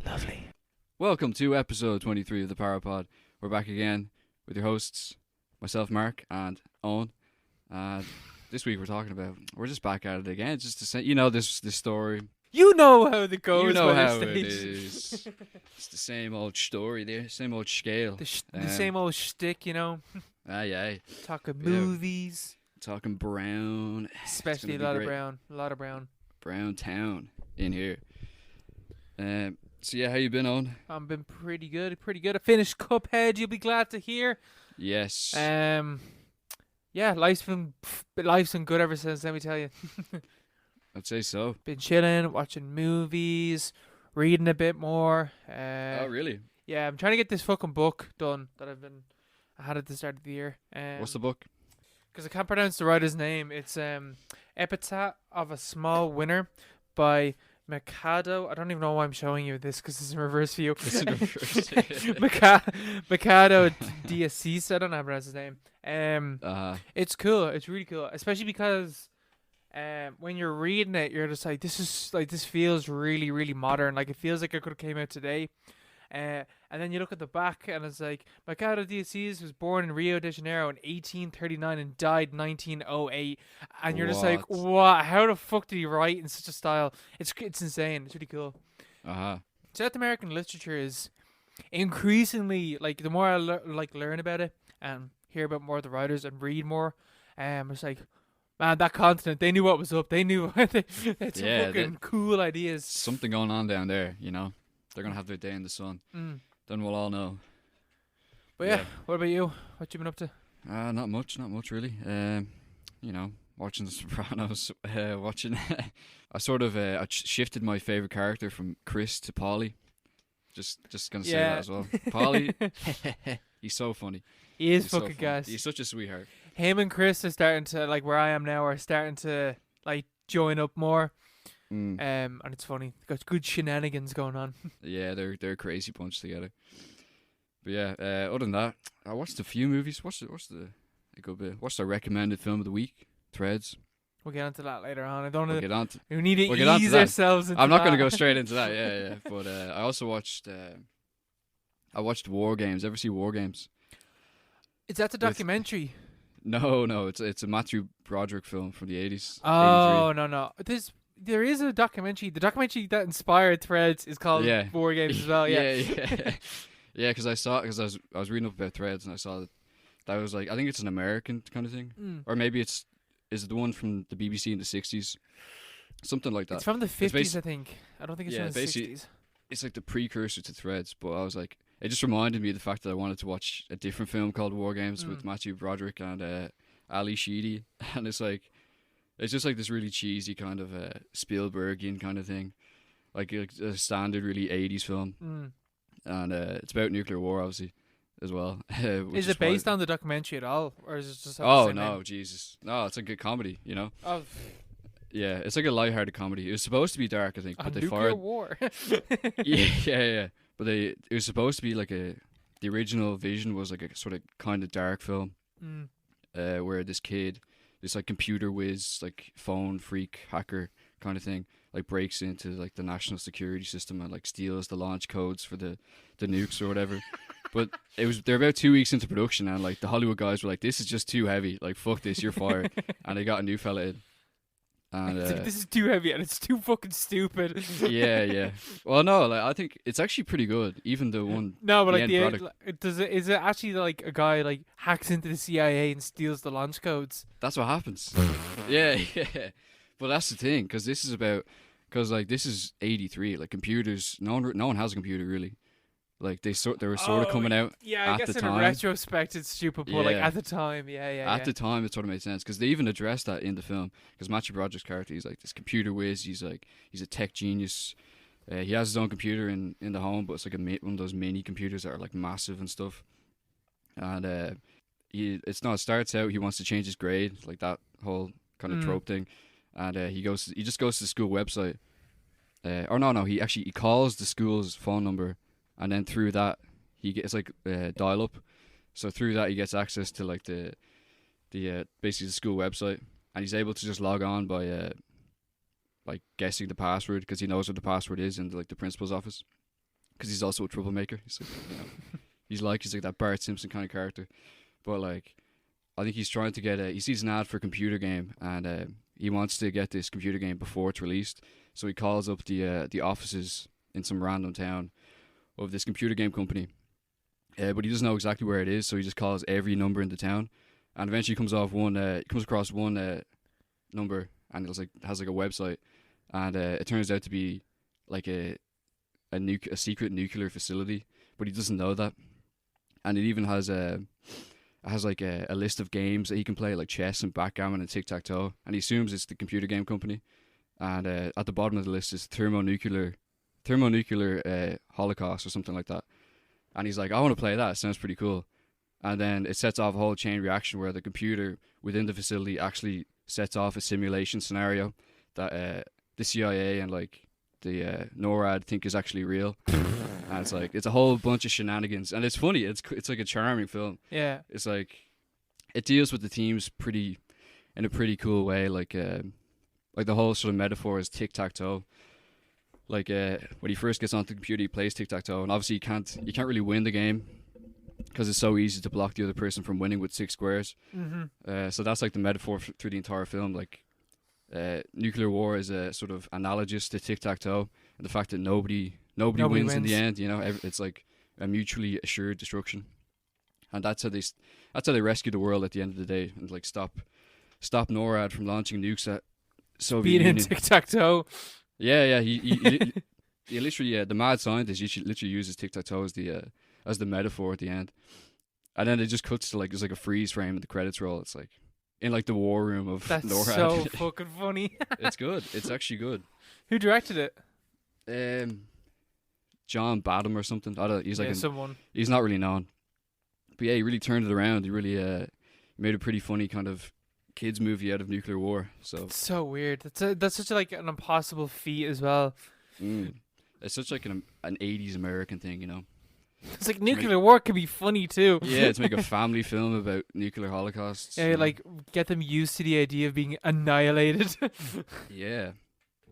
Lovely. Welcome to episode 23 of the Parapod. We're back again with your hosts, myself, Mark, and Owen. And this week we're just back at it again. Just to say, this story. You know how it goes. You know by how this it stage. is. It's the same old story there, same old scale. The same old shtick, Aye. Talking Yeah. movies, Talking brown. especially a gonna lot be of great. brown. A lot of brown. Brown town in here. So yeah, how you been on? I've been pretty good. I finished Cuphead. You'll be glad to hear. Yes. Yeah, life's been good ever since. Let me tell you. I'd say so. Been chilling, watching movies, reading a bit more. Oh, really? Yeah, I'm trying to get this fucking book done that I had at the start of the year. What's the book? Because I can't pronounce the writer's name. It's Epitaph of a Small Winner by Mikado. I don't even know why I'm showing you this because it's in reverse view. It's in reverse. Mikado Diacis. I don't know how to pronounce his name. It's cool. It's really cool, especially because when you're reading it, you're just like, this feels really, really modern. Like, it feels like it could have came out today. And then you look at the back, and it's like, Mikado Diacis was born in Rio de Janeiro in 1839 and died in 1908. And you're just like, what? How the fuck did he write in such a style? It's insane. It's really cool. South American literature is increasingly, like, the more I learn about it and hear about more of the writers and read more, it's like, man, that continent, they knew what was up. They knew it's fucking cool ideas. Something going on down there, They're going to have their day in the sun. Then we'll all know. But yeah, what about you? What you been up to? Not much really. Watching The Sopranos. I sort of I shifted my favourite character from Chris to Paulie. Just going to say that as well. Paulie, he's so funny. He's so fucking funny. gas. He's such a sweetheart. Him and Chris are starting to, like, where I am now, are starting to, like, join up more. And it's funny. They've got good shenanigans going on. Yeah, they're a crazy bunch together. But yeah, other than that, I watched a few movies. What's the recommended film of the week? Threads. We'll get onto that later on. I don't know. We'll get on to, We need to we'll get on to ease that. ourselves into I'm not going to that. go straight into that. Yeah. But I also watched. I watched War Games. Ever see War Games? Is that the documentary? No. It's a Matthew Broderick film from the 80s. Oh, no. There is a documentary. The documentary that inspired Threads is called War Games as well. Yeah. Yeah, because I was reading up about Threads and I saw that was like, I think it's an American kind of thing, or maybe is it the one from the BBC in the 60s, something like that. It's from the 50s, I think. I don't think it's from the basically 60s. It's like the precursor to Threads, but I was like, it just reminded me of the fact that I wanted to watch a different film called War Games with Matthew Broderick and Ali Sheedy, and it's just like this really cheesy kind of Spielbergian kind of thing, like a standard really 80s film, and it's about nuclear war, obviously, as well. Is it based on the documentary at all, or is it just? Oh no, Jesus, no! It's like a comedy, Oh. Yeah, it's like a lighthearted comedy. It was supposed to be dark, I think, but they fired. War. yeah. But it was supposed to be like the original vision was like a sort of kind of dark film, where this kid, this like computer whiz, like phone freak hacker kind of thing, like breaks into like the national security system and like steals the launch codes for the nukes or whatever. But they're about 2 weeks into production and like the Hollywood guys were like, this is just too heavy, like fuck this, you're fired. And they got a new fella in. And this is too heavy and it's too fucking stupid. yeah. Well, no, like I think it's actually pretty good, even the one. No, but the like end product. is it actually like a guy like hacks into the CIA and steals the launch codes? That's what happens. yeah. But that's the thing, because this is 83. Like computers, no one has a computer really. Like they were sort of coming out. Yeah, I guess the in time. retrospect it's stupid, but like Yeah. at the time, At the time, it sort of made sense because they even addressed that in the film. Because Matthew Broderick's character, he's like this computer whiz. He's a tech genius. He has his own computer in the home, but it's like one of those mini computers that are like massive and stuff. And it starts out he wants to change his grade, like that whole kind of trope thing. And he just goes to the school website. He calls the school's phone number. And then through that, he gets like dial up. So through that, he gets access to like the basically the school website. and he's able to just log on by guessing the password because he knows what the password is in the principal's office. Because he's also a troublemaker. He's like, he's like that Bart Simpson kind of character. But like, I think he's trying to get he sees an ad for a computer game, and he wants to get this computer game before it's released. So he calls up the offices in some random town of this computer game company. But he doesn't know exactly where it is, so he just calls every number in the town, and eventually comes across one number, and it has like a website, and it turns out to be like a secret nuclear facility, but he doesn't know that. And it even has a list of games that he can play, like chess and backgammon and tic-tac-toe, and he assumes it's the computer game company. And at the bottom of the list is thermonuclear holocaust or something like that. And he's like, I want to play that, it sounds pretty cool. And then it sets off a whole chain reaction where the computer within the facility actually sets off a simulation scenario that the CIA and like the NORAD think is actually real. And it's a whole bunch of shenanigans, and it's funny. It's like a charming film. Yeah, it's like it deals with the themes in a pretty cool way. Like the whole sort of metaphor is tic-tac-toe. Like when he first gets onto the computer, he plays tic-tac-toe, and obviously you can't really win the game because it's so easy to block the other person from winning with 6 squares. Mm-hmm. So that's like the metaphor through the entire film. Like nuclear war is a sort of analogous to tic-tac-toe, and the fact that nobody wins in the end. You know, it's like a mutually assured destruction, and that's how they rescue the world at the end of the day, and like stop NORAD from launching nukes at Soviet Union. tic-tac-toe. Yeah. He literally, the mad scientist, literally uses tic-tac-toe as the metaphor at the end, and then it just cuts to like there's like a freeze frame and the credits roll. It's like in like the war room of That's NORAD. so fucking funny. It's good. It's actually good. Who directed it? John Badham or something. He's like someone. He's not really known, but yeah, he really turned it around. He really made a pretty funny kind of kids movie out of nuclear war. So it's so weird. That's such like an impossible feat as well. It's such like an 80s American thing, you know. It's like nuclear war can be funny too. Yeah, to make a family film about nuclear holocausts. Yeah, like get them used to the idea of being annihilated. Yeah,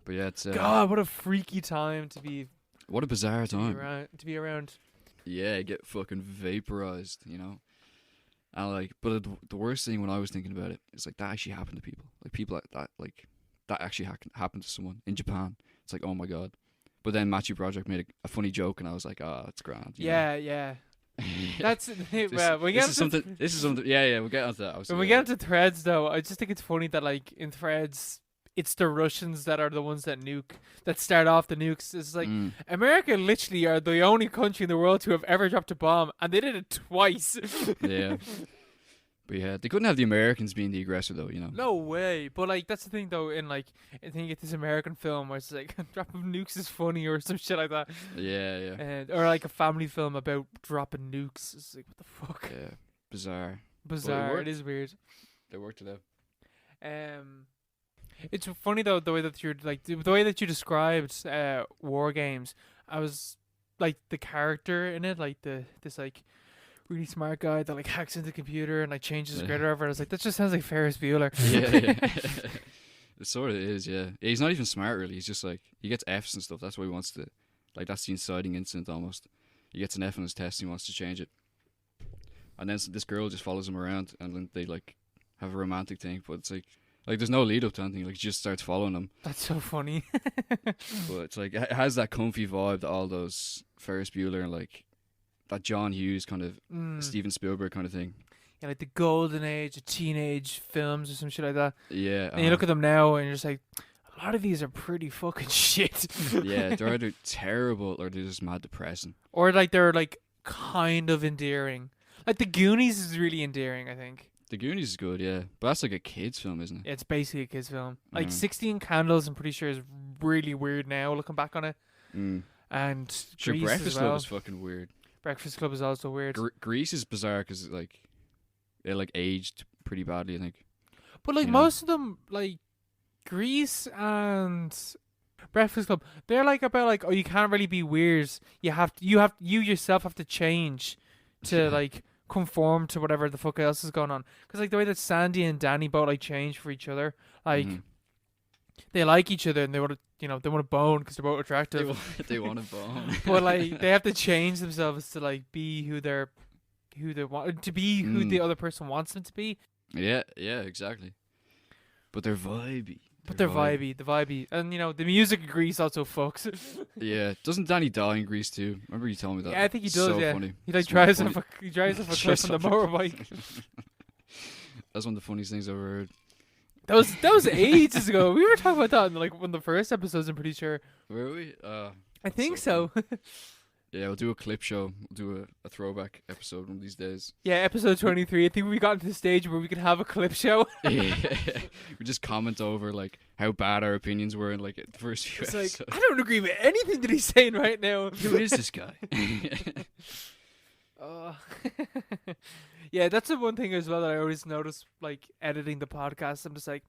but yeah, it's God, what a freaky time to be. What a bizarre time to be around. Yeah, get fucking vaporized, you know. And like, but the worst thing when I was thinking about it is like that actually happened to people. Like people like that actually happened to someone in Japan. It's like, oh my god. But then Matthew Broderick made a funny joke, and I was like, oh, it's grand. Yeah. That's this is something. Yeah, we'll get onto that. When we get into Threads, though, I just think it's funny that like in Threads, it's the Russians that are the ones that start off the nukes. It's like America literally are the only country in the world to have ever dropped a bomb, and they did it twice. Yeah. But yeah, they couldn't have the Americans being the aggressor, though, you know. No way. But like that's the thing, though. In like, I think it's this American film where it's like dropping nukes is funny or some shit like that. Yeah. Or like a family film about dropping nukes. It's like, what the fuck? Yeah, bizarre. It is weird. They worked it out. It's funny though the way that you described war games. I was like the character in it, like this like really smart guy that like hacks into the computer and like changes his grade or whatever. I was like, that just sounds like Ferris Bueller. Yeah. It sort of is, yeah. He's not even smart really. He's just like he gets Fs and stuff. That's what he wants to. Like that's the inciting incident almost. He gets an F on his test. And he wants to change it. And then this girl just follows him around, and then they like have a romantic thing. But it's like there's no lead up to anything. Like, she just starts following him. That's so funny. But it's like it has that comfy vibe that all those Ferris Bueller and like that John Hughes kind of Steven Spielberg kind of thing. Yeah, like the golden age of teenage films or some shit like that. Yeah. And you look at them now, and you're just like, a lot of these are pretty fucking shit. Yeah, they're either terrible or they're just mad depressing. Or like they're like kind of endearing. Like The Goonies is really endearing, I think. The Goonies is good, yeah. But that's like a kid's film, isn't it? Yeah, it's basically a kid's film. Like 16 Candles, I'm pretty sure is really weird now, looking back on it. And sure, Grease Breakfast as well. Club is fucking weird. Breakfast Club is also weird. Grease is bizarre because like it like aged pretty badly, I think. But like most of them, like Grease and Breakfast Club, they're like about like, oh, you can't really be weird. You yourself have to change to like conform to whatever the fuck else is going on. Because like the way that Sandy and Danny both like change for each other, like they like each other and they want to, they want to bone because they're both attractive. They want to bone. But like they have to change themselves to like be who they want to be, who the other person wants them to be. Yeah, exactly. But they're vibey. They're vibey. And, the music in Grease also fucks. Yeah. Doesn't Danny die in Grease too? Remember you telling me that? Yeah, I think he does, so yeah. Funny. He drives off a cliff on the motorbike. That's one of the funniest things I've ever heard. That was ages ago. We were talking about that in like one of the first episodes, I'm pretty sure. Were we? I think so. Yeah, we'll do a clip show. We'll do a throwback episode one of these days. Yeah, episode 23. I think we got to the stage where we could have a clip show. Yeah. We just comment over like how bad our opinions were in like the first few episodes. Like, I don't agree with anything that he's saying right now. Who is this guy? Yeah, that's the one thing as well that I always notice, like, editing the podcast. I'm just like,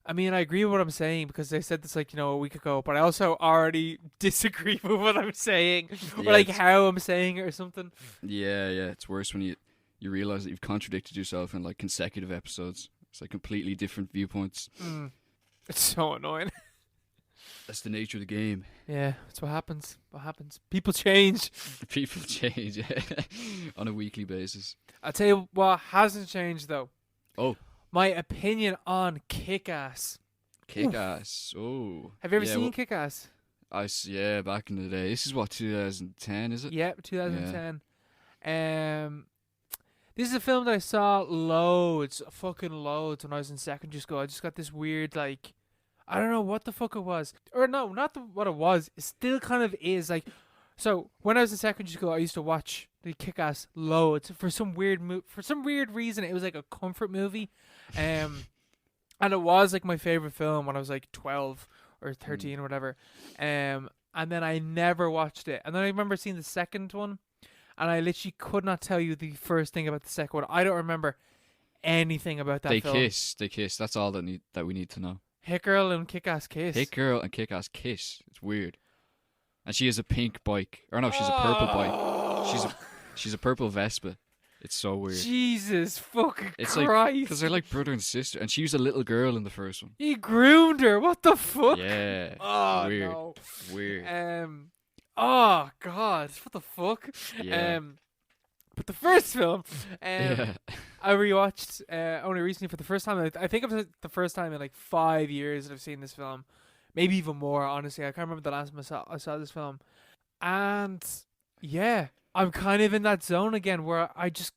I mean, I agree with what I'm saying because I said this, like, a week ago, but I also already disagree with what I'm saying or, like, how I'm saying it or something. Yeah. It's worse when you realize that you've contradicted yourself in, like, consecutive episodes. It's, like, completely different viewpoints. It's so annoying. That's the nature of the game. Yeah, that's what happens. People change. People change, yeah. On a weekly basis. I'll tell you what hasn't changed, though. Oh. My opinion on Kick-Ass. Kick-Ass. Oh. Have you ever seen Kick-Ass? Yeah, back in the day. This is what, 2010, is it? Yeah, 2010. Yeah. This is a film that I saw fucking loads when I was in secondary school. I just got this weird, like, I don't know what the fuck it was. Or no, not what it was. It still kind of is. Like, so when I was in secondary school, I used to watch the Kick-Ass loads for some weird reason. It was like a comfort movie, and it was like my favorite film when I was like 12 or 13 or whatever. And then I never watched it. And then I remember seeing the second one, and I literally could not tell you the first thing about the second one. I don't remember anything about that film. They kiss. That's all that we need to know. Hit Girl and Kick-Ass kiss. Hit Girl and Kick-Ass kiss. It's weird. And she has a pink bike. Or no, she's a purple bike. She's a purple Vespa. It's so weird. Jesus fucking Christ. Like, because they're like brother and sister. And she was a little girl in the first one. He groomed her. What the fuck? Yeah. Oh, weird. no. Weird. Oh, God. What the fuck? Yeah. But the first film, yeah. I rewatched only recently for the first time. I think it was the first time in like 5 years that I've seen this film. Maybe even more, honestly. I can't remember the last time I saw this film. And yeah, I'm kind of in that zone again where I just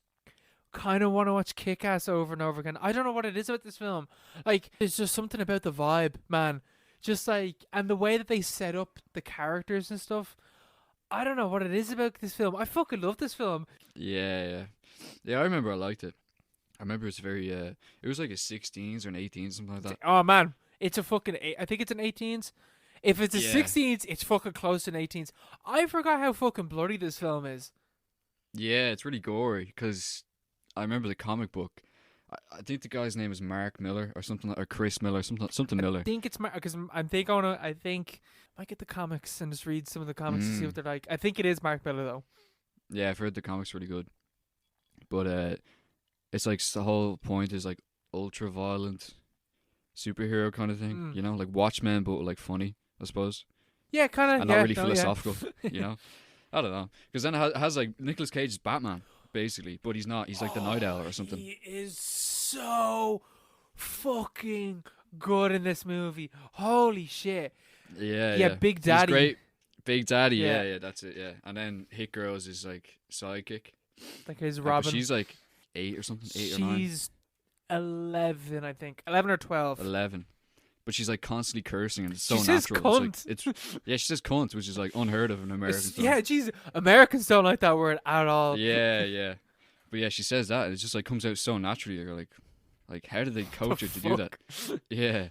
kind of want to watch Kick-Ass over and over again. I don't know what it is about this film. Like, there's just something about the vibe, man. Just like, and the way that they set up the characters and stuff. I don't know what it is about this film. I fucking love this film. Yeah, I remember I liked it. I remember it's very, it was like a 16s or an 18s, something like that. Oh, man. It's a fucking, I think it's an 18s. If it's a 16s, it's fucking close to an 18s. I forgot how fucking bloody this film is. Yeah, it's really gory, because I remember the comic book. I think the guy's name is Mark Miller or something, or Chris Miller, something Miller. I think it's Mark, because I might get the comics and just read some of the comics to see what they're like. I think it is Mark Miller, though. Yeah, I've heard the comics really good. But it's like the whole point is like ultra-violent superhero kind of thing, you know? Like Watchmen, but like funny, I suppose. Yeah, kind of. And not really philosophical, you know? I don't know. Because then it has like Nicolas Cage's Batman, basically. But he's not. He's like the Night Owl or something. He is so fucking good in this movie. Holy shit. Yeah. Big Daddy. He's great. Big Daddy, yeah, that's it, yeah. And then Hit Girls is like sidekick. Like his Robin. She's like 8 or something, 8 or 9. She's 11, I think. 11 or 12. 11. But she's like constantly cursing and it's so she natural. Says cunt. It's like, she says cunt, which is like unheard of in American film. Yeah, jeez. Americans don't like that word at all. Yeah. But yeah, she says that and it just like comes out so naturally. You're like how did they coach her to do that? Yeah.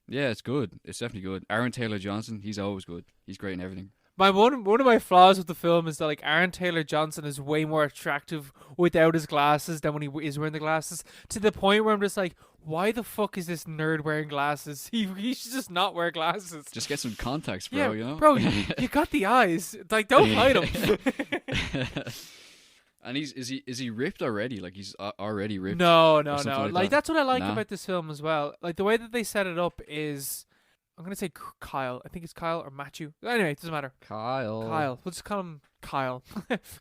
Yeah, it's good. It's definitely good. Aaron Taylor Johnson, he's always good. He's great in everything. One of my flaws with the film is that like Aaron Taylor Johnson is way more attractive without his glasses than when he is wearing the glasses. To the point where I'm just like, why the fuck is this nerd wearing glasses? He should just not wear glasses. Just get some contacts, bro. You know, bro, you got the eyes. Like, don't hide them. And is he ripped already? Like he's already ripped? No. Like That's what I like nah. about this film as well. Like the way that they set it up is, I'm gonna say Kyle. I think it's Kyle or Matthew. Anyway, it doesn't matter. Kyle. We'll just call him Kyle.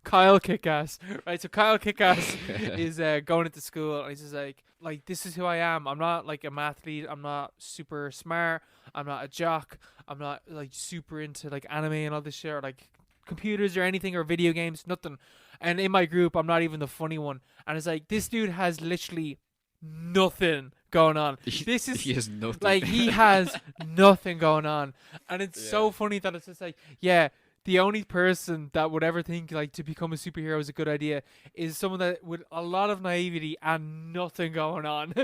Kyle Kickass. Right. So Kyle Kickass is going into school, and he's just like this is who I am. I'm not like a mathlete. I'm not super smart. I'm not a jock. I'm not like super into like anime and all this shit, or like computers or anything or video games. Nothing. And in my group, I'm not even the funny one. And it's like this dude has literally nothing going on. This is he has nothing. like he has nothing going on, and it's so funny that it's just like, yeah, the only person that would ever think like to become a superhero is a good idea is someone that with a lot of naivety and nothing going on.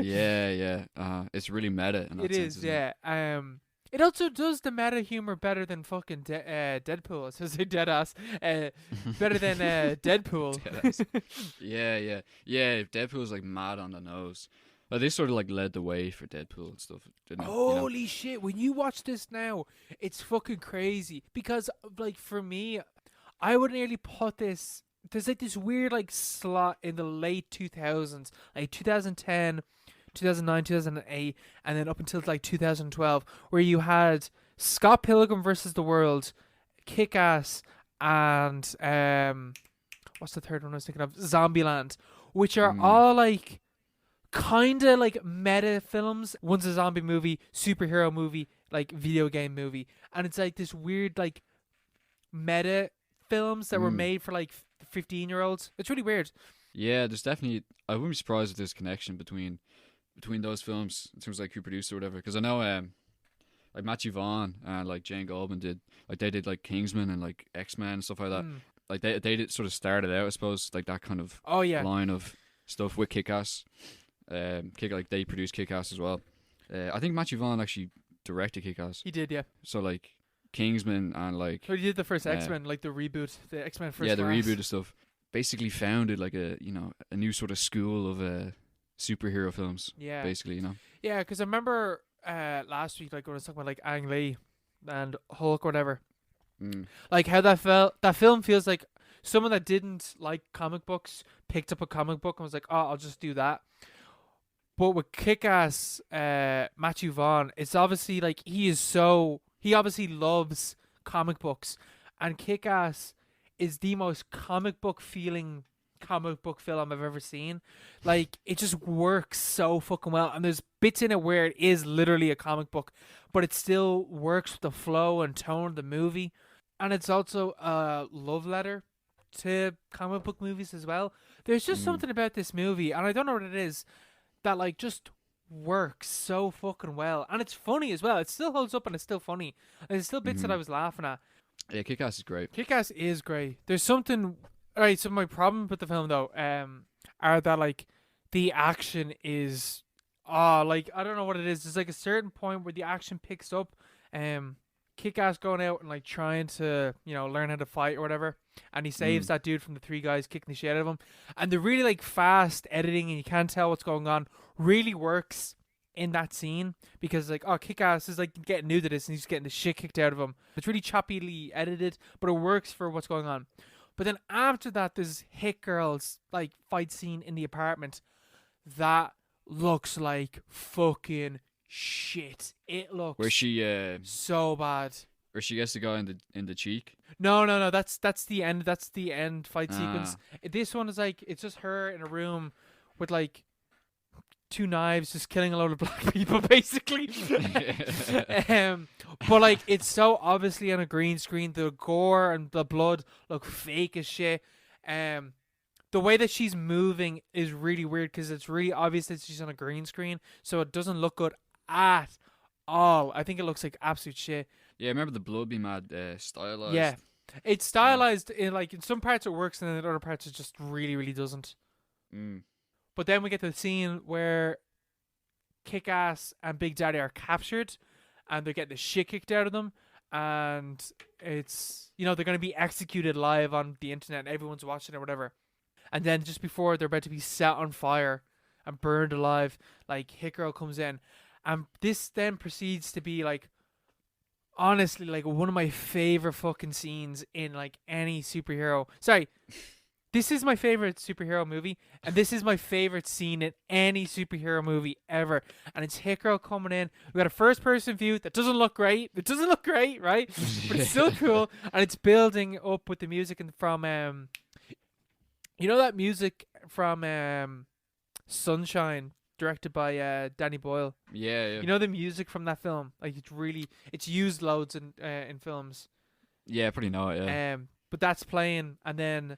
yeah. It's really meta in that It sense, is, isn't it? yeah. It also does the meta humor better than fucking Deadpool. I was gonna say Deadass. Better than Deadpool. Yeah. Deadpool's like mad on the nose. Like, they sort of like led the way for Deadpool and stuff, didn't it? Holy shit! When you watch this now, it's fucking crazy. Because like for me, I would nearly put this. There's like this weird like slot in the late 2000s, like 2010, 2009, 2008, and then up until like 2012, where you had Scott Pilgrim versus the World, Kick-Ass, and what's the third one I was thinking of? Zombieland, which are all like kind of like meta films. One's a zombie movie, superhero movie, like video game movie, and it's like this weird like meta films that were made for like 15-year-olds. It's really weird. Yeah, there's definitely. I wouldn't be surprised if there's connection between those films in terms of like who produced or whatever. Because I know like Matthew Vaughn and like Jane Goldman did like Kingsman and like X-Men and stuff like that. Like they did sort of started out, I suppose, like that kind of line of stuff with Kick-Ass. Like they produced Kick-Ass as well. I think Matthew Vaughn actually directed Kick-Ass. He did, yeah. So like Kingsman and like. So he did the first X-Men, like the reboot, the X-Men First Class. The reboot and stuff. Basically founded like a new sort of school of superhero films. Yeah. Basically, Yeah, because I remember last week, like when I was talking about like Ang Lee and Hulk or whatever, like how that film feels like someone that didn't like comic books picked up a comic book and was like, oh, I'll just do that. But with Kick-Ass, Matthew Vaughn, it's obviously like he obviously loves comic books, and Kick-Ass is the most comic book feeling comic book film I've ever seen. Like, it just works so fucking well, and there's bits in it where it is literally a comic book, but it still works with the flow and tone of the movie. And it's also a love letter to comic book movies as well. There's just something about this movie, and I don't know what it is, that like just works so fucking well. And it's funny as well. It still holds up and it's still funny. There's still bits that I was laughing at. Yeah, Kick-Ass is great. Kick-Ass is great. There's something. Alright, so my problem with the film though, are that like the action is like I don't know what it is. There's like a certain point where the action picks up. Kick-Ass going out and like trying to, learn how to fight or whatever, and he saves that dude from the three guys kicking the shit out of him. And the really like fast editing and you can't tell what's going on really works in that scene, because like, Kick-Ass is like getting new to this and he's getting the shit kicked out of him. It's really choppily edited, but it works for what's going on. But then after that, there's Hit Girl's like fight scene in the apartment that looks like fucking shit. It looks where she so bad. Where she gets the guy in the cheek. No. That's the end. That's the end fight sequence. This one is like it's just her in a room with like two knives, just killing a load of black people, basically. But like it's so obviously on a green screen. The gore and the blood look fake as shit. The way that she's moving is really weird because it's really obvious that she's on a green screen, so it doesn't look good at all. I think it looks like absolute shit. Yeah, I remember the blood being mad stylized. Yeah, it's stylized in like in some parts it works and in other parts it just really, really doesn't. But then we get to the scene where Kick-Ass and Big Daddy are captured and they're getting the shit kicked out of them, and it's they're going to be executed live on the internet and everyone's watching or whatever. And then just before they're about to be set on fire and burned alive, like Hit Girl comes in. And this then proceeds to be like, honestly, like one of my favorite fucking scenes in like any superhero. Sorry, This is my favorite superhero movie, and this is my favorite scene in any superhero movie ever. And it's Hit Girl coming in. We got a first-person view that doesn't look great. It doesn't look great, right? But it's still cool, and it's building up with the music and from you know that music from Sunshine, directed by Danny Boyle. Yeah. You know the music from that film, like it's used loads in films. Yeah, pretty know it, yeah. But that's playing, and then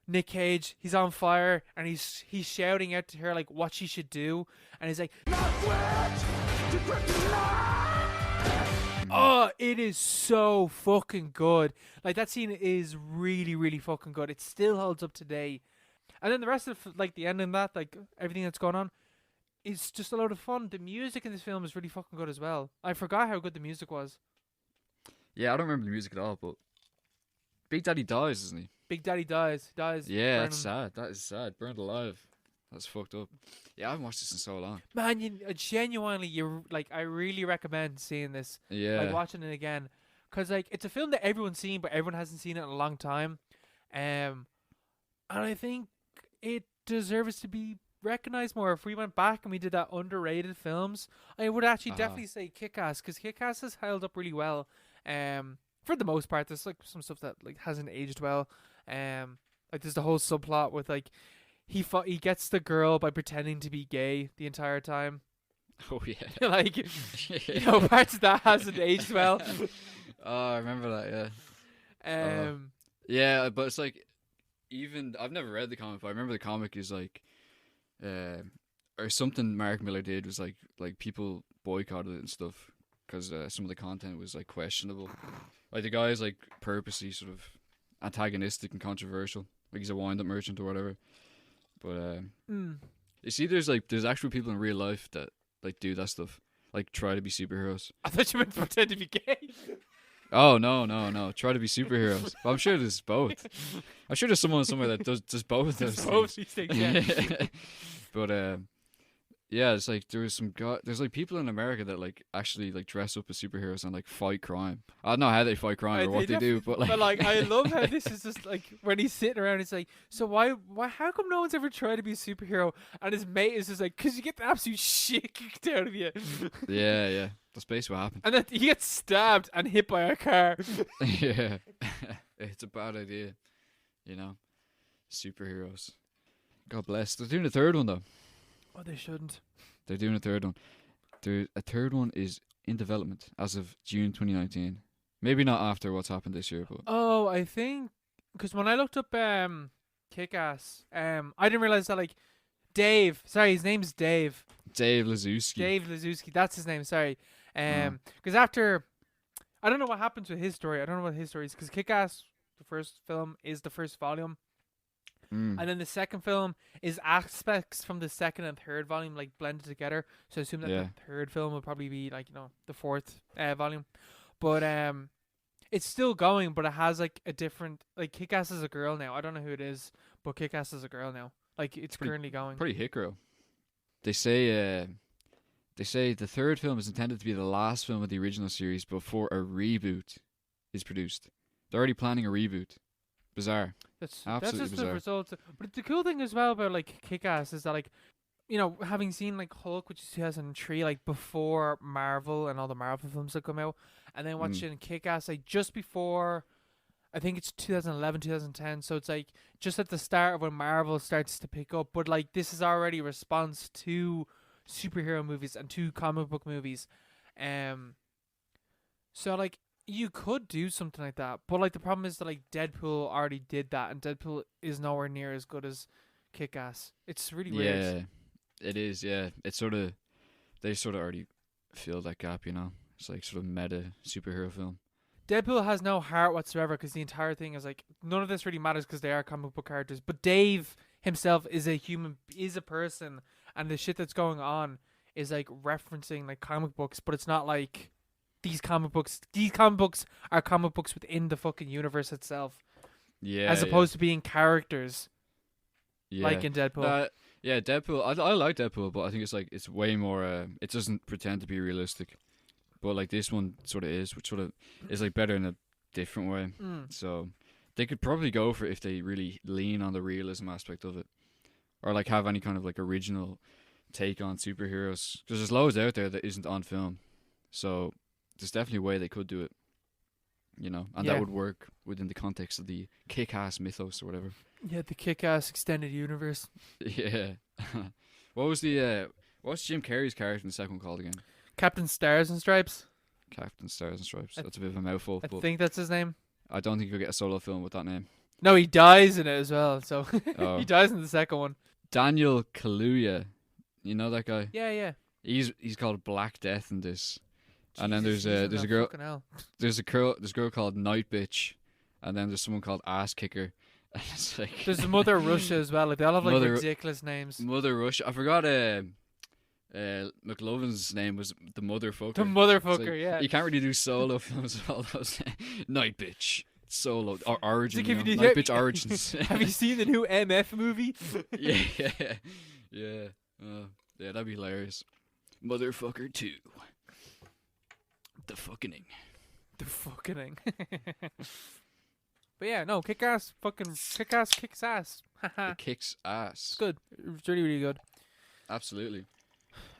Nick Cage, he's on fire, and he's shouting out to her like what she should do, and he's like, oh, it is so fucking good. Like that scene is really, really fucking good. It still holds up today. And then the rest of like the ending, that like everything that's going on, is just a load of fun. The music in this film is really fucking good as well. I forgot how good the music was. Yeah, I don't remember the music at all, but Big Daddy dies, isn't he? Big Daddy dies. Yeah, that's sad. That is sad. Burned alive. That's fucked up. Yeah, I haven't watched this in so long. Man, genuinely, I really recommend seeing this. Yeah. Like watching it again, because like it's a film that everyone's seen, but everyone hasn't seen it in a long time. And I think it deserves to be recognized more. If we went back and we did that underrated films, I would actually definitely say Kick-Ass, because Kick-Ass has held up really well. For the most part, there's like some stuff that like hasn't aged well. Like there's the whole subplot with like he gets the girl by pretending to be gay the entire time. Oh yeah. Like you know, parts of that hasn't aged well. Oh, I remember that. Yeah. Um. Yeah, but it's like, even I've never read the comic, but I remember the comic is like, or something Mark Miller did was like people boycotted it and stuff because some of the content was like questionable. Like the guy is like purposely sort of antagonistic and controversial. Like he's a wind-up merchant or whatever. But you see, there's actual people in real life that like do that stuff, like try to be superheroes. I thought you meant to pretend to be gay. Oh no! Try to be superheroes. Well, I'm sure there's both. I'm sure there's someone somewhere that does both of those Both things. these things, yeah. But yeah, it's like there's like people in America that like actually like dress up as superheroes and like fight crime. I don't know how they fight crime or what they do, but like I love how this is just like when he's sitting around, it's like, so why how come no one's ever tried to be a superhero? And his mate is just like, because you get the absolute shit kicked out of you. Yeah, that's basically what happened. And then he gets stabbed and hit by a car. Yeah, it's a bad idea, you know. Superheroes. God bless. They're doing a third one though. Oh, they shouldn't. They're doing a third one. A third one is in development as of June 2019. Maybe not after what's happened this year, but oh, I think because when I looked up Kick-Ass, I didn't realize that like Dave. Sorry, his name's Dave. Dave Lazuski. That's his name. Sorry. Because after, I don't know what happens with his story. I don't know what his story is, because Kick-Ass, the first film, is the first volume. And then the second film is aspects from the second and third volume like blended together. So I assume that the third film will probably be like, you know, the fourth volume. But it's still going, but it has like a different, like Kick-Ass is a girl now. I don't know who it is, but Kick-Ass is a girl now. Like it's currently going. Pretty hit girl. They say the third film is intended to be the last film of the original series before a reboot is produced. They're already planning a reboot. Bizarre. That's absolutely just bizarre. the result. But the cool thing as well about like Kick-Ass is that like, you know, having seen like Hulk, which is 2003, like before Marvel and all the Marvel films that come out, and then watching Kick-Ass like just before, I think it's 2011, 2010. So it's like just at the start of when Marvel starts to pick up. But like this is already a response to superhero movies and to comic book movies. So like you could do something like that, but like the problem is that like Deadpool already did that, and Deadpool is nowhere near as good as Kick-Ass. It's really weird. Yeah, it is. Yeah, it's they sort of already filled that gap, you know. It's like sort of meta superhero film. Deadpool has no heart whatsoever, because the entire thing is like none of this really matters because they are comic book characters. But Dave himself is a human, is a person, and the shit that's going on is like referencing like comic books, but it's not like these comic books are comic books within the fucking universe itself. Yeah. As opposed to being characters. Yeah. Like in Deadpool. Yeah, Deadpool. I like Deadpool, but I think it's way more. It doesn't pretend to be realistic, but like this one sort of is, which sort of is like better in a different way. So They could probably go for it if they really lean on the realism aspect of it, or like have any kind of like original take on superheroes. Because there's loads out there that isn't on film, so there's definitely a way they could do it. You know, and that would work within the context of the kick-ass mythos or whatever. Yeah, the kick-ass extended universe. Yeah. What's Jim Carrey's character in the second one called again? Captain Stars and Stripes. Captain Stars and Stripes. That's a bit of a mouthful. I think that's his name. I don't think you'll get a solo film with that name. No, he dies in it as well. So Oh. he dies in the second one. Daniel Kaluuya, you know that guy? Yeah. He's called Black Death in this. Jesus, and then there's a girl. fucking hell. There's a girl called Night Bitch, and then there's someone called Ass Kicker. And it's like There's Mother Russia as well. Like, they all have like ridiculous names. Mother Russia. I forgot. McLovin's name was the Motherfucker. The Motherfucker, like, yeah. You can't really do solo films with all those. Night Bitch, solo or Origin. Like, You know? Night Bitch Origins. Have you seen the new MF movie? Yeah. That'd be hilarious. Motherfucker 2. The fucking. But yeah, no, kick-ass kicks ass. It kicks ass. It's good. It's really, really good. Absolutely.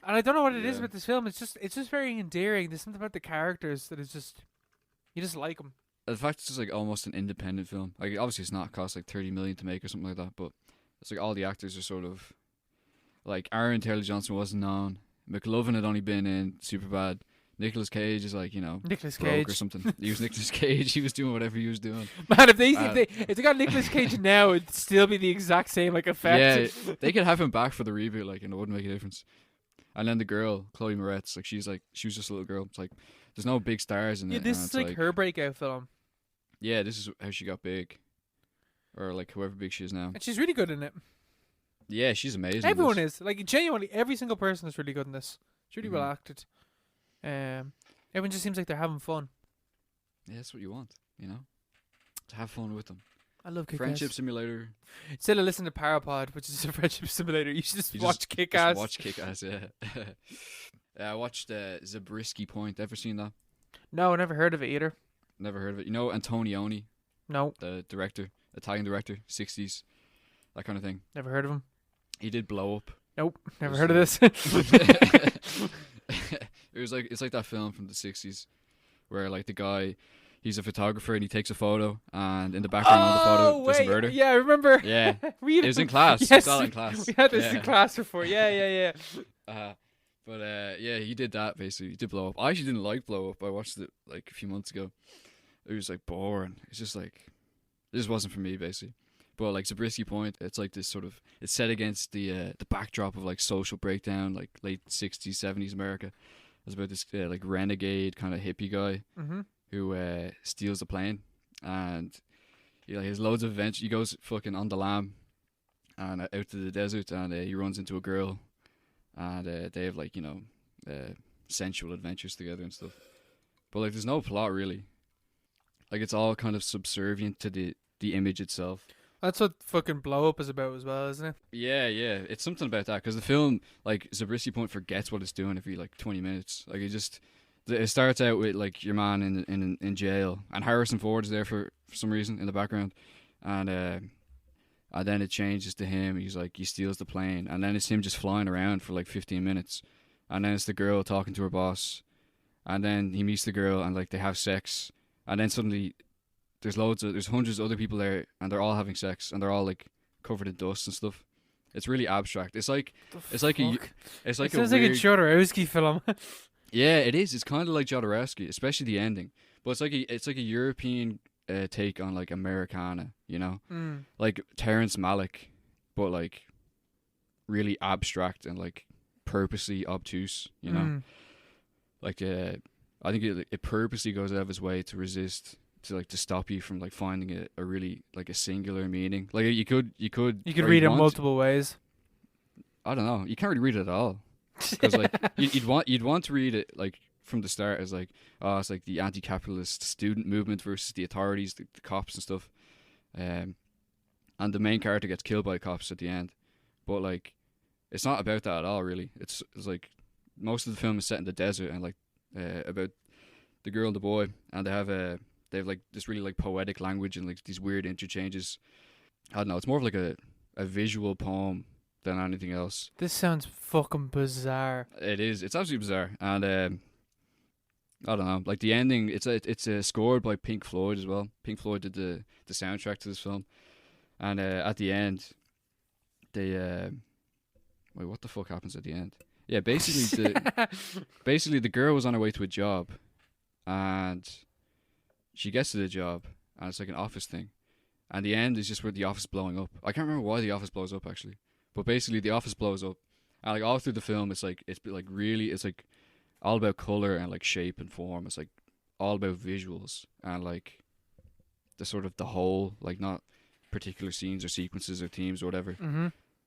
And I don't know what it is with this film. It's just very endearing. There's something about the characters that is just, you just like them. The fact it's just like almost an independent film. Like obviously it's not cost like 30 million to make or something like that, but it's like all the actors are sort of like Aaron Taylor Johnson wasn't known. McLovin had only been in Superbad. Nicolas Cage is like, you know, Nicolas broke Cage or something. He was Nicolas Cage. He was doing whatever he was doing. Man, if they got Nicolas Cage now, it'd still be the exact same like effect. Yeah, they could have him back for the reboot, like, and it wouldn't make a difference. And then the girl, Chloe Moretz, like she was just a little girl. It's like there's no big stars in it. This is like her breakout film. Yeah, this is how she got big, or like however big she is now. And she's really good in it. Yeah, she's amazing. Everyone is like genuinely every single person is really good in this. It's really Mhm. well acted. Everyone just seems like they're having fun. Yeah, that's what you want, you know, to have fun with them. I love Kick-Ass. Friendship Simulator. Instead of listening to Parapod, which is a friendship simulator, you should just watch Kick-Ass. Just watch Kick-Ass, yeah. I watched Zabriskie Point. Ever seen that? No, I never heard of it either. Never heard of it. You know Antonioni? No. The director, Italian director, 60s, that kind of thing. Never heard of him. He did Blow Up. Nope, never heard of this. It's like that film from the 60s where like the guy, he's a photographer and he takes a photo and in the background of the photo there's a murder. Yeah, I remember. Yeah. It was in class. Yes, We saw it in class. We had this in class before. Yeah. But he did that basically. He did Blow Up. I actually didn't like Blow Up. I watched it like a few months ago. It was like boring. It's just like, this wasn't for me basically. But like Zabriskie Point, it's like this sort of, it's set against the backdrop of like social breakdown, like late 60s, 70s America. It's about this like renegade kind of hippie guy who steals a plane, and he has loads of adventures. He goes fucking on the lam and out to the desert, and he runs into a girl, and they have like, you know, sensual adventures together and stuff. But like there's no plot really. Like it's all kind of subservient to the image itself. That's what fucking Blow Up is about as well, isn't it? Yeah. It's something about that, because the film, like Zabriskie Point, forgets what it's doing every like 20 minutes. Like it starts out with like your man in jail, and Harrison Ford is there for some reason in the background, and then it changes to him. He's like, he steals the plane, and then it's him just flying around for like 15 minutes, and then it's the girl talking to her boss, and then he meets the girl and like they have sex, and then suddenly there's hundreds of other people there, and they're all having sex, and they're all like covered in dust and stuff. It's really abstract. It sounds like a Jodorowsky film. Yeah, it is. It's kind of like Jodorowsky, especially the ending. But it's like a European take on like Americana, you know, like Terrence Malick, but like really abstract and like purposely obtuse, you know. Like I think it purposely goes out of its way to resist, to stop you from like finding a really like a singular meaning. Like you could read it multiple ways. I don't know. You can't really read it at all, because like you'd want to read it like from the start as like, oh, it's like the anti-capitalist student movement versus the authorities, the cops and stuff, and the main character gets killed by cops at the end. But like, it's not about that at all, really. It's like most of the film is set in the desert, and like about the girl and the boy, and they They have like this really like poetic language and like these weird interchanges. I don't know. It's more of like a visual poem than anything else. This sounds fucking bizarre. It is. It's absolutely bizarre. And I don't know. Like the ending, it's scored by Pink Floyd as well. Pink Floyd did the soundtrack to this film. And at the end, they wait, what the fuck happens at the end? Yeah, basically the girl was on her way to a job, and she gets to the job, and it's like an office thing, and the end is just where the office blowing up. I can't remember why the office blows up actually, but basically the office blows up, and like all through the film, it's like all about color and like shape and form. It's like all about visuals and like the sort of the whole, like not particular scenes or sequences or themes or whatever. Mm-hmm.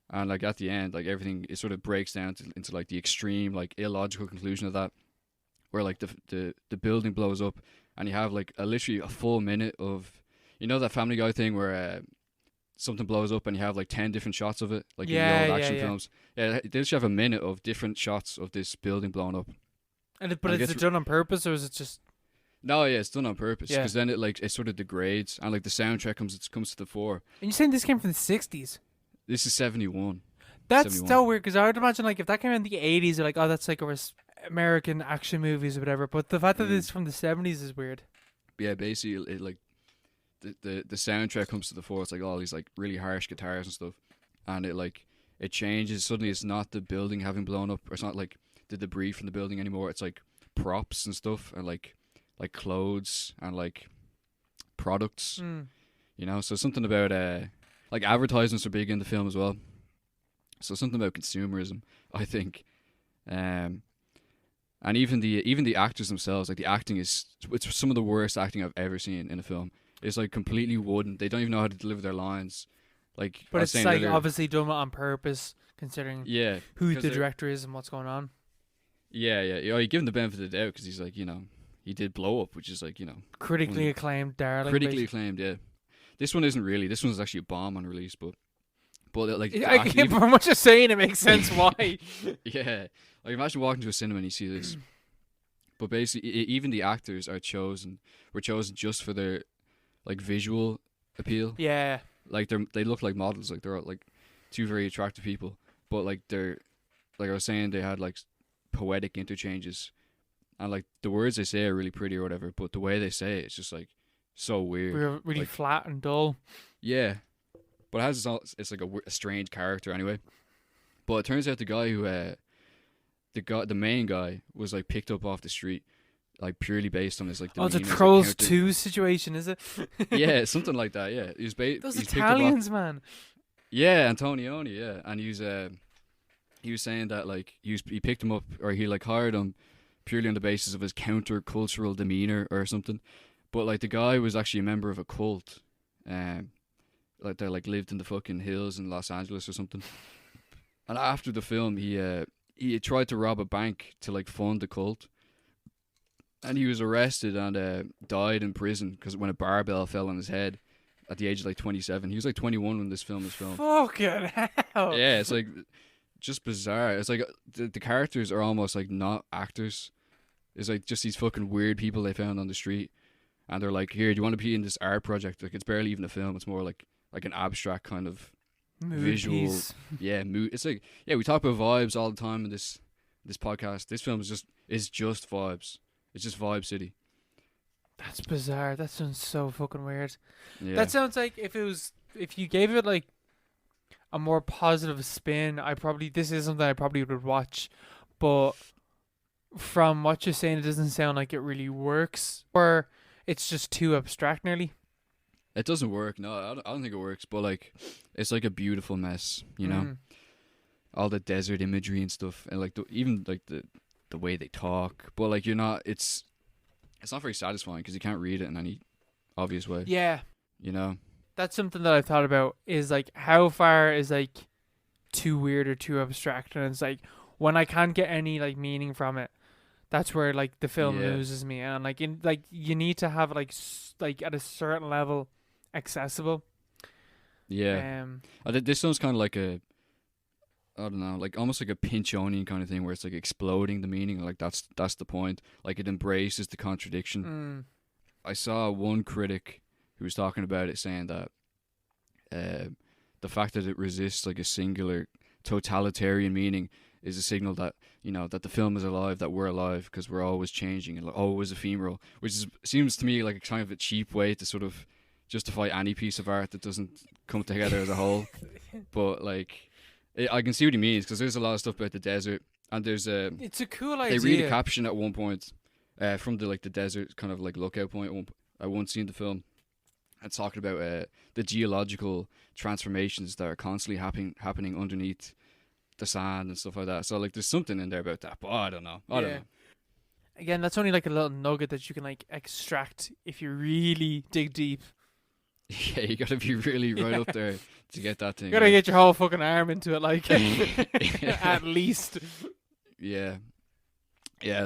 And like at the end, like everything, it sort of breaks down into like the extreme, like illogical conclusion of that, where like the building blows up, and you have like literally a full minute of, you know, that Family Guy thing where something blows up and you have like 10 different shots of it, like in the old action films. Yeah, they just have a minute of different shots of this building blown up. But is it done on purpose, or is it just? No, yeah, it's done on purpose, because then it sort of degrades, and like the soundtrack comes to the fore. And you're saying this came from the 60s? This is 71. That's 71. so weird, because I would imagine like if that came in the 80s, they're like, oh, that's like American action movies or whatever. But the fact that it's from the 70s is weird. Yeah, basically, it like the soundtrack comes to the fore. It's like all these like really harsh guitars and stuff, and it changes. Suddenly, it's not the building having blown up, or it's not like the debris from the building anymore. It's like props and stuff, and like clothes and like products. You know, so something about like advertisements are big in the film as well. So something about consumerism, I think, and even the actors themselves, like the acting it's some of the worst acting I've ever seen in a film. It's like completely wooden. They don't even know how to deliver their lines. Like, but it's like obviously done on purpose, considering who the director is and what's going on. Yeah. You give him the benefit of the doubt because he's like, you know, he did Blow Up, which is like, you know, critically acclaimed, darling. Critically acclaimed, yeah. This one isn't really. This one's actually a bomb on release, but like from what you're saying, it makes sense why. Yeah, like imagine walking to a cinema and you see this. But basically, even the actors were chosen just for their like visual appeal. Yeah, like they look like models, like they're like two very attractive people, but like they're, like I was saying, they had like poetic interchanges, and like the words they say are really pretty or whatever, but the way they say it's just like so weird, really like, flat and dull. Yeah, but it has it's like a strange character anyway. But it turns out the guy who the main guy was like picked up off the street, like purely based on his like. It's a Trolls 2 situation, is it? Yeah, something like that. Yeah, he was those Italians, man. Yeah, Antonioni. Yeah, and he was saying that like he picked him up, or he like hired him purely on the basis of his counter-cultural demeanor or something. But like the guy was actually a member of a cult, like they like lived in the fucking hills in Los Angeles or something. And after the film, he tried to rob a bank to like fund the cult, and he was arrested and died in prison because when a barbell fell on his head at the age of like 27. He was like 21 when this film was filmed. Fucking hell! Yeah, it's like just bizarre. It's like the characters are almost like not actors. It's like just these fucking weird people they found on the street, and they're like, "Here, do you want to be in this art project?" Like it's barely even a film. It's more like an abstract kind of mood visual piece. Yeah, mood. It's like, yeah, we talk about vibes all the time in this podcast. This film is just vibes. It's just vibe city. That's bizarre. That sounds so fucking weird. Yeah. That sounds like if you gave it like a more positive spin, this is something I probably would watch. But from what you're saying, it doesn't sound like it really works, or it's just too abstract nearly. It doesn't work. No, I don't think it works. But like, it's like a beautiful mess, you know. All the desert imagery and stuff, and like even like the way they talk. But like, it's not very satisfying because you can't read it in any obvious way. Yeah, you know. That's something that I've thought about, is like how far is like too weird or too abstract, and it's like when I can't get any like meaning from it, that's where like the film loses me. And like you need to have like at a certain level accessible. Yeah. This sounds kind of like I don't know, like almost like a Pinchonian kind of thing where it's like exploding the meaning. Like that's the point. Like it embraces the contradiction. I saw one critic who was talking about it, saying that the fact that it resists like a singular totalitarian meaning is a signal that, you know, that the film is alive, that we're alive, because we're always changing and like, always ephemeral, which seems to me like a kind of a cheap way to sort of justify any piece of art that doesn't come together as a whole. But like, I can see what he means, because there's a lot of stuff about the desert, and there's it's a cool idea. They read a caption at one point from the desert kind of like lookout point at one scene in the film, and talking about the geological transformations that are constantly happening underneath the sand and stuff like that. So like, there's something in there about that, but I don't know. I don't know. Again, that's only like a little nugget that you can like extract if you really dig deep. Yeah, you gotta be really right up there to get that thing. You gotta get your whole fucking arm into it, like at least. Yeah.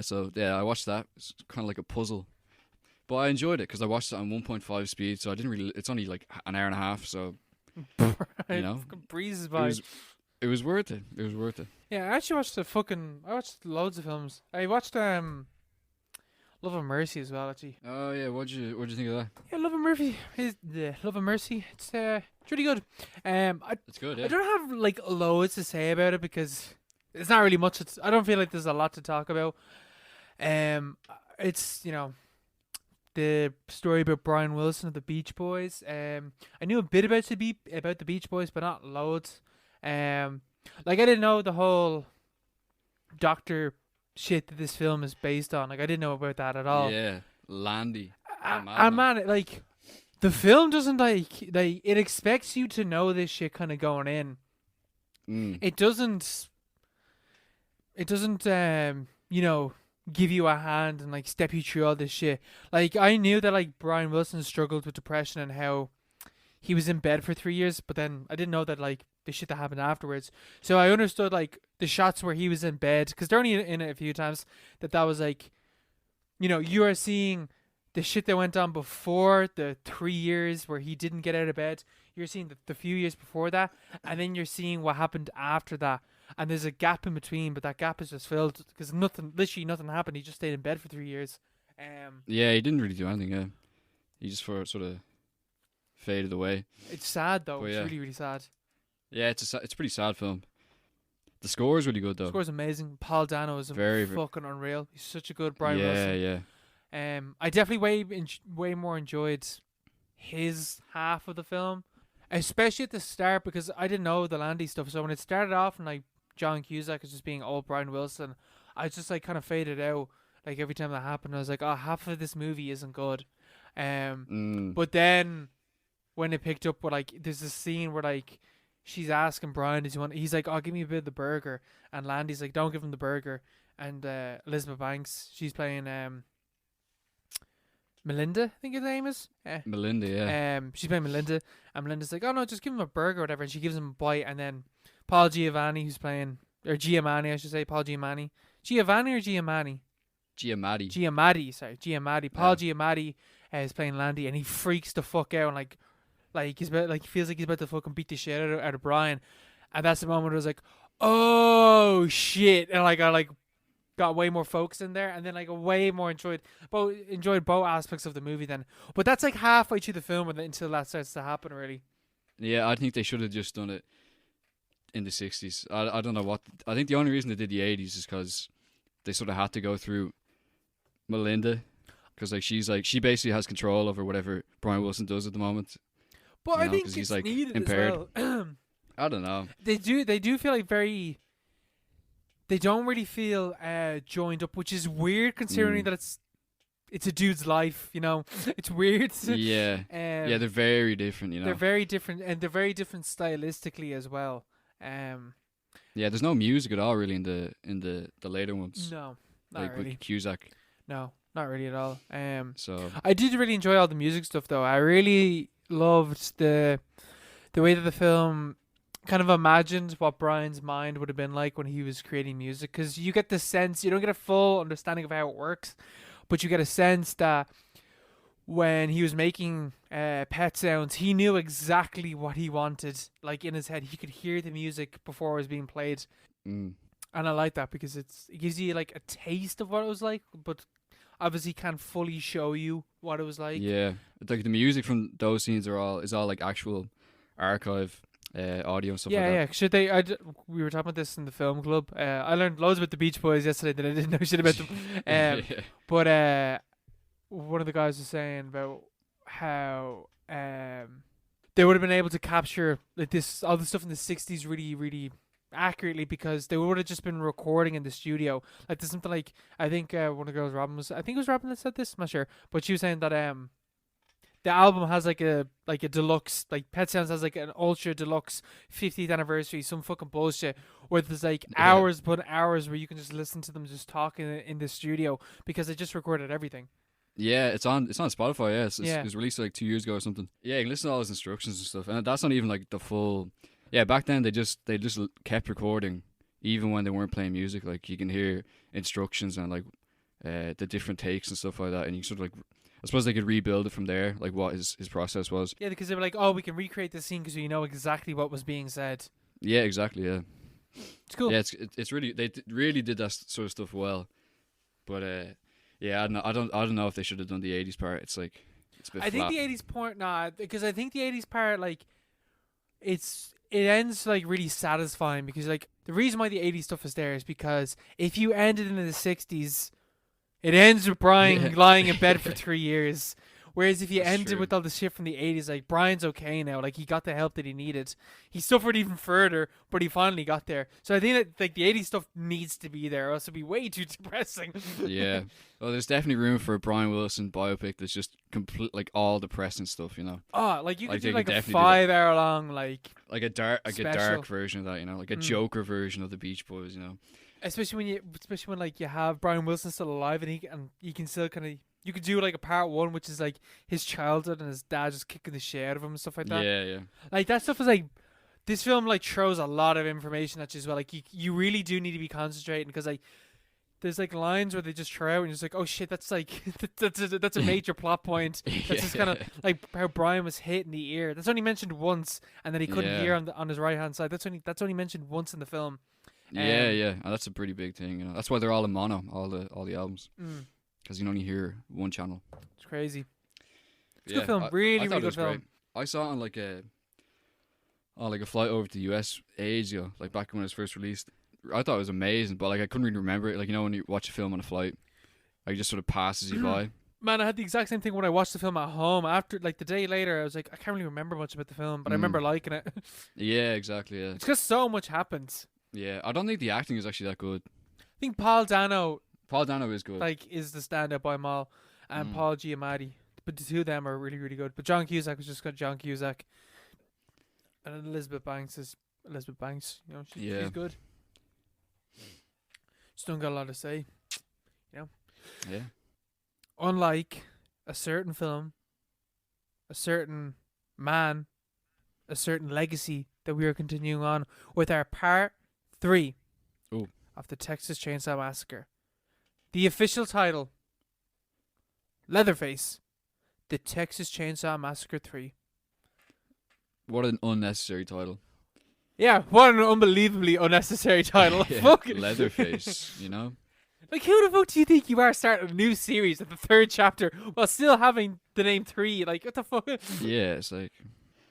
So yeah, I watched that. It's kind of like a puzzle, but I enjoyed it because I watched it on 1.5 speed, so I didn't really. It's only like an hour and a half, so right, you know, breezes by. It was worth it. It was worth it. Yeah, I actually watched I watched loads of films. I watched Love and Mercy as well, actually. Oh yeah, what'd you think of that? Yeah, Love and Mercy is Love and Mercy. It's really good. It's good. Yeah. I don't have like loads to say about it because it's not really much. I don't feel like there's a lot to talk about. It's, you know, the story about Brian Wilson of the Beach Boys. I knew a bit about the Beach Boys, but not loads. Like, I didn't know the whole doctor shit that this film is based on. Like, I didn't know about that at all. Yeah, Landy. And man, like, the film doesn't like it expects you to know this shit kind of going in. It doesn't you know, give you a hand and like step you through all this shit. Like, I knew that like Brian Wilson struggled with depression and how he was in bed for 3 years, but then I didn't know that like the shit that happened afterwards. So I understood like the shots where he was in bed, because they're only in it a few times, that was like, you know, you are seeing the shit that went on before the 3 years where he didn't get out of bed. You're seeing the few years before that, and then you're seeing what happened after that. And there's a gap in between, but that gap is just filled because literally nothing happened. He just stayed in bed for 3 years. Yeah, he didn't really do anything. Yeah, he just sort of faded away. It's sad though. But it's yeah. really, really sad. Yeah, it's a pretty sad film. The score is really good though. The score's amazing. Paul Dano is very fucking unreal. He's such a good Brian Wilson. Yeah. I definitely way more enjoyed his half of the film, especially at the start, because I didn't know the Landy stuff. So when it started off and like John Cusack is just being old Brian Wilson, I just like kind of faded out. Like every time that happened, I was like, oh, half of this movie isn't good. But then when it picked up, where like there's this scene where like she's asking Brian, "Does you want?" He's like, "Oh, give me a bit of the burger," and Landy's like, "Don't give him the burger." And Elizabeth Banks, she's playing Melinda, I think her name is. Melinda, yeah. She's playing Melinda, and Melinda's like, "Oh no, just give him a burger or whatever," and she gives him a bite, and then Paul Giamatti, who's playing, or Giamatti, I should say, Paul Giamatti, Giovanni or Giamatti? Giamatti, sorry, Giamatti. Paul Giamatti is playing Landy, and he freaks the fuck out, and like he's about, like, feels like he's about to fucking beat the shit out of Brian, and that's the moment where I was like, oh shit, and like I got way more focused in there, and then like way more enjoyed both aspects of the movie then. But that's like halfway through the film until that starts to happen, really. Yeah, I think they should have just done it in the 60s. I don't know what. I think the only reason they did the 80s is because they sort of had to go through Melinda, because like she basically has control over whatever Brian Wilson does at the moment. But I think he's like needed impaired. As well. I don't know. They do feel like very. They don't really feel joined up, which is weird considering that it's a dude's life. You know, it's weird. Yeah. Yeah, they're very different. You know, they're very different, and they're very different stylistically as well. Yeah, there's no music at all really in the later ones. No, not like really. With Cusack. No, not really at all. So I did really enjoy all the music stuff though. I really loved the way that the film kind of imagined what Brian's mind would have been like when he was creating music, because you get the sense, you don't get a full understanding of how it works, but you get a sense that when he was making Pet Sounds, he knew exactly what he wanted, like in his head. He could hear the music before it was being played. And I like that because it gives you like a taste of what it was like, but obviously can't fully show you what it was like. Yeah, like the music from those scenes is all like actual archive audio and stuff like that. Yeah. Should they? We were talking about this in the film club. I learned loads about the Beach Boys yesterday that I didn't know shit about them. Yeah. But one of the guys was saying about how they would have been able to capture like this all the stuff in the '60s really, really accurately because they would have just been recording in the studio. Like there's something like I think one of the girls, I think it was Robin that said this. I'm not sure, but she was saying that the album has like a deluxe, like Pet Sounds has like an ultra deluxe 50th anniversary, some fucking bullshit where there's like hours upon hours where you can just listen to them just talking in the studio because they just recorded everything. Yeah, it's on Spotify. Yeah, it was released like 2 years ago or something. Yeah, you can listen to all his instructions and stuff, and that's not even like the full. Yeah, back then they just kept recording even when they weren't playing music. Like you can hear instructions and like the different takes and stuff like that, and you sort of like. I suppose they could rebuild it from there, like what his process was. Yeah, because they were like, oh, we can recreate this scene because we know exactly what was being said. Yeah, exactly. Yeah, it's cool. Yeah, it's really really did that sort of stuff well, but yeah, I don't know if they should have done the '80s part. It's like it's a bit. I think the '80s part, because I think the '80s part like it ends like really satisfying because like the reason why the '80s stuff is there is because if you ended in the '60s. It ends with Brian lying in bed for 3 years. Whereas if you ended with all the shit from the 80s, like, Brian's okay now. Like, he got the help that he needed. He suffered even further, but he finally got there. So I think that, like, the 80s stuff needs to be there, or else it'd be way too depressing. Yeah. Well, there's definitely room for a Brian Wilson biopic that's just complete, like, all depressing stuff, you know? Oh, like, you could do, like, a 5-hour long, like a dark version of that, you know? Like a Joker version of the Beach Boys, you know? Especially when like you have Brian Wilson still alive and you can still kind of you could do like a part 1 which is like his childhood and his dad just kicking the shit out of him and stuff like that. Yeah. Like that stuff is like this film like throws a lot of information at you as well. Like you really do need to be concentrating because like there's like lines where they just throw out and you're just like, oh shit, that's like that's a major plot point. That's just kind of like how Brian was hit in the ear. That's only mentioned once, and then he couldn't hear on his right hand side. That's only mentioned once in the film. Yeah, and that's a pretty big thing, you know. That's why they're all in mono, all the albums, because you can only hear one channel. It's crazy. It's a good film, really good film. Great. I saw it on like a flight over to the US ages ago, like back when it was first released. I thought it was amazing, but like I couldn't really remember it. Like you know when you watch a film on a flight, like it just sort of passes you by. Man, I had the exact same thing when I watched the film at home. After like the day later, I was like, I can't really remember much about the film, but I remember liking it. Yeah, exactly. Yeah, it's because so much happens. Yeah, I don't think the acting is actually that good. I think Paul Dano is good. Like, is the stand-up by Mal, and Paul Giamatti. But the two of them are really, really good. But John Cusack was just got John Cusack. And Elizabeth Banks is Elizabeth Banks. You know, she's good. Just don't got a lot to say. You know? Yeah. Unlike a certain film, a certain man, a certain legacy that we are continuing on with our part 3 of the Texas Chainsaw Massacre. The official title, Leatherface, the Texas Chainsaw Massacre 3. What an unnecessary title. Yeah, what an unbelievably unnecessary title. Fucking Leatherface, you know? Like, who the fuck do you think you are starting a new series at the 3rd chapter while still having the name 3? Like, what the fuck? Yeah, it's like...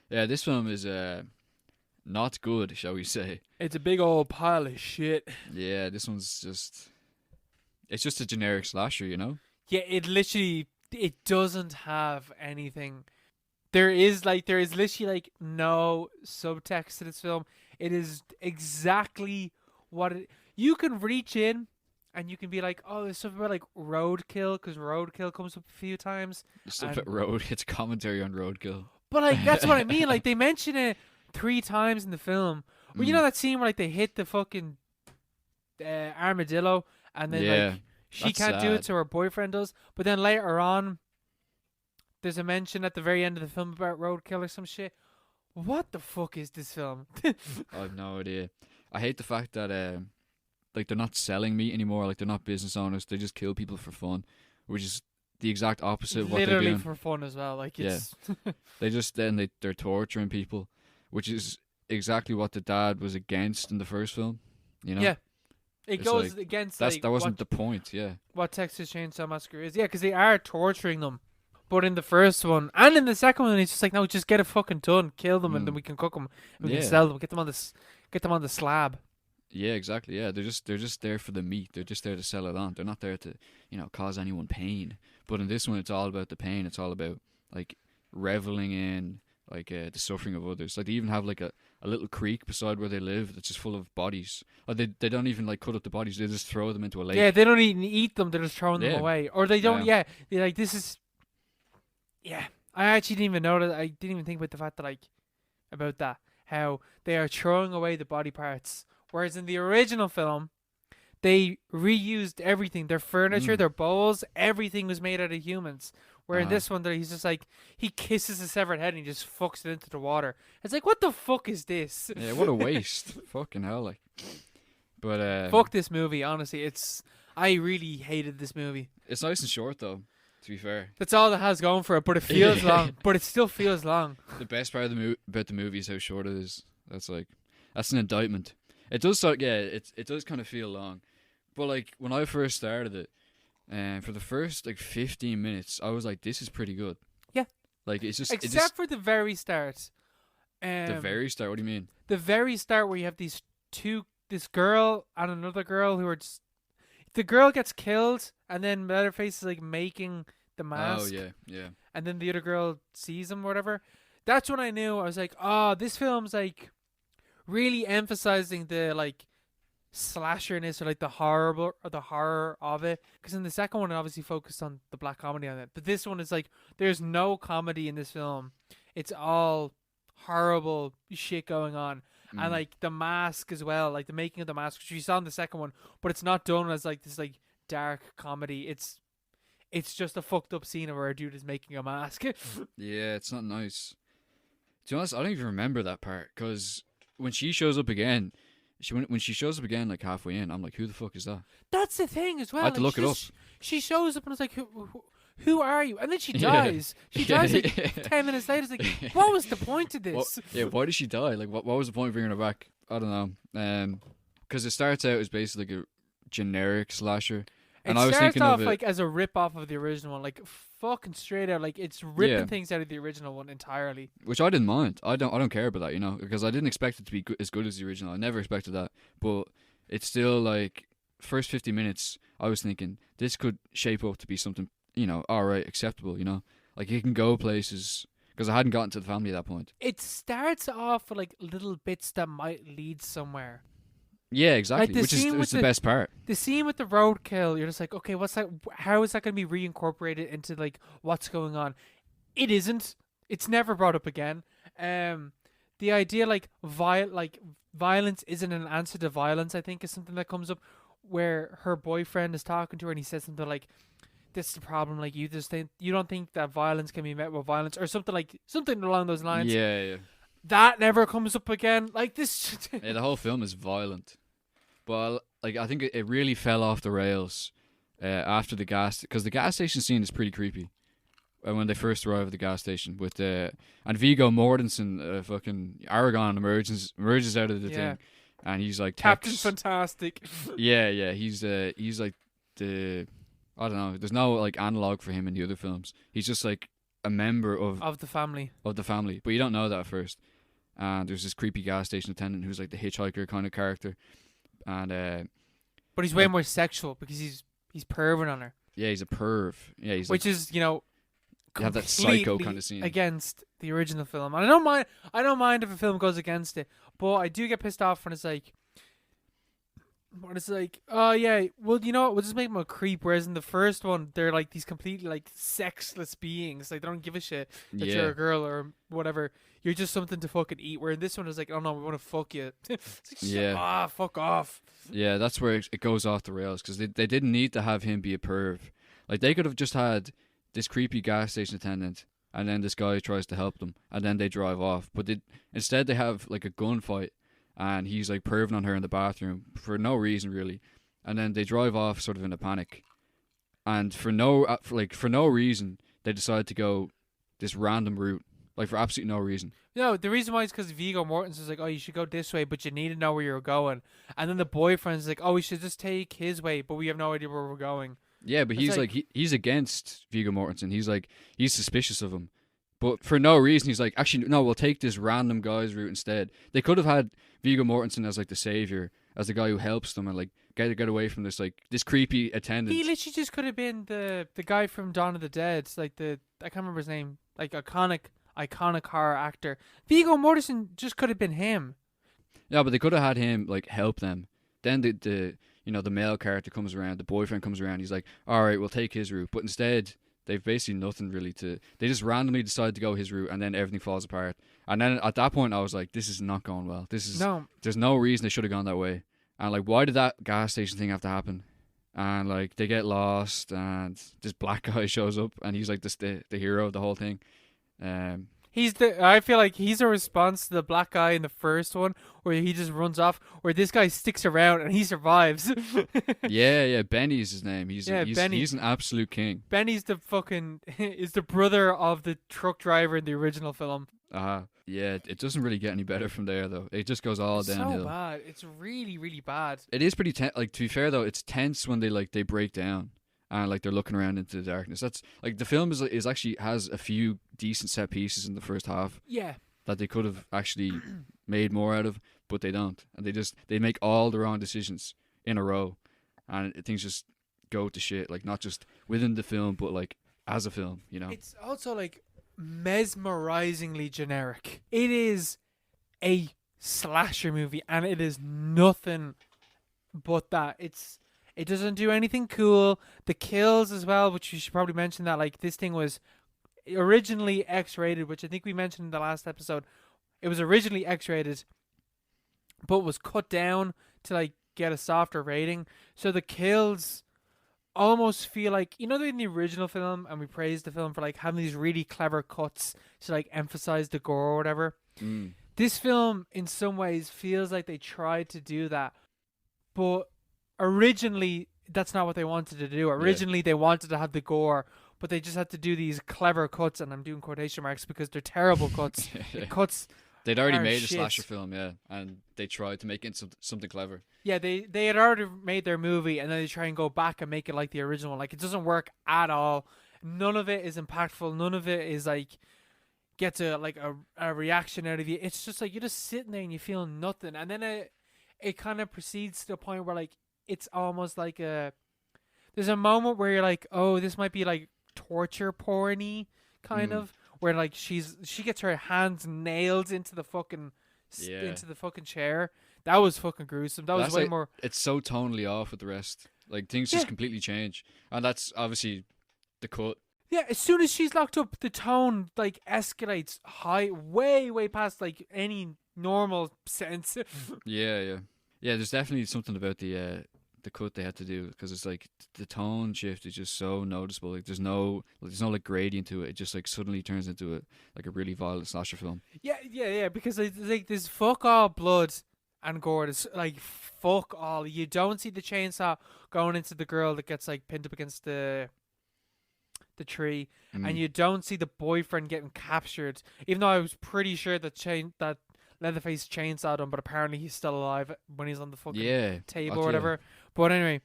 Yeah, this film is not good, shall we say. It's a big old pile of shit. Yeah, this one's just... It's just a generic slasher, you know? Yeah, it doesn't have anything. There is literally like no subtext to this film. It is exactly what it... You can reach in and you can be like, oh, there's something about like roadkill, because roadkill comes up a few times. Stuff at road. It's commentary on roadkill. But like, that's what I mean. Like, they mention it 3 times in the film. Well, you know that scene where like they hit the fucking armadillo, and then like she can't do it, so her boyfriend does. But then later on, there's a mention at the very end of the film about roadkill or some shit. What the fuck is this film? I have no idea. I hate the fact that like they're not selling meat anymore. Like they're not business owners. They just kill people for fun, which is the exact opposite of what they're doing. Literally for fun as well. Like it's they're torturing people, which is exactly what the dad was against in the first film. You know? Yeah. It It's goes like against that wasn't the point. Yeah. what Texas Chainsaw Massacre is. Yeah, because they are torturing them. But in the first one and in the second one, it's just like, no, just get it fucking done, kill them, and then we can cook them, and we can Yeah. sell them, get them on the slab. Yeah, exactly. Yeah, they're just there for the meat. They're just there to sell it on. They're not there to, cause anyone pain. But in this one, it's all about the pain. It's all about like reveling in like the suffering of others. Like they even have like a little creek beside where they live that's just full of bodies. Or they don't even like cut up the bodies. They just throw them into a lake. Yeah, they don't even eat them. They're just throwing them Yeah. away, or they don't. Yeah. Yeah, they're like, this is. Yeah, I actually didn't even know that. I didn't even think about the fact that about that, how they are throwing away the body parts, whereas in the original film, they reused everything. Their furniture, their bowls, everything was made out of humans. Where in this one, he's just like, he kisses a severed head and he just fucks it into the water. It's like, what the fuck is this? Yeah, what a waste. Fucking hell, like. But fuck this movie. Honestly, I really hated this movie. it's nice and short though. To be fair, That's all it has going for it, but it feels long. But it still feels long. the best part of about the movie is how short it is. That's an indictment. It does start. Yeah, it does kind of feel long, but like when I first started it, and for the first like 15 minutes, I was like, this is pretty good. Yeah. Like it's just Except for the very start. the very start. What do you mean? The very start where you have this girl and another girl who are just. The girl gets killed, and then Leatherface is like making the mask. Oh yeah. And then the other girl sees him, or whatever. That's when I knew. I was like, oh, this film's like really emphasizing the like slasherness or like the horror of it. Because in the second one, it obviously focused on the black comedy on it, but this one is like, there's no comedy in this film. It's all horrible shit going on. And like the mask as well, like the making of the mask, which you saw in the second one, but it's not done as like this like dark comedy. It's just a fucked up scene where a dude is making a mask. Yeah, it's not nice. To be honest, I don't even remember that part because when she shows up again, when she shows up again like halfway in, I'm like, who the fuck is that? That's the thing as well. I had to look it up. She shows up and I was like, who are you? And then she dies. She dies like 10 minutes later. It's like, what was the point of this? Why did she die? Like, what was the point of bringing her back? I don't know. Because it starts out as basically like a generic slasher. And I was thinking off of it like as a rip off of the original one, like fucking straight out, like it's ripping things out of the original one entirely. Which I didn't mind. I don't care about that, because I didn't expect it to be as good as the original. I never expected that, but it's still like first 50 minutes. I was thinking this could shape up to be something, all right, acceptable. Like it can go places because I hadn't gotten to the family at that point. It starts off with like little bits that might lead somewhere. Yeah, exactly. Like which is the best part. The scene with the roadkill, you're just like, okay, what's that? How is that going to be reincorporated into like what's going on? It isn't. It's never brought up again. The idea like violence isn't an answer to violence, I think, is something that comes up where her boyfriend is talking to her and he says something like, "This is the problem. Like you don't think that violence can be met with violence," or something along those lines. Yeah. That never comes up again. Like this. Yeah, the whole film is violent. But like I think it really fell off the rails after the because the gas station scene is pretty creepy. When they first arrive at the gas station with and Viggo Mortensen, fucking Aragon emerges out of the thing, and he's like Captain Fantastic. Yeah, he's like the I don't know. There's no like analog for him in the other films. He's just like a member of the family. But you don't know that at first. And there's this creepy gas station attendant who's like the hitchhiker kind of character. And but he's way more sexual because he's perving on her. Yeah, he's a perv. Yeah, which is you have that psycho kind of scene against the original film. And I don't mind if a film goes against it, but I do get pissed off when it's like, oh yeah, well you know what, we'll just make him a creep. Whereas in the first one, they're like these completely like sexless beings. Like they don't give a shit that you're a girl or whatever. You're just something to fucking eat. Where in this one is like, oh no, we want to fuck you. It's like, fuck off. Yeah, that's where it goes off the rails because they didn't need to have him be a perv. Like they could have just had this creepy gas station attendant, and then this guy tries to help them, and then they drive off. But instead they have like a gunfight, and he's like perving on her in the bathroom for no reason really, and then they drive off sort of in a panic, and for no reason they decide to go this random route. like for absolutely no reason. No, the reason why is because Viggo Mortensen's like, oh, you should go this way, but you need to know where you're going. And then the boyfriend's like, oh, we should just take his way, but we have no idea where we're going. Yeah, but It's he's like- he's against Viggo Mortensen. He's suspicious of him, but for no reason. He's like, actually, no, we'll take this random guy's route instead. They could have had Viggo Mortensen as like the savior, as the guy who helps them and like get away from this creepy attendant. He literally just could have been the guy from Dawn of the Dead. It's like I can't remember his name, like iconic horror actor. Viggo Mortensen just could have been him. Yeah, but they could have had him like help them. Then the the male character comes around, the boyfriend comes around. He's like, all right, we'll take his route. But instead, they've basically nothing really to. They just randomly decide to go his route, and then everything falls apart. And then at that point, I was like, this is not going well. There's no reason they should have gone that way. And like, why did that gas station thing have to happen? And like, they get lost, and this black guy shows up, and he's like the hero of the whole thing. I feel like he's a response to the black guy in the first one where he just runs off, where this guy sticks around and he survives. yeah, Benny's his name. Benny. He's an absolute king. Benny's is the brother of the truck driver in the original film. Yeah, it doesn't really get any better from there though. It just goes all downhill. So bad. It's really, really bad. It is pretty tense. Like, to be fair though, it's tense when they break down. And like they're looking around into the darkness. That's like the film is actually has a few decent set pieces in the first half. Yeah. That they could have actually made more out of, but they don't. And they make all the wrong decisions in a row, and things just go to shit. Like, not just within the film, but like as a film. It's also like mesmerizingly generic. It is a slasher movie, and it is nothing but that. It doesn't do anything cool. The kills as well, which you should probably mention that like this thing was originally X-rated, which I think we mentioned in the last episode. It was originally X-rated, but was cut down to like get a softer rating. So the kills almost feel like, in the original film, and we praised the film for like having these really clever cuts to like emphasize the gore or whatever. This film in some ways feels like they tried to do that, but originally that's not what they wanted to do. Originally they wanted to have the gore, but they just had to do these clever cuts, and I'm doing quotation marks because they're terrible cuts. The cuts they'd already made shit. a slasher film, and they tried to make it something clever. Yeah, they had already made their movie, and then they try and go back and make it like the original one. Like, it doesn't work at all. None of it is impactful. None of it is like gets a reaction out of you. It's just like you're just sitting there and you feel nothing, and then it kind of proceeds to the point where like it's almost like there's a moment where you're like, oh, this might be like torture porny kind of, where like she gets her hands nailed into the fucking chair. That was fucking gruesome. That was way more. It's so tonally off with the rest. Like, things just completely change, and that's obviously the cut. Yeah, as soon as she's locked up, the tone like escalates high, way past like any normal sense. Yeah. There's definitely something about the cut they had to do, because it's like the tone shift is just so noticeable. Like, there's no like gradient to it. It just like suddenly turns into a really violent slasher film. Yeah. Because it's like there's fuck all blood and gore. It's like fuck all. You don't see the chainsaw going into the girl that gets like pinned up against the tree, and you don't see the boyfriend getting captured. Even though I was pretty sure that Leatherface chainsawed him, but apparently he's still alive when he's on the fucking table or whatever. But anyway,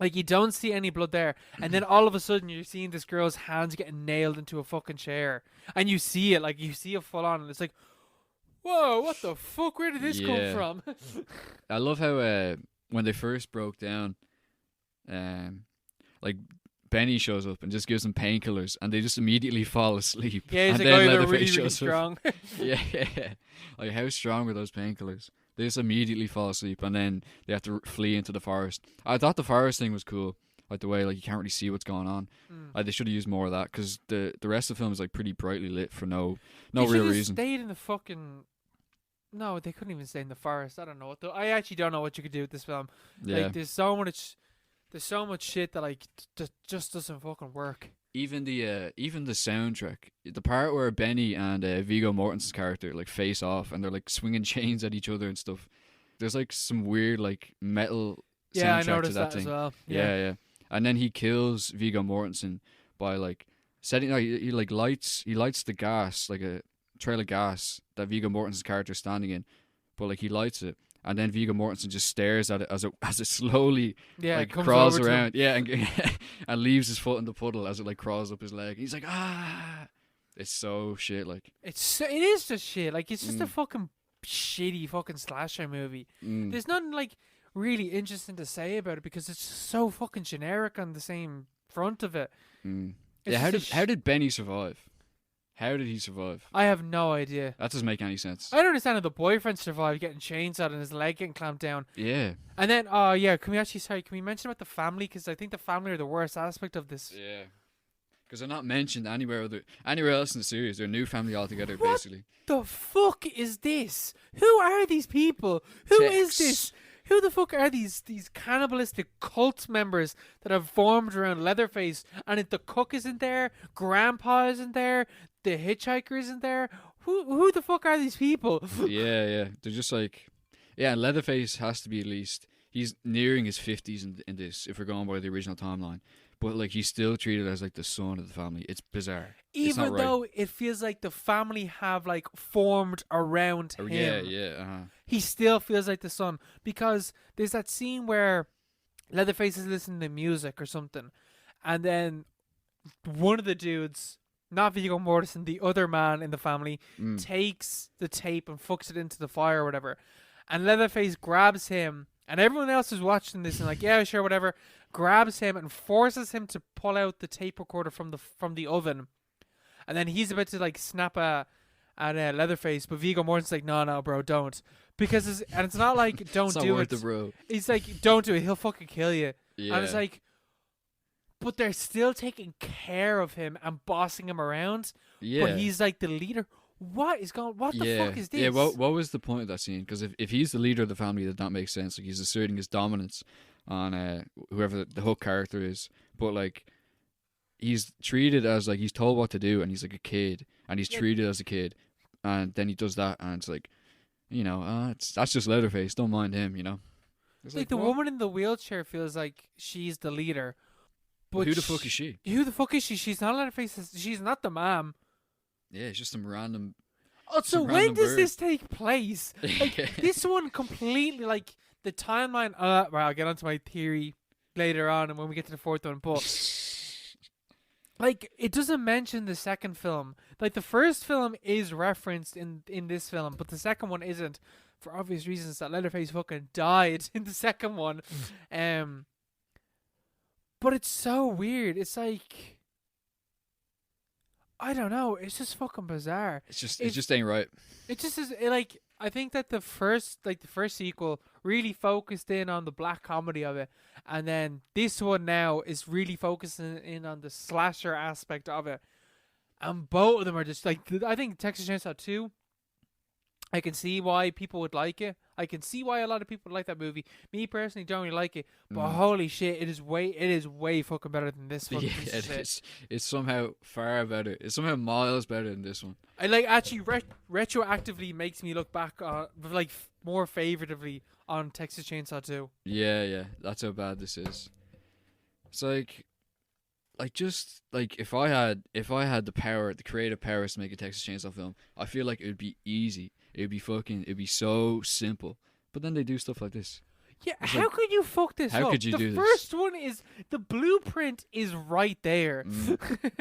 like, you don't see any blood there, and then all of a sudden you're seeing this girl's hands getting nailed into a fucking chair, and you see it full on, and it's like, whoa, what the fuck? Where did this come from? I love how when they first broke down, like, Benny shows up and just gives them painkillers, and they just immediately fall asleep. Yeah, he's and like, then they're Leatherface really shows strong. Yeah. Like, how strong were those painkillers? They just immediately fall asleep, and then they have to flee into the forest. I thought the forest thing was cool, like the way like you can't really see what's going on. They should have used more of that, because the rest of the film is like pretty brightly lit for no real reason. Stayed in the fucking. No, they couldn't even stay in the forest. I don't know I actually don't know what you could do with this film. Yeah. Like, there's so much shit that like just doesn't fucking work. Even the soundtrack, the part where Benny and Viggo Mortensen's character like face off, and they're like swinging chains at each other and stuff. There's like some weird like metal soundtrack I noticed to that as thing. well. Yeah. And then he kills Viggo Mortensen by like setting. He lights the gas, like trail of gas that Viggo Mortensen's character is standing in, but like he lights it, and then Viggo Mortensen just stares at it as it slowly like crawls around, and and leaves his foot in the puddle as it like crawls up his leg. And he's like, ah, it's so shit. Like it is just shit. Like it's just a fucking shitty fucking slasher movie. There's nothing like really interesting to say about it because it's just so fucking generic on the same front of it. Yeah, how did Benny survive? How did he survive? I have no idea. That doesn't make any sense. I don't understand how the boyfriend survived getting chainsawed and his leg getting clamped down. Yeah. And then, can we mention about the family? Because I think the family are the worst aspect of this. Yeah. Because they're not mentioned anywhere else in the series. They're a new family altogether, basically. What the fuck is this? Who are these people? Who is this? Who the fuck are these cannibalistic cult members that have formed around Leatherface? And if the cook isn't there, Grandpa isn't there, the hitchhiker isn't there. Who the fuck are these people? Yeah. They're just like, and Leatherface has to be at least, he's nearing his 50s in this, if we're going by the original timeline. But like he's still treated as like the son of the family. It's bizarre. Even though it feels like the family have like formed around him. Yeah. He still feels like the son because there's that scene where Leatherface is listening to music or something, and then one of the dudes, not Viggo Mortensen, the other man in the family, takes the tape and fucks it into the fire or whatever, and Leatherface grabs him, and everyone else is watching this and like, yeah, sure, whatever. Grabs him and forces him to pull out the tape recorder from the oven, and then he's about to like snap at Leatherface, but Viggo Mortensen's like, no, bro, don't, because it's not like don't it's do not it. worth it, bro. He's like, don't do it. He'll fucking kill you. Yeah. And it's like, but they're still taking care of him and bossing him around. Yeah. But he's like the leader. What is going? What the fuck is this? Yeah. What was the point of that scene? Because if he's the leader of the family, that makes sense. Like he's asserting his dominance on whoever the Hook character is, but like he's treated as like he's told what to do, and he's like a kid, and he's treated as a kid, and then he does that, and it's like, that's just Leatherface. Don't mind him, It's like the woman in the wheelchair feels like she's the leader, but who the fuck is she? Who the fuck is she? She's not Leatherface. She's not the mom. Yeah, it's just some random. So when does this take place? Like this one completely like. The timeline, I'll get onto my theory later on and when we get to the fourth one, but like it doesn't mention the second film. Like the first film is referenced in this film, but the second one isn't, for obvious reasons that Leatherface fucking died in the second one. But it's so weird. It's like, I don't know. It's just fucking bizarre. It just ain't right. It just is like, I think that the first sequel really focused in on the black comedy of it, and then this one now is really focusing in on the slasher aspect of it, and both of them are just like, I think Texas Chainsaw 2, I can see why people would like it. I can see why a lot of people like that movie. Me personally don't really like it, but holy shit, it is way fucking better than this one. Yeah, it is. It's somehow far better. It's somehow miles better than this one. I like actually retroactively makes me look back like more favorably on Texas Chainsaw 2. Yeah, that's how bad this is. It's like just like if I had the power, the creative powers to make a Texas Chainsaw film, I feel like it would be easy. It'd be so simple. But then they do stuff like this. Yeah, how could you fuck this up? How could you do this? The first one is, the blueprint is right there.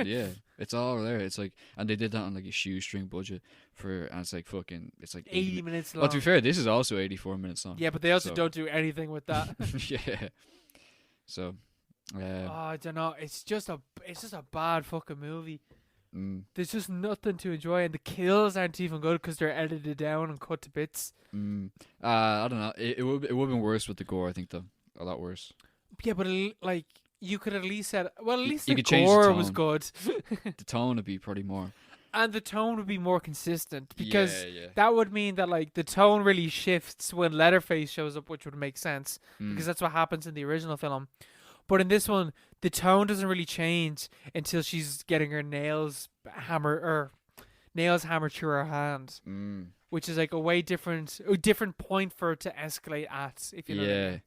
Yeah, it's all there. It's like, and they did that on like a shoestring budget and it's like 80 minutes long. Well, to be fair, this is also 84 minutes long. Yeah, but they also don't do anything with that. Yeah. So, I don't know. It's just a bad fucking movie. There's just nothing to enjoy, and the kills aren't even good because they're edited down and cut to bits. I don't know. It would have been worse with the gore, I think, though. A lot worse. Yeah, but like you could at least said, well, at least the gore was good. The tone would be probably more. And the tone would be more consistent because that would mean that like the tone really shifts when Leatherface shows up, which would make sense because that's what happens in the original film. But in this one, the tone doesn't really change until she's getting her nails hammered through her hand, which is like a different point for it to escalate at. If you know what I mean.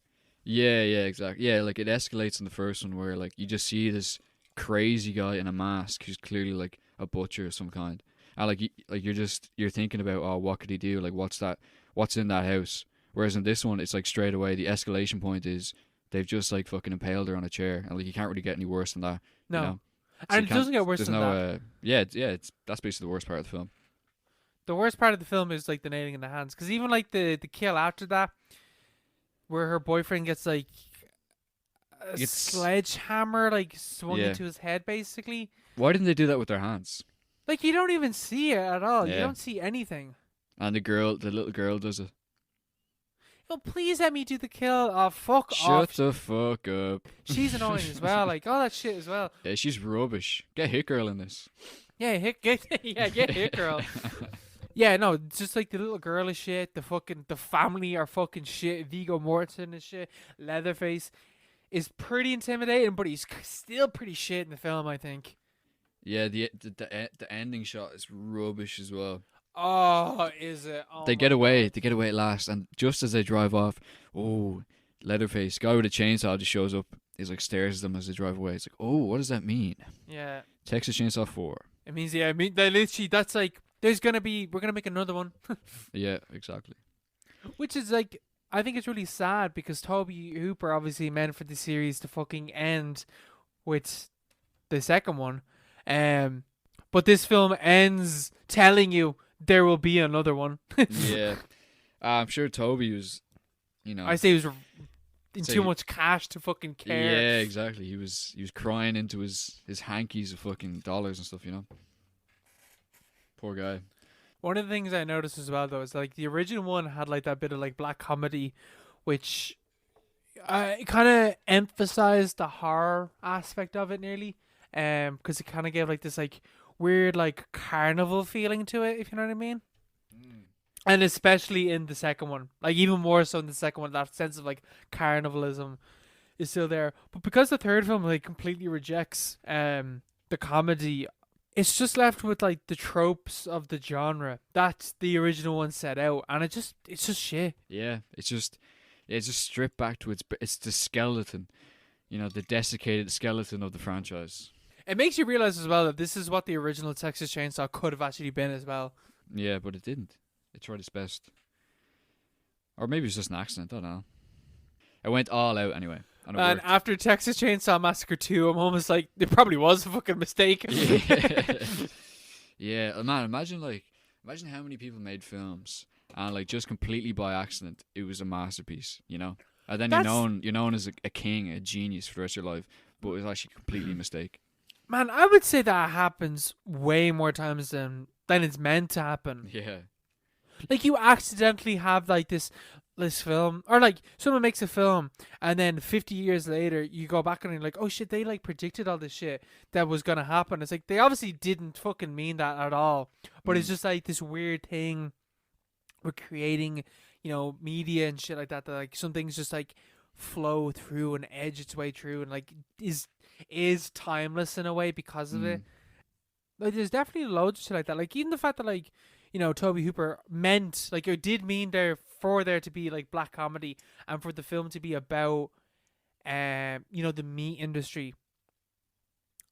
Yeah, exactly. Yeah, like it escalates in the first one where like you just see this crazy guy in a mask who's clearly like a butcher of some kind, And like you're thinking about, oh, what could he do? Like what's in that house? Whereas in this one, it's like straight away the escalation point is they've just like fucking impaled her on a chair, and like you can't really get any worse than that. No, You know? So and it doesn't get worse there's than no, that. it's that's basically the worst part of the film. The worst part of the film is like the nailing in the hands, because even like the kill after that, where her boyfriend gets like a sledgehammer like swung into his head, basically. Why didn't they do that with their hands? Like, you don't even see it at all. Yeah. You don't see anything. And the little girl does it. Oh, please let me do the kill. Oh, fuck Shut off. the fuck up. She's annoying as well. Like, all that shit as well. Yeah, she's rubbish. Get Hit Girl in this. Yeah, get Hit Girl. Yeah, no, it's just like the little girl is shit. The family are fucking shit. Viggo Mortensen is shit. Leatherface is pretty intimidating, but he's still pretty shit in the film, I think. Yeah, the ending shot is rubbish as well. Oh, is it? Oh, they get away. They get away at last, and just as they drive off, Leatherface, guy with a chainsaw, just shows up. He's like stares at them as they drive away. It's like, oh, what does that mean? Yeah. Texas Chainsaw 4. It means, yeah, literally, that's like, we're gonna make another one. Yeah, exactly. Which is like, I think it's really sad because Tobe Hooper obviously meant for the series to fucking end with the second one. But this film ends telling you will be another one. Yeah. I'm sure Toby was, I say he was in too much cash to fucking care. Yeah, exactly. He was crying into his hankies of fucking dollars and stuff, Poor guy. One of the things I noticed as well, though, is like the original one had like that bit of like black comedy, which kind of emphasized the horror aspect of it nearly, because it kind of gave like this like weird like carnival feeling to it, if you know what I mean. And especially in the second one, like even more so in the second one, that sense of like carnivalism is still there. But because the third film like completely rejects the comedy, it's just left with like the tropes of the genre that the original one set out, and it's just shit. Yeah, it's just stripped back to it's the skeleton, the desiccated skeleton of the franchise. It makes you realize as well that this is what the original Texas Chainsaw could have actually been as well. Yeah, but it didn't. It tried its best, or maybe it's just an accident. I don't know. It went all out anyway. And after Texas Chainsaw Massacre 2, I'm almost like, it probably was a fucking mistake. Yeah, man, imagine how many people made films and like just completely by accident it was a masterpiece, And then you're known as a king, a genius for the rest of your life, but it was actually completely a mistake. Man, I would say that happens way more times than it's meant to happen. Yeah. Like, you accidentally have like this film, or like someone makes a film and then 50 years later you go back and you're like, oh shit, they like predicted all this shit that was gonna happen. It's like they obviously didn't fucking mean that at all, but it's just like this weird thing we're creating, media and shit like that like some things just like flow through and edge its way through and like is timeless in a way because of it. Like, there's definitely loads of shit like that. Like, even the fact that like, Tobe Hooper meant, like, it did mean there to be like black comedy and for the film to be about the meat industry.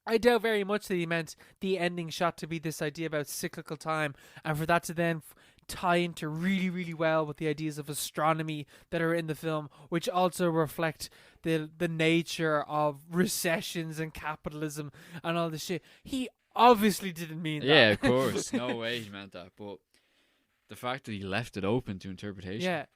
I doubt very much that he meant the ending shot to be this idea about cyclical time, and for that to then tie into really, really well with the ideas of astronomy that are in the film, which also reflect the nature of recessions and capitalism and all this shit. He obviously didn't mean that. Yeah, of course. No way he meant that. But the fact that he left it open to interpretation,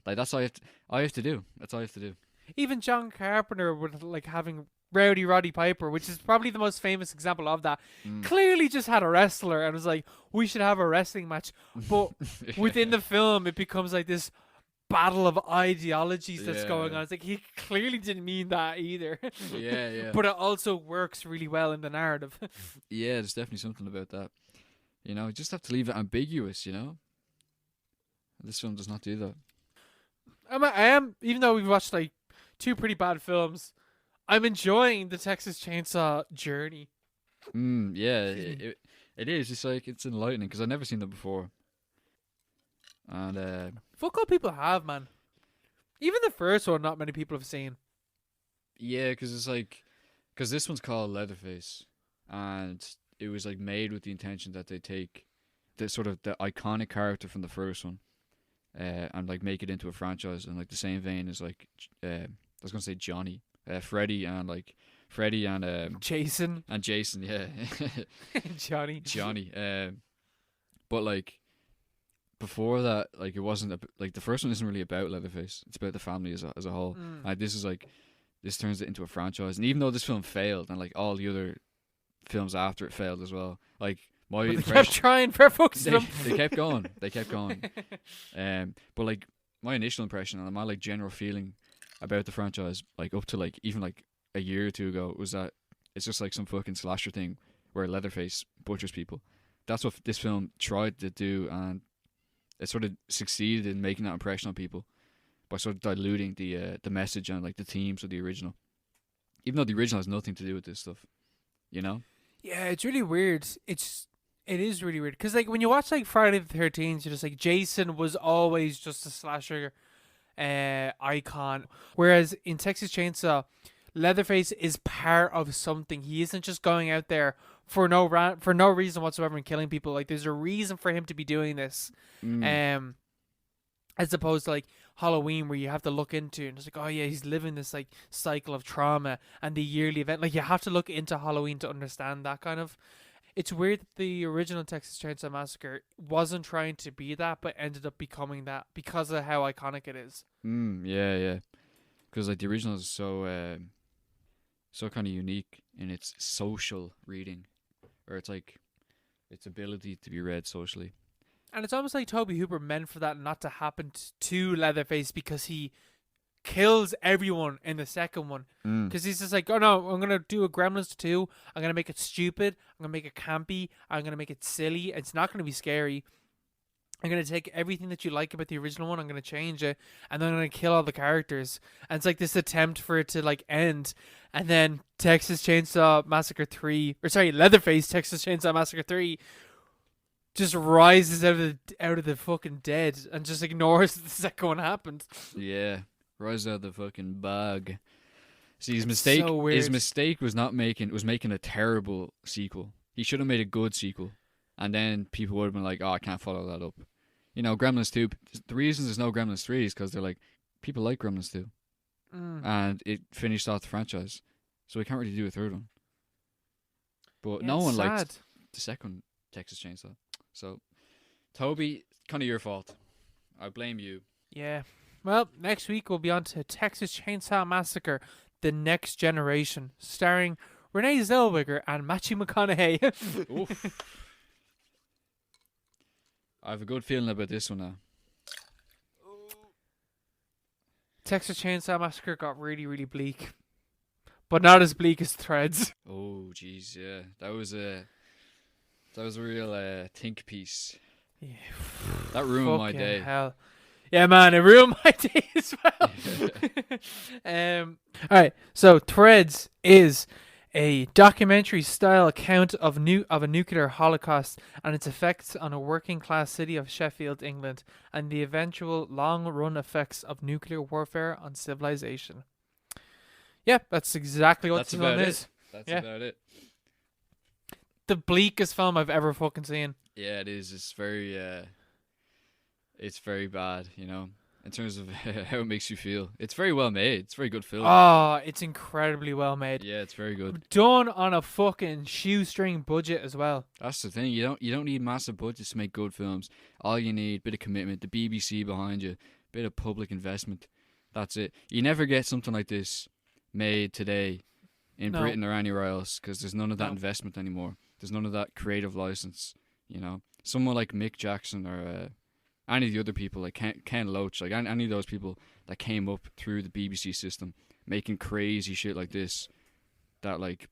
like that's all you have to do. That's all you have to do. Even John Carpenter with like having Rowdy Roddy Piper, which is probably the most famous example of that, clearly just had a wrestler and was like, we should have a wrestling match. But within the film, it becomes like this battle of ideologies that's going on. It's like, he clearly didn't mean that either. Yeah. But it also works really well in the narrative. Yeah, there's definitely something about that. You just have to leave it ambiguous, This film does not do that. I am, even though we've watched like two pretty bad films, I'm enjoying the Texas Chainsaw journey. Yeah, it is. It's like, it's enlightening because I've never seen that before. And fuck all people have, man. Even the first one, not many people have seen. Yeah, because it's like, because this one's called Leatherface, and it was like made with the intention that they take the sort of the iconic character from the first one, and like make it into a franchise in like the same vein as like I was gonna say Johnny, Freddy and Jason and Jason, yeah, Johnny. But like before that, like it wasn't like the first one isn't really about Leatherface. It's about the family as a whole. And this turns it into a franchise. And even though this film failed, and like all the other films after it failed as well, like my But they impression, kept trying for fucks them. they kept going. They kept going. But like my initial impression and my like general feeling about the franchise, like up to like even like a year or two ago, was that it's just like some fucking slasher thing where Leatherface butchers people. That's what this film tried to do, and it sort of succeeded in making that impression on people by sort of diluting the message and like the themes of the original. Even though the original has nothing to do with this stuff, you know? Yeah, it's really weird. It is really weird because like when you watch like Friday the 13th, you're just like Jason was always just a slasher icon, whereas in Texas Chainsaw, Leatherface is part of something. He isn't just going out there for no reason whatsoever and killing people. Like there's a reason for him to be doing this, as opposed to like Halloween where you have to look into and it's like, oh yeah, he's living this like cycle of trauma and the yearly event. Like you have to look into Halloween to understand that kind of. It's weird that the original Texas Chainsaw Massacre wasn't trying to be that, but ended up becoming that because of how iconic it is. Yeah. Because like the original is so kind of unique in its social reading, or it's like its ability to be read socially. And it's almost like Tobe Hooper meant for that not to happen to Leatherface because he kills everyone in the second one. Because he's just like, oh no, I'm going to do a Gremlins 2. I'm going to make it stupid. I'm going to make it campy. I'm going to make it silly. It's not going to be scary. I'm going to take everything that you like about the original one. I'm going to change it. And then I'm going to kill all the characters. And it's like this attempt for it to like end. And then Leatherface Texas Chainsaw Massacre 3 just rises out of the fucking dead and just ignores the second one happened. Yeah, rises out of the fucking bag. See, his mistake was making a terrible sequel. He should have made a good sequel, and then people would have been like, "Oh, I can't follow that up." You know, Gremlins 2. The reason there's no Gremlins 3 is because they're like, people like Gremlins 2, and it finished off the franchise, so we can't really do a third one. But no one liked the second Texas Chainsaw. So, Toby, kind of your fault. I blame you. Yeah. Well, next week we'll be on to Texas Chainsaw Massacre: The Next Generation, starring Renee Zellweger and Matthew McConaughey. Oof. I have a good feeling about this one now. Texas Chainsaw Massacre got really, really bleak, but not as bleak as Threads. Oh, jeez, yeah, that was a real think piece. Yeah. That ruined my day. Hell. Yeah, man, it ruined my day as well. Alright, so Threads is a documentary-style account of a nuclear holocaust and its effects on a working-class city of Sheffield, England, and the eventual long-run effects of nuclear warfare on civilization. Yeah, that's exactly what this film is. That's about it. The bleakest film I've ever fucking seen. Yeah, it is. It's very bad, you know, in terms of how it makes you feel. It's very well made. It's a very good film. Oh, it's incredibly well made. Yeah, it's very good. Done on a fucking shoestring budget as well. That's the thing. You don't need massive budgets to make good films. All you need, bit of commitment, the BBC behind you, bit of public investment. That's it. You never get something like this made today in Britain or anywhere else because there's none of that investment anymore. There's none of that creative license, you know. Someone like Mick Jackson or any of the other people, like Ken Loach, like any of those people that came up through the BBC system making crazy shit like this, that like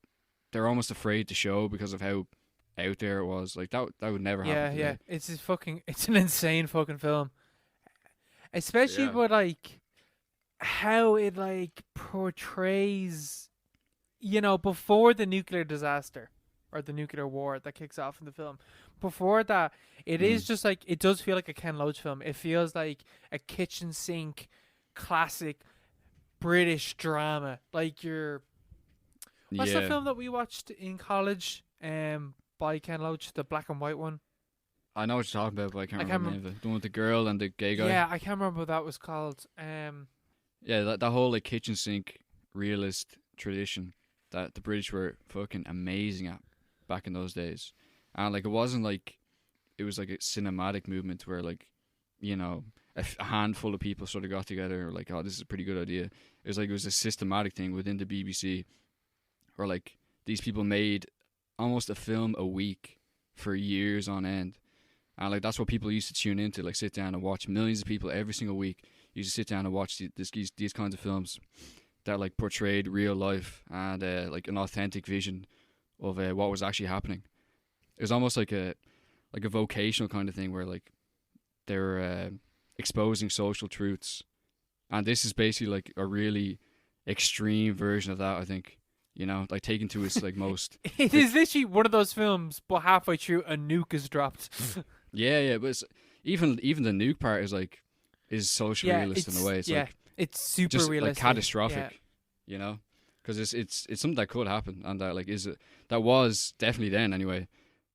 they're almost afraid to show because of how out there it was. Like that would never happen. Yeah. It's an insane fucking film, especially with like how it like portrays, you know, before the nuclear disaster or the nuclear war that kicks off in the film. Before that, it is just like, it does feel like a Ken Loach film. It feels like a kitchen sink classic British drama. Like what's the film that we watched in college by Ken Loach, the black and white one? I know what you're talking about, but I can't I remember the name of it. The one with the girl and the gay guy. Yeah, I can't remember what that was called. Yeah, that whole like kitchen sink realist tradition that the British were fucking amazing at back in those days, and like it wasn't like it was like a cinematic movement where like, you know, a handful of people sort of got together and were like, oh, this is a pretty good idea. It was like it was a systematic thing within the BBC, where like these people made almost a film a week for years on end. And like that's what people used to tune into, like sit down and watch. Millions of people every single week used to sit down and watch these kinds of films that like portrayed real life and like an authentic vision of what was actually happening. It was almost like a vocational kind of thing where like they were exposing social truths, and this is basically like a really extreme version of that. I think, you know, like taken to its like most. It is literally one of those films, but halfway through a nuke is dropped. Yeah, but it's, even the nuke part is social realist in a way. It's like it's super just realistic, like catastrophic, you know, because it's something that could happen, and that like that was definitely then anyway,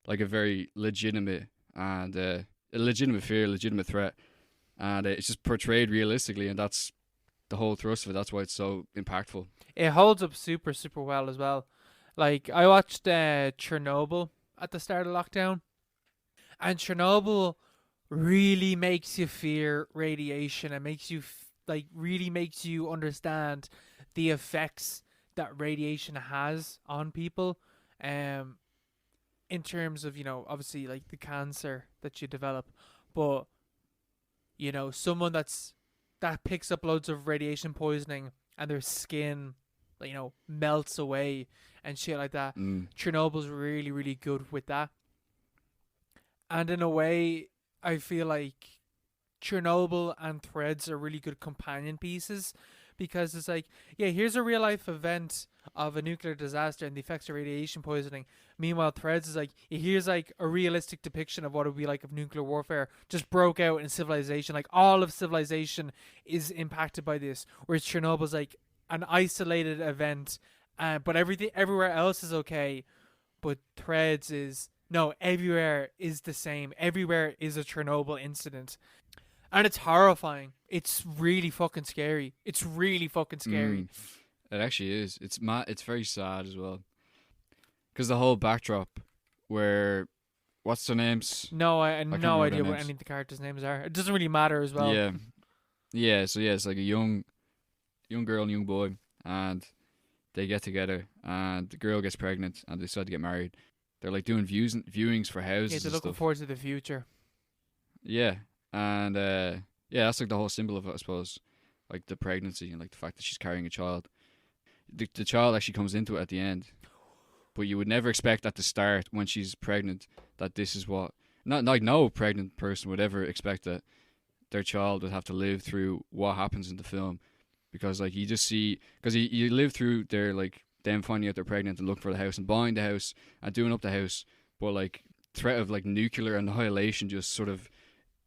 like a very legitimate and a legitimate fear, legitimate threat, and it's just portrayed realistically, and that's the whole thrust of it. That's why it's so impactful. It holds up super well as well. Like I watched Chernobyl at the start of lockdown, and Chernobyl really makes you fear radiation and makes you really makes you understand the effects that radiation has on people, in terms of, you know, obviously like the cancer that you develop, but you know, someone that picks up loads of radiation poisoning and their skin, you know, melts away and shit like that. Chernobyl's really good with that. And in a way, I feel like Chernobyl and Threads are really good companion pieces, because it's like, yeah, here's a real life event of a nuclear disaster and the effects of radiation poisoning. Meanwhile, Threads is like, here's like a realistic depiction of what it would be like if nuclear warfare just broke out in civilization. Like all of civilization is impacted by this, whereas Chernobyl's like an isolated event, but everywhere else is okay. But Threads is, no, everywhere is the same. Everywhere is a Chernobyl incident. And it's horrifying. It's really fucking scary. It's really fucking scary. It actually is. It's very sad as well. Because the whole backdrop where, what's their names? No, I have no idea what any of the characters' names are. It doesn't really matter as well. Yeah. So yeah, it's like a young girl and young boy, and they get together, and the girl gets pregnant, and they decide to get married. They're like doing viewings for houses. Yeah, they're looking forward to the future. Yeah, and that's like the whole symbol of it, I suppose, like the pregnancy and like the fact that she's carrying a child. The child actually comes into it at the end, but you would never expect at the start when she's pregnant that this is what, not like no pregnant person would ever expect that their child would have to live through what happens in the film, because like you just see, because you live through their like them finding out they're pregnant and looking for the house and buying the house and doing up the house, but like threat of like nuclear annihilation just sort of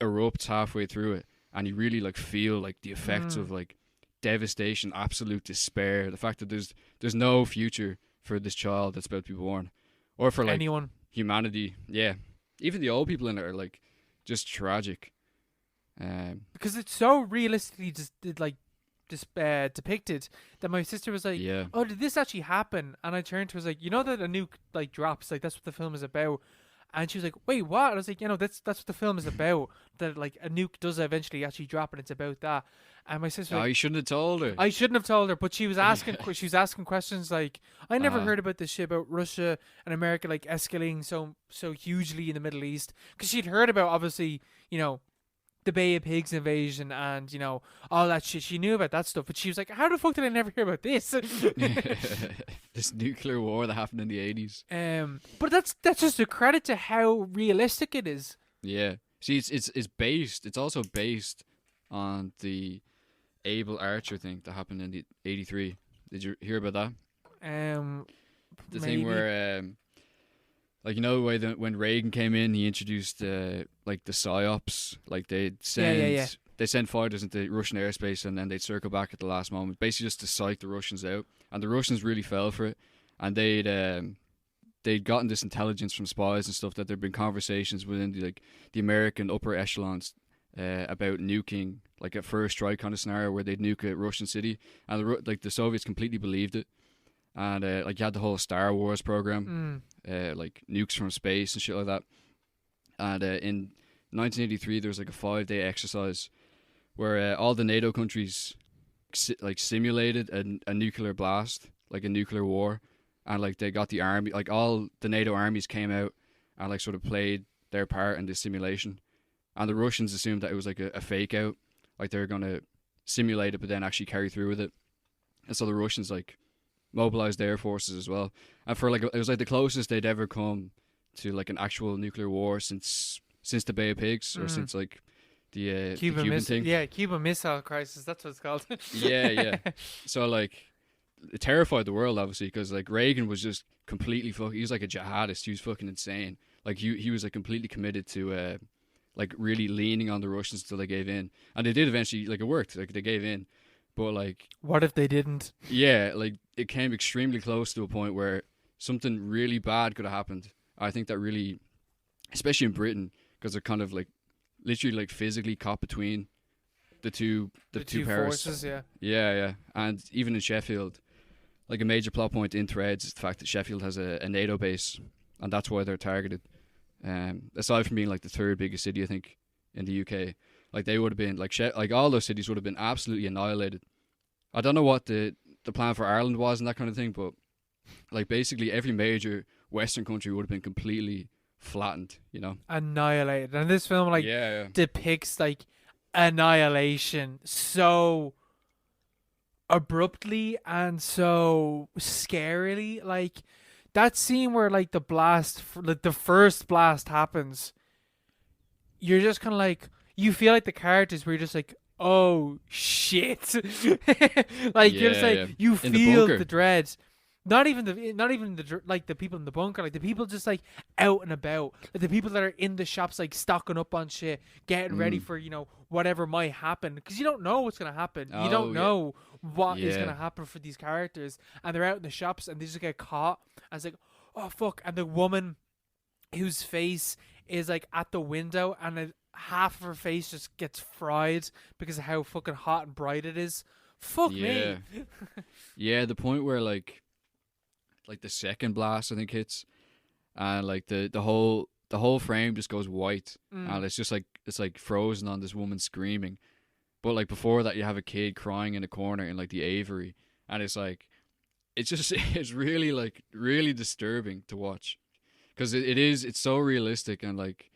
erupts halfway through it, and you really like feel like the effects of like devastation, absolute despair, the fact that there's no future for this child that's about to be born, or for like anyone, humanity. Yeah, even the old people in it are like just tragic, because it's so realistically depicted that my sister was like, oh, did this actually happen? And I turned to her, was like, you know that a nuke like drops, like that's what the film is about. And she was like, wait, what? And I was like, you know, that's what the film is about, that like a nuke does eventually actually drop, and it's about that. And my sister, you shouldn't have told her. I shouldn't have told her, but she was asking questions like, I never heard about this shit about Russia and America like escalating so hugely in the Middle East, because she'd heard about, obviously, you know, the Bay of Pigs invasion and, you know, all that shit. She knew about that stuff, but she was like, how the fuck did I never hear about this? This nuclear war that happened in the 80s. But that's just a credit to how realistic it is. Yeah. See, it's also based on the Able Archer thing that happened in the 83. Did you hear about that? The maybe. Thing where like, you know, the way that when Reagan came in, he introduced like the psyops, like they'd send they send fighters into Russian airspace and then they'd circle back at the last moment, basically just to psych the Russians out. And the Russians really fell for it, and they'd they'd gotten this intelligence from spies and stuff that there'd been conversations within the American upper echelons about nuking, like a first strike kind of scenario where they'd nuke a Russian city, and the Soviets completely believed it, and like you had the whole Star Wars program, like nukes from space and shit like that, and in 1983 there was like a 5-day exercise where all the NATO countries simulated a nuclear blast, like a nuclear war, and like they got the army, like all the NATO armies came out and like sort of played their part in this simulation, and the Russians assumed that it was like a fake out, like they were gonna simulate it but then actually carry through with it, and so the Russians like mobilized their forces as well, and for like it was like the closest they'd ever come to like an actual nuclear war since the Bay of Pigs, or since like the Cuban thing. Yeah, Cuban Missile Crisis, that's what it's called. yeah. So like it terrified the world, obviously, because like Reagan was just completely he was like a jihadist. He was fucking insane. Like he was like completely committed to like really leaning on the Russians until they gave in, and they did eventually. Like it worked. Like they gave in, but like what if they didn't? Yeah, like it came extremely close to a point where something really bad could have happened. I think that really, especially in Britain, because they're kind of like literally like physically caught between the two powers. Forces, yeah. Yeah. And even in Sheffield, like a major plot point in Threads is the fact that Sheffield has a NATO base, and that's why they're targeted. Aside from being like the third biggest city, I think, in the UK, like they would have been like like all those cities would have been absolutely annihilated. I don't know what the plan for Ireland was and that kind of thing, but like basically every major Western country would have been completely flattened, you know, annihilated. And this film like depicts like annihilation so abruptly and so scarily. Like that scene where like the blast, like the first blast happens, you're just kind of like, you feel like the characters were just like, oh shit. Like you're just like you feel the dread. Not even the like the people in the bunker, like the people just like out and about, like the people that are in the shops like stocking up on shit, getting ready for, you know, whatever might happen, because you don't know what's gonna happen. You don't know what is gonna happen for these characters, and they're out in the shops and they just get caught. And it's like, oh fuck! And the woman whose face is like at the window, and half of her face just gets fried because of how fucking hot and bright it is. Fuck me. Yeah, the point where like the second blast I think hits, and like the whole frame just goes white, and it's just like frozen on this woman screaming. But like before that, you have a kid crying in a corner in like the aviary, and it's like it's really like really disturbing to watch, because it's so realistic, and like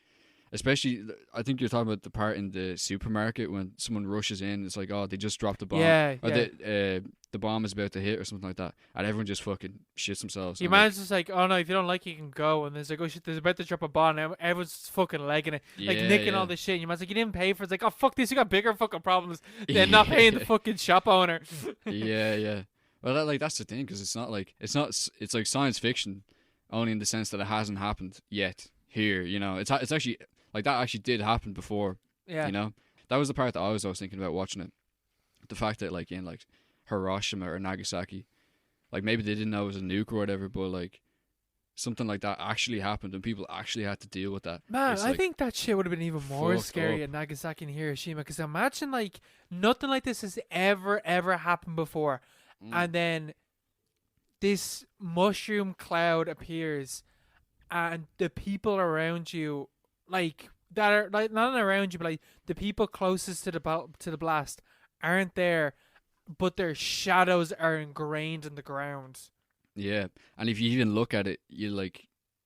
especially I think you're talking about the part in the supermarket when someone rushes in. It's like, oh, they just dropped a bomb, the bomb is about to hit or something like that, and everyone just fucking shits themselves. Your man's just like, oh no, if you don't like it, you can go. And there's like, oh shit, there's about to drop a bomb, and everyone's fucking legging it, like nicking all this shit. And your man's like, you didn't pay for it. It's like, oh fuck this, you got bigger fucking problems than not paying the fucking shop owner. Yeah. Well, that's the thing, because it's like science fiction, only in the sense that it hasn't happened yet here. You know, it's actually like that actually did happen before. Yeah. You know, that was the part that I was thinking about watching it. The fact that like in like Hiroshima or Nagasaki, like maybe they didn't know it was a nuke or whatever, but like something like that actually happened and people actually had to deal with that. Man, I think that shit would have been even more scary at Nagasaki and Hiroshima, because imagine like nothing like this has ever happened before, and then this mushroom cloud appears, and the people around you, like that are like not around you, but like the people closest to the blast aren't there, but their shadows are ingrained in the ground. Yeah, and if you even look at it, you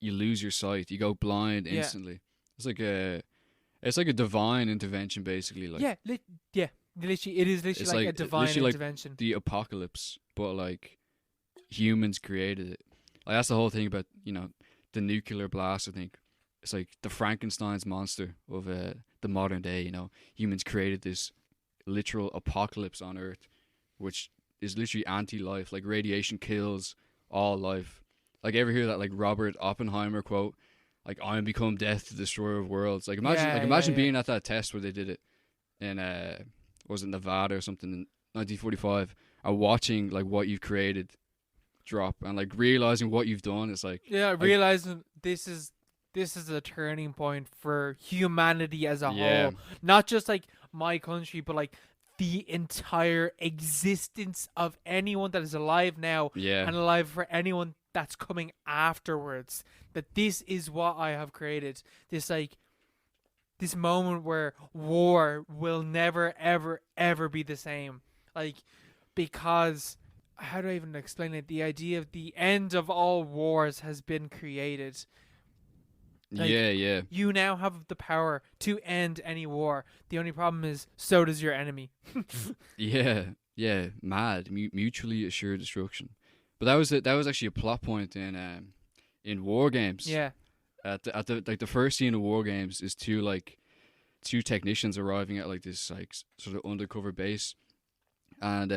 lose your sight. You go blind instantly. It's like a divine intervention, basically. Like literally, it is literally like a divine intervention. Like the apocalypse, but like humans created it. Like that's the whole thing about, you know, the nuclear blast. I think it's like the Frankenstein's monster of the modern day. You know, humans created this literal apocalypse on Earth, which is literally anti-life. Like radiation kills all life. Like ever hear that like Robert Oppenheimer quote, like "I am become death, the destroyer of worlds." Like imagine being at that test where they did it in was it Nevada or something in 1945, and watching like what you've created drop, and like realizing what you've done is like realizing this is a turning point for humanity as a yeah, whole, not just like my country, but like the entire existence of anyone that is alive now yeah, and alive for anyone that's coming afterwards. That this is what I have created. This moment where war will never, ever, ever be the same. Like, because, how do I even explain it? The idea of the end of all wars has been created. Like, yeah. You now have the power to end any war. The only problem is, so does your enemy. Yeah, mad, mutually assured destruction. But that was actually a plot point in War Games. Yeah. At the first scene of War Games is two technicians arriving at like this like sort of undercover base, and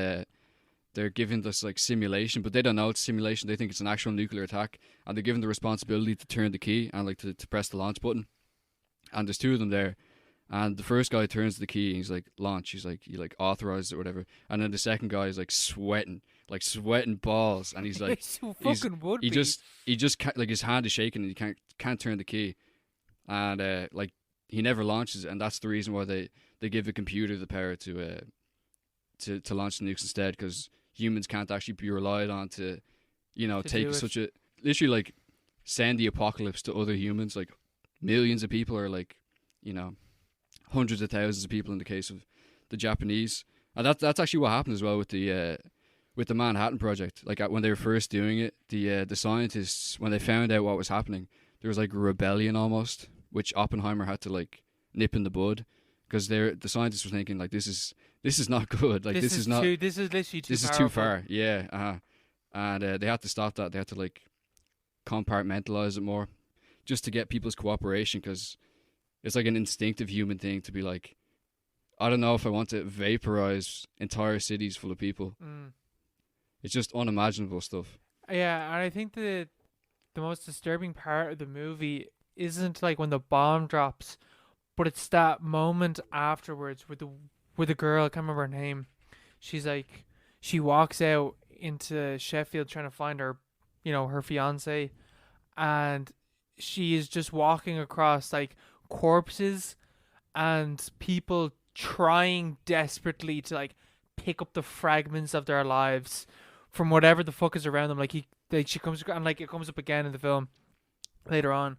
they're given this like simulation, but they don't know it's simulation. They think it's an actual nuclear attack, and they're given the responsibility to turn the key and like to press the launch button. And there's two of them there, and the first guy turns the key and he's like launch. He authorizes it or whatever, and then the second guy is like sweating balls, and he's like he just can't, like his hand is shaking and he can't turn the key, and like he never launches, and that's the reason why they give the computer the power to launch the nukes instead, because humans can't actually be relied on to take such a literally like send the apocalypse to other humans. Like millions of people, or like hundreds of thousands of people in the case of the Japanese, and that's actually what happened as well with the Manhattan Project. Like when they were first doing it, the scientists, when they found out what was happening, there was like a rebellion almost, which Oppenheimer had to like nip in the bud, because the scientists were thinking like this is not good. Like this is literally too far. Yeah, and they had to stop that. They had to like compartmentalize it more, just to get people's cooperation, because it's like an instinctive human thing to be like, I don't know if I want to vaporize entire cities full of people. It's just unimaginable stuff. Yeah, and I think the most disturbing part of the movie isn't like when the bomb drops, but it's that moment afterwards with the girl. I can't remember her name. She's like, she walks out into Sheffield trying to find her, her fiance, and she is just walking across like corpses and people trying desperately to like pick up the fragments of their lives from whatever the fuck is around them. She comes, and like it comes up again in the film later on,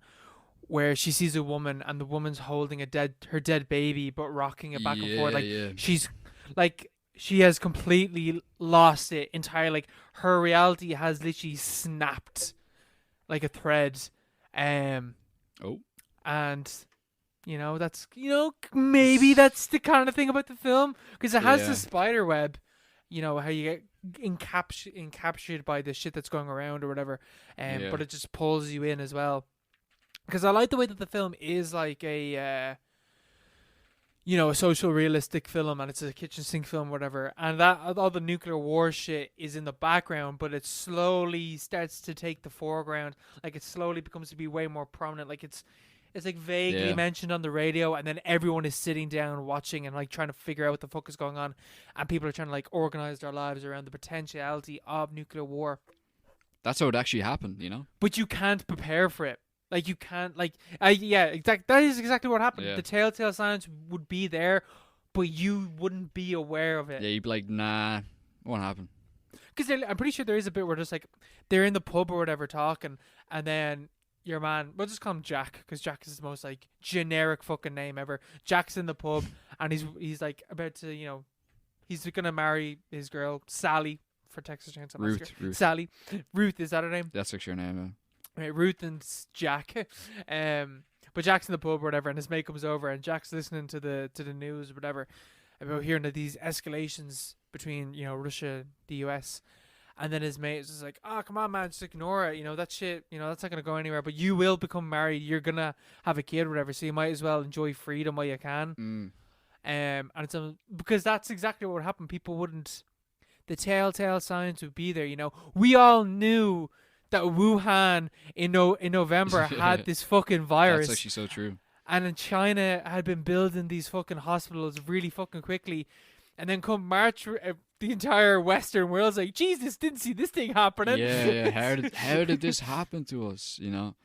where she sees a woman and the woman's holding her dead baby but rocking it back and forth. Like she's like, she has completely lost it entirely. Like her reality has literally snapped like a thread. And that's maybe that's the kind of thing about the film, because it has the spider web, how you get encaptured by the shit that's going around or whatever, but it just pulls you in as well. Because I like the way that the film is like a a social realistic film, and it's a kitchen sink film, whatever, and that all the nuclear war shit is in the background, but it slowly starts to take the foreground. Like it slowly becomes to be way more prominent. Like it's like vaguely mentioned on the radio, and then everyone is sitting down watching and like trying to figure out what the fuck is going on, and people are trying to like organize their lives around the potentiality of nuclear war. That's how it actually happened, But you can't prepare for it. Like you can't, that is exactly what happened. The telltale signs would be there, but you wouldn't be aware of it. Yeah, you'd be like, nah, it won't happen. Because I'm pretty sure there is a bit where just like they're in the pub or whatever talking, and then your man, we'll just call him Jack, because Jack is the most like generic fucking name ever. Jack's in the pub and he's like about to, he's gonna marry his girl Sally for Texas Chainsaw Massacre. Ruth. Sally. Ruth, is that her name? That's actually her name. Right, Ruth and Jack, but Jack's in the pub or whatever, and his mate comes over, and Jack's listening to the news or whatever about hearing of these escalations between Russia and the US, and then his mate is just like, "Oh, come on, man, just ignore it. That shit, that's not gonna go anywhere. But you will become married. You're gonna have a kid or whatever, so you might as well enjoy freedom while you can." And it's because that's exactly what would happen. People wouldn't. The telltale signs would be there. We all knew that Wuhan in November had this fucking virus. That's actually so true. And in China had been building these fucking hospitals really fucking quickly. And then come March, the entire Western world's like, Jesus, didn't see this thing happening. Yeah. How did this happen to us? You know.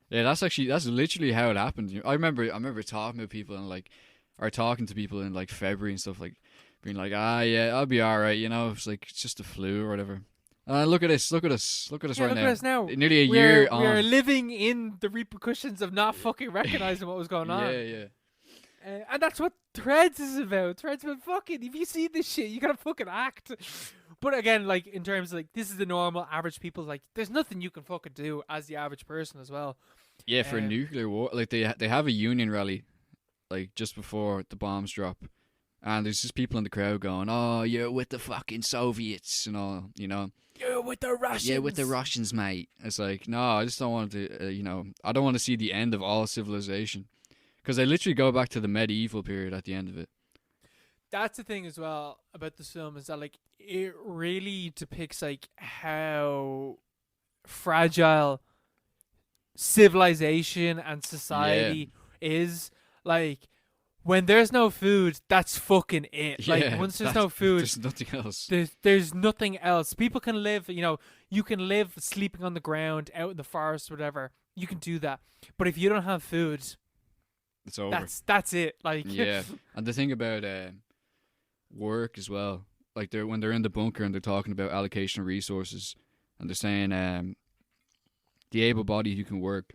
Yeah, that's literally how it happened. I remember talking to people or talking to people in like February and stuff, like being like, yeah, I'll be alright, you know, it's like it's just the flu or whatever. Look at us right look now. At us now. Nearly a year on. We're living in the repercussions of not fucking recognizing what was going on. Yeah. And that's what Threads is about. Threads about fucking, if you see this shit, you gotta fucking act. But again, like, in terms of, like, this is the normal average people, like, there's nothing you can fucking do as the average person as well. Yeah, for a nuclear war, like, they have a union rally, like, just before the bombs drop. And there's just people in the crowd going, oh, you're with the fucking Soviets and all, you know. You're with the Russians. Yeah, with the Russians, mate. It's like, no, I just don't want to, you know, I don't want to see the end of all civilization. Because they literally go back to the medieval period at the end of it. That's the thing as well about this film, is that, like, it really depicts, like, how fragile civilization and society is. Like, when there's no food, that's fucking it. Like, once there's no food, there's nothing else. There's nothing else. People can live, you know, you can live sleeping on the ground, out in the forest, whatever. You can do that. But if you don't have food, it's over. That's it. Like, yeah. And the thing about work as well, like, when they're in the bunker and they're talking about allocation of resources, and they're saying the able-bodied who can work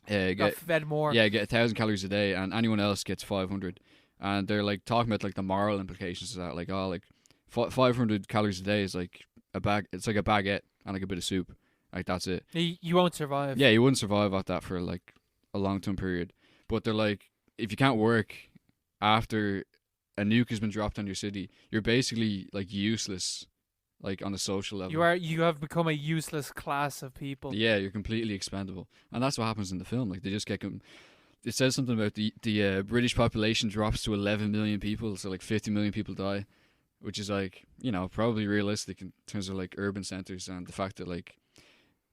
get fed more. Yeah, get 1,000 calories a day, and anyone else gets 500. And they're like talking about like the moral implications of that, like, oh, like 500 calories a day is like a bag. It's like a baguette and like a bit of soup. Like, that's it. You won't survive. Yeah, you wouldn't survive at that for like a long-term period. But they're like, if you can't work after a nuke has been dropped on your city, you're basically like useless, like on a social level. You have become a useless class of people. Yeah, you're completely expendable, and that's what happens in the film. Like, they just get it says something about the British population drops to 11 million people, so like 50 million people die, which is like, you know, probably realistic in terms of like urban centers, and the fact that, like,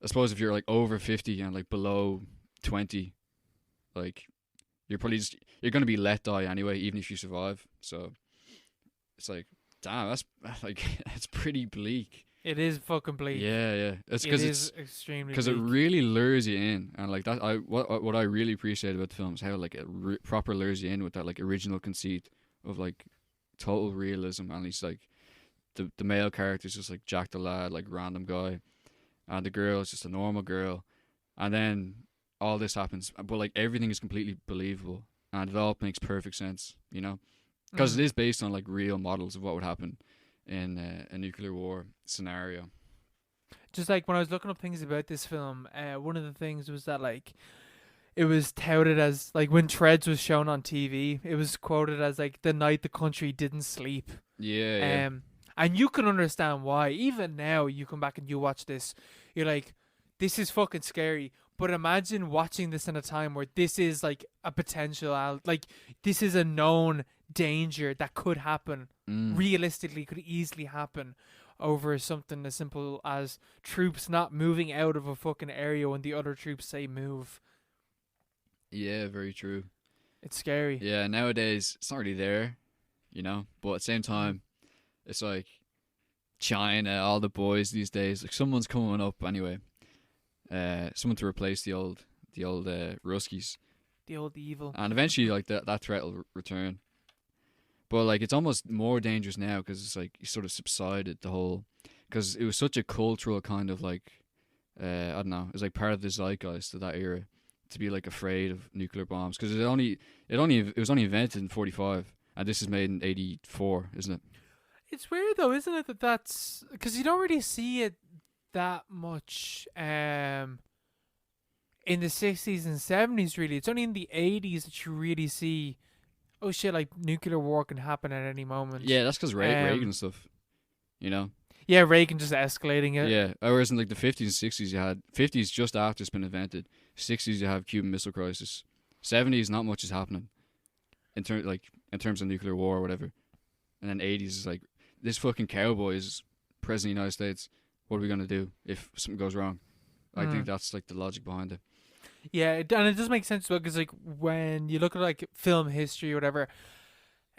I suppose if you're like over 50 and like below 20, like, you're going to be let die anyway, even if you survive. So it's like, damn, that's like, it's pretty bleak. It is fucking bleak. Yeah. It's extremely because it really lures you in, and like that, what I really appreciate about the film is how like it proper lures you in with that like original conceit of like total realism, and he's like the male character's just like Jack the lad, like random guy, and the girl is just a normal girl, and then all this happens, but like everything is completely believable, and it all makes perfect sense, you know, because it is based on like real models of what would happen in a nuclear war scenario. Just like when I was looking up things about this film, one of the things was that, like, it was touted as, like, when Threads was shown on TV, it was quoted as like the night the country didn't sleep. Yeah. And you can understand why. Even now, you come back and you watch this, you're like, this is fucking scary. But imagine watching this in a time where this is like a potential, like, this is a known danger that could happen. Realistically, could easily happen over something as simple as troops not moving out of a fucking area when the other troops say move. Yeah, very true. It's scary. Yeah, nowadays it's not really there, you know. But at the same time, it's like China, all the boys these days. Like, someone's coming up anyway. Someone to replace the old Ruskies. The old evil. And eventually, like, that threat will return. But like, it's almost more dangerous now because it's like, it sort of subsided the whole, because it was such a cultural kind of like, I don't know, it was like part of the zeitgeist of that era to be like afraid of nuclear bombs, because it was only invented in 1945, and this is made in 1984, isn't it? It's weird though, isn't it, that's because you don't really see it that much in the 60s and 70s, really. It's only in the 80s that you really see, oh shit, like, nuclear war can happen at any moment. Yeah, that's because Reagan and stuff, you know. Yeah, Reagan just escalating it. Yeah, whereas in like the 50s and 60s, you had 50s just after it's been invented. 60s, you have Cuban Missile Crisis. 70s, not much is happening in terms of nuclear war or whatever. And then 80s is like, this fucking cowboy is president of the United States. What are we gonna do if something goes wrong? I think that's like the logic behind it. Yeah, and it does make sense as well, because like when you look at like film history or whatever,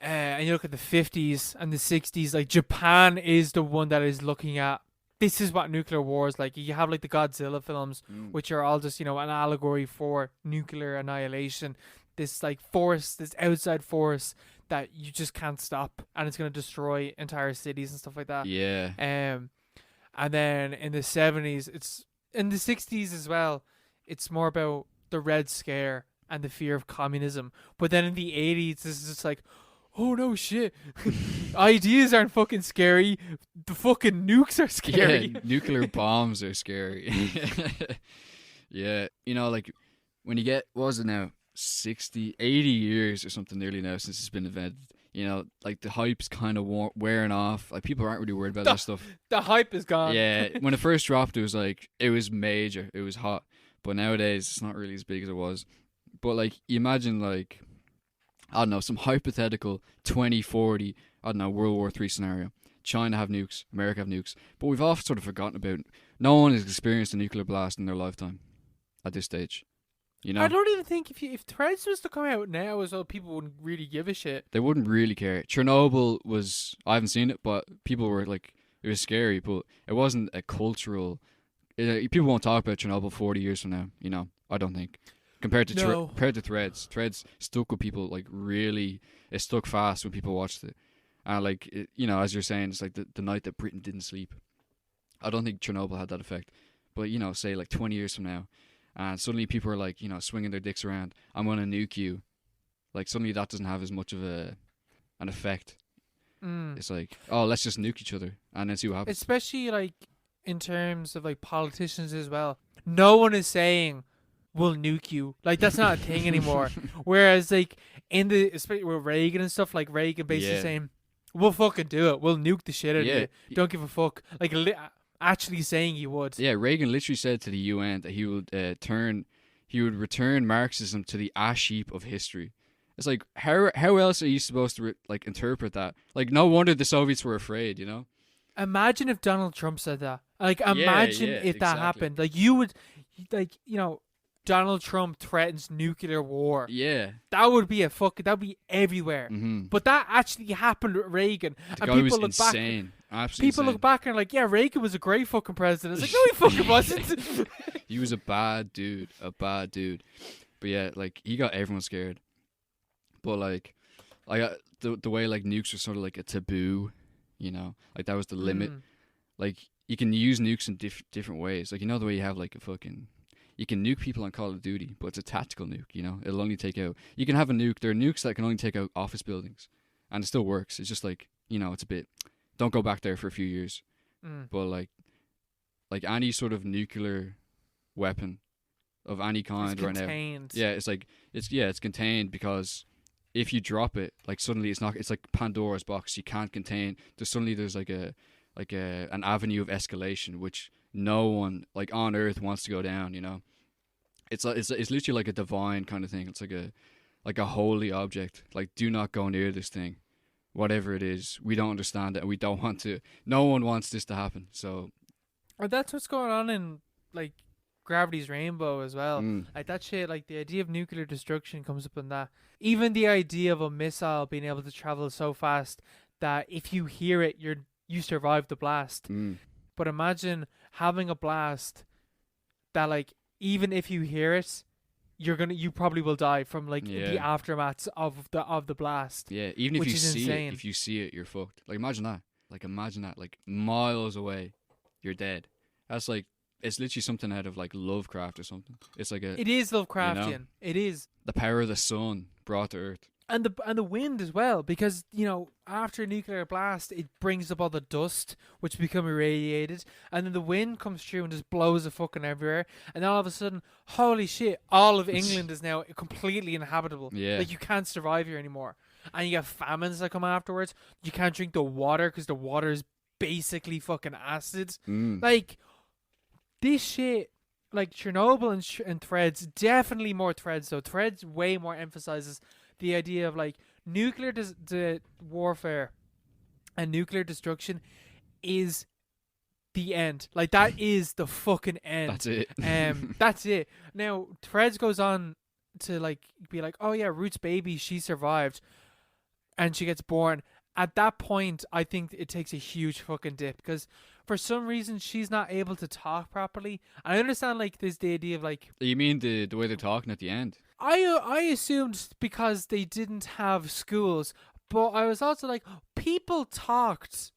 and you look at the 50s and the 60s, like Japan is the one that is looking at this is what nuclear war is like. You have like the Godzilla films, which are all just, you know, an allegory for nuclear annihilation. This like force, this outside force that you just can't stop, and it's gonna destroy entire cities and stuff like that. Yeah. And then in the 70s, it's in the 60s as well. It's more about the Red Scare and the fear of communism. But then in the 80s, this is just like, oh no shit, ideas aren't fucking scary. The fucking nukes are scary. Yeah, nuclear bombs are scary. Yeah, you know, like when you get, what was it now, 60, 80 years or something nearly now since it's been invented. You know, like the hype's kind of wearing off. Like people aren't really worried about that stuff. The hype is gone. Yeah, when it first dropped, it was like, it was major, it was hot. But nowadays, it's not really as big as it was. But like, you imagine like, I don't know, some hypothetical 2040, I don't know, World War III scenario. China have nukes, America have nukes. But we've all sort of forgotten about, no one has experienced a nuclear blast in their lifetime at this stage. You know? I don't even think if Threads was to come out now as well, people wouldn't really give a shit. They wouldn't really care. Chernobyl was, I haven't seen it, but people were like, it was scary, but it wasn't a cultural, people won't talk about Chernobyl 40 years from now, you know, I don't think. Compared to Threads stuck with people, like really, it stuck fast when people watched it. And like, you know, as you're saying, it's like the night that Britain didn't sleep. I don't think Chernobyl had that effect. But, you know, say like 20 years from now, and suddenly people are like, you know, swinging their dicks around, I'm going to nuke you. Like, suddenly that doesn't have as much of an effect. It's like, oh, let's just nuke each other and then see what happens. Especially like in terms of like politicians as well. No one is saying we'll nuke you. Like, that's not a thing anymore. Whereas like especially with Reagan and stuff, like Reagan basically saying, we'll fucking do it. We'll nuke the shit out of you. Don't give a fuck. Like actually saying he would. Yeah, Reagan literally said to the UN that he would return Marxism to the ash heap of history. It's like, how else are you supposed to like interpret that? Like, no wonder the Soviets were afraid, you know? Imagine if Donald Trump said that. Like, imagine if that happened. Like, you would, like, you know, Donald Trump threatens nuclear war. Yeah. That would be that'd be everywhere. Mm-hmm. But that actually happened with Reagan. The guy was insane. Absolutely people insane. Look back and are like, yeah, Reagan was a great fucking president. It's like, no, he fucking wasn't. He was a bad dude. But yeah, like, he got everyone scared. But like the way like nukes are sort of like a taboo, you know, like that was the limit. Like, you can use nukes in different ways. Like, you know, the way you have like you can nuke people on Call of Duty, but it's a tactical nuke, you know. It'll only take out, you can have a nuke, there are nukes that can only take out office buildings, and it still works. It's just like, you know, it's a bit, don't go back there for a few years. But like any sort of nuclear weapon of any kind it's right contained. Now. Yeah, it's contained, because if you drop it, like, suddenly it's like Pandora's box. You can't contain. There's like an avenue of escalation which no one like on Earth wants to go down. You know, it's literally like a divine kind of thing. It's like a holy object. Like, do not go near this thing, whatever it is. We don't understand it, and we don't want to. No one wants this to happen. So, that's what's going on in like Gravity's Rainbow as well. Like that shit, like the idea of nuclear destruction comes up in that. Even the idea of a missile being able to travel so fast that if you hear it, you survive the blast. But imagine having a blast that, like, even if you hear it, you probably will die from like the aftermaths of the blast. Yeah, even if you see it, you're fucked. Like, imagine that. Like miles away, you're dead. That's like, it's literally something out of like Lovecraft or something. It's like it is Lovecraftian. You know? It is the power of the sun brought to Earth. And the wind as well, because, you know, after a nuclear blast, it brings up all the dust, which become irradiated, and then the wind comes through and just blows it fucking everywhere, and then all of a sudden, holy shit, all of England is now completely inhabitable. Yeah. Like, you can't survive here anymore. And you have famines that come afterwards. You can't drink the water because the water is basically fucking acid. Like, this shit, like Chernobyl and Threads, definitely more Threads, though. Threads way more emphasizes the idea of like nuclear warfare and nuclear destruction is the end. Like, that is the fucking end. That's it. That's it. Now, Threads goes on to like be like, oh yeah, Ruth's baby, she survived. and she gets born. At that point, I think it takes a huge fucking dip because for some reason she's not able to talk properly. I understand like there's the idea of like. You mean the way they're talking at the end? I assumed because they didn't have schools, but I was also like, people talked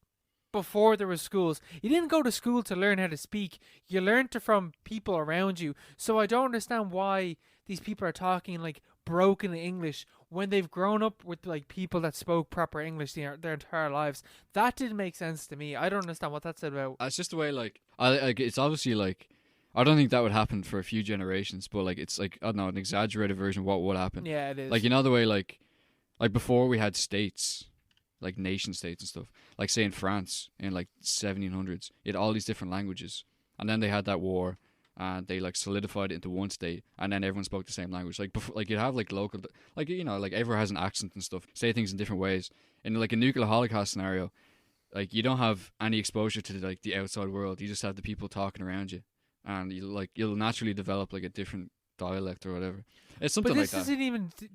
before there were schools. You didn't go to school to learn how to speak. You learned it from people around you. So I don't understand why these people are talking like broken English when they've grown up with like people that spoke proper English their entire lives. That didn't make sense to me. I don't understand what that's about. It's just the way like it's obviously like I don't think that would happen for a few generations, but like it's like I don't know, an exaggerated version of what would happen. Yeah, it is. Like you know the way like before we had states, like nation states and stuff. Like say in France in like 1700s, you had all these different languages, and then they had that war, and they like solidified it into one state, and then everyone spoke the same language. Like before, like you'd have like local, like you know, like everyone has an accent and stuff, say things in different ways. In like a nuclear holocaust scenario, like you don't have any exposure to like the outside world. You just have the people talking around you. And you'll naturally develop like a different dialect or whatever. It's something like that.